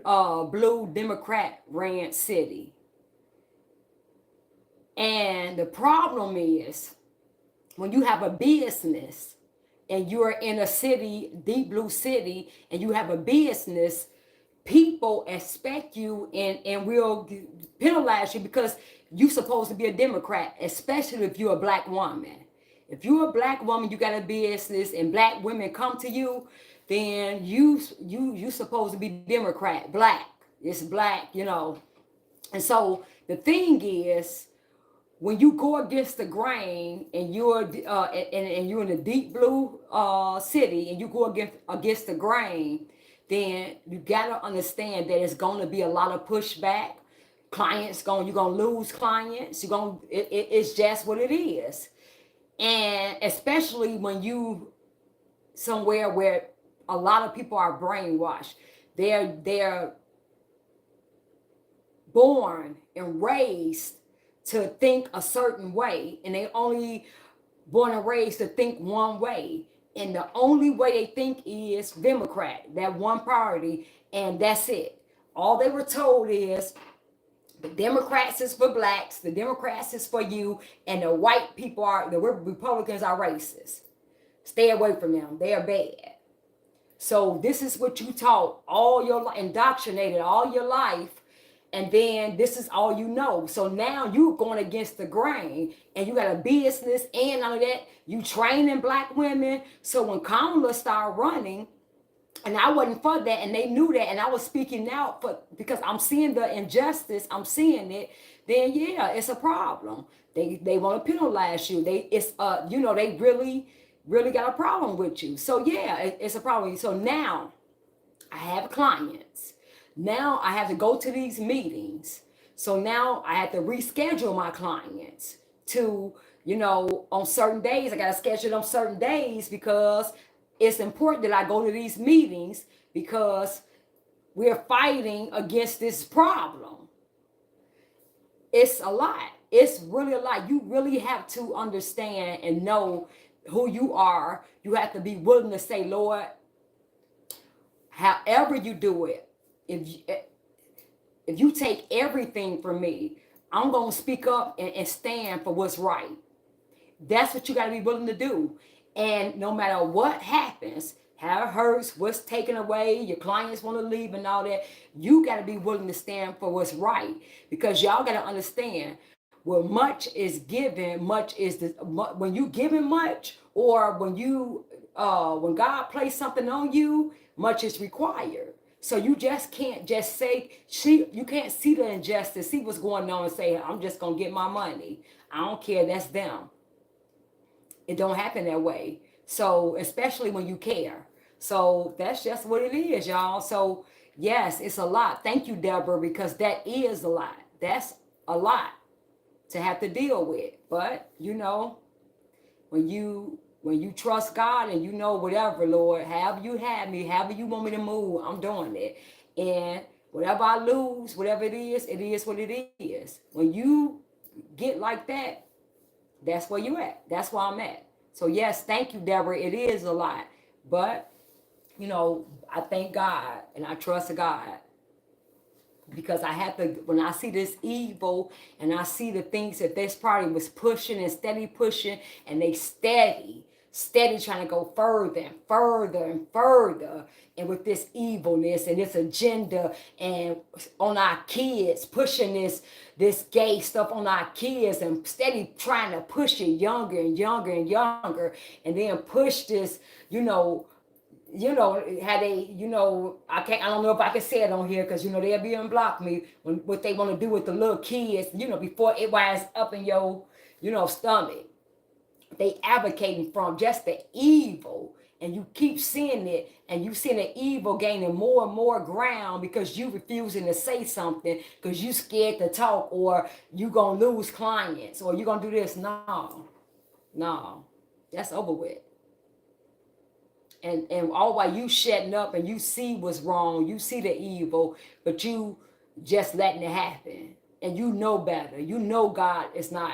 blue Democrat ran city, and the problem is when you have a business and you're in a city, deep blue city, and you have a business. People expect you and will penalize you because you're supposed to be a Democrat, especially if you're a black woman. If you're a black woman, you got a business, and black women come to you, then you supposed to be Democrat, black. It's black, And so the thing is, when you go against the grain and you're and you're in a deep blue city and you go against the grain, then you gotta understand that it's gonna be a lot of pushback. You're gonna lose clients. It's just what it is. And especially when you somewhere where a lot of people are brainwashed, they're born and raised to think a certain way, and they only born and raised to think one way. And the only way they think is Democrat, that one party, and that's it. All they were told is the Democrats is for blacks, the Democrats is for you, and the white people the Republicans are racist. Stay away from them. They are bad. So this is what you taught all your life, indoctrinated all your life, and then this is all you know. So now you're going against the grain, and you got a business, and all of that. You training black women. So when Kamala started running, and I wasn't for that, and they knew that, and I was speaking out because I'm seeing the injustice, I'm seeing it. Then yeah, it's a problem. They want to penalize you. They really got a problem with you. So yeah, it's a problem. So now I have clients. Now I have to go to these meetings. So now I have to reschedule my clients to, on certain days. I got to schedule on certain days because it's important that I go to these meetings because we're fighting against this problem. It's a lot. It's really a lot. You really have to understand and know who you are. You have to be willing to say, Lord, however you do it, if you take everything from me, I'm going to speak up and stand for what's right. That's what you got to be willing to do. And no matter what happens, how it hurts, what's taken away, your clients want to leave and all that, you got to be willing to stand for what's right. Because y'all got to understand, when much is given, much is when you giving much, or when God plays something on you, much is required. So you just can't just say, you can't see the injustice, see what's going on and say, I'm just going to get my money. I don't care, that's them. It don't happen that way. So especially when you care. So that's just what it is, y'all. So yes, it's a lot. Thank you, Deborah, because that is a lot. That's a lot to have to deal with. But when you trust God and whatever, Lord, however you have me, however you want me to move, I'm doing it. And whatever I lose, whatever it is what it is. When you get like that, that's where you at. That's where I'm at. So yes, thank you, Deborah. It is a lot. But, I thank God and I trust God. Because I have to, when I see this evil and I see the things that this party was pushing and steady pushing, and they steady trying to go further and further and further, and with this evilness and this agenda and on our kids, pushing this gay stuff on our kids and steady trying to push it younger and younger and younger, and then push this, how they, I don't know if I can say it on here because they'll be unblock me when what they want to do with the little kids, before it winds up in your, stomach. They advocating from just the evil, and you keep seeing it, and you seeing the evil gaining more and more ground because you refusing to say something because you scared to talk, or you gonna lose clients, or you gonna do this. No, that's over with. And all while you shutting up and you see what's wrong, you see the evil, but you just letting it happen, and you know better. God is not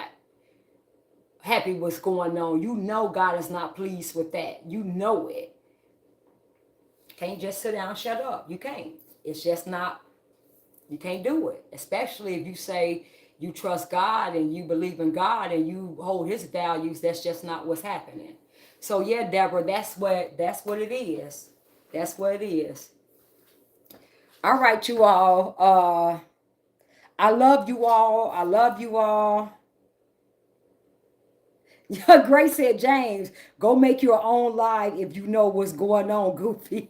happy what's going on. God is not pleased with that. It. Can't just sit down and shut up. You can't. It's just not, you can't do it. Especially if you say you trust God and you believe in God and you hold his values. That's just not what's happening. So yeah, Deborah, that's what it is. That's what it is. All right, you all. I love you all. I love you all. Grace said, James, go make your own live if you know what's going on, Goofy.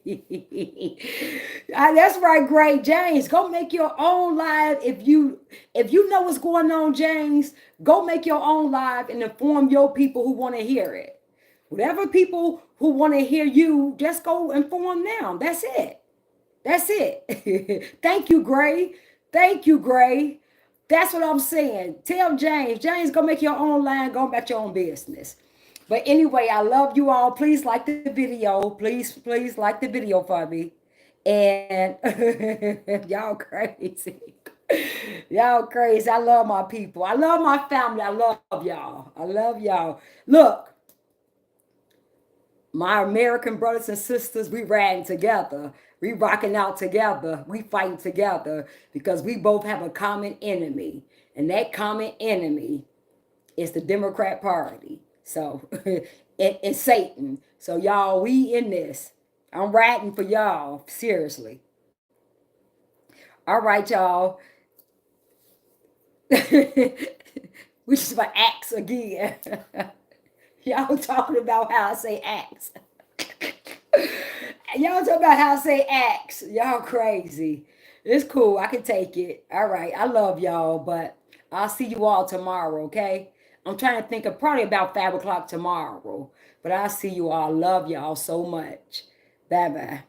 That's right, great James. Go make your own live if you know what's going on, James. Go make your own live and inform your people who want to hear it. Whatever people who want to hear you, just go inform them. That's it. That's it. Thank you, Gray. Thank you, Gray. That's what I'm saying. Tell James. James, go make your own line. Go about your own business. But anyway, I love you all. Please like the video. Please like the video for me. And y'all crazy. Y'all crazy. I love my people. I love my family. I love y'all. I love y'all. Look. My American brothers and sisters, we riding together. We rocking out together. We fighting together because we both have a common enemy. And that common enemy is the Democrat Party. So, it's Satan. So, y'all, we in this. I'm riding for y'all. Seriously. All right, y'all. We just about axe again. Y'all talking about how I say axe. Y'all talking about how I say axe. Y'all crazy. It's cool. I can take it. All right. I love y'all, but I'll see you all tomorrow, okay? I'm trying to think of probably about 5 o'clock tomorrow, but I'll see you all. Love y'all so much. Bye-bye.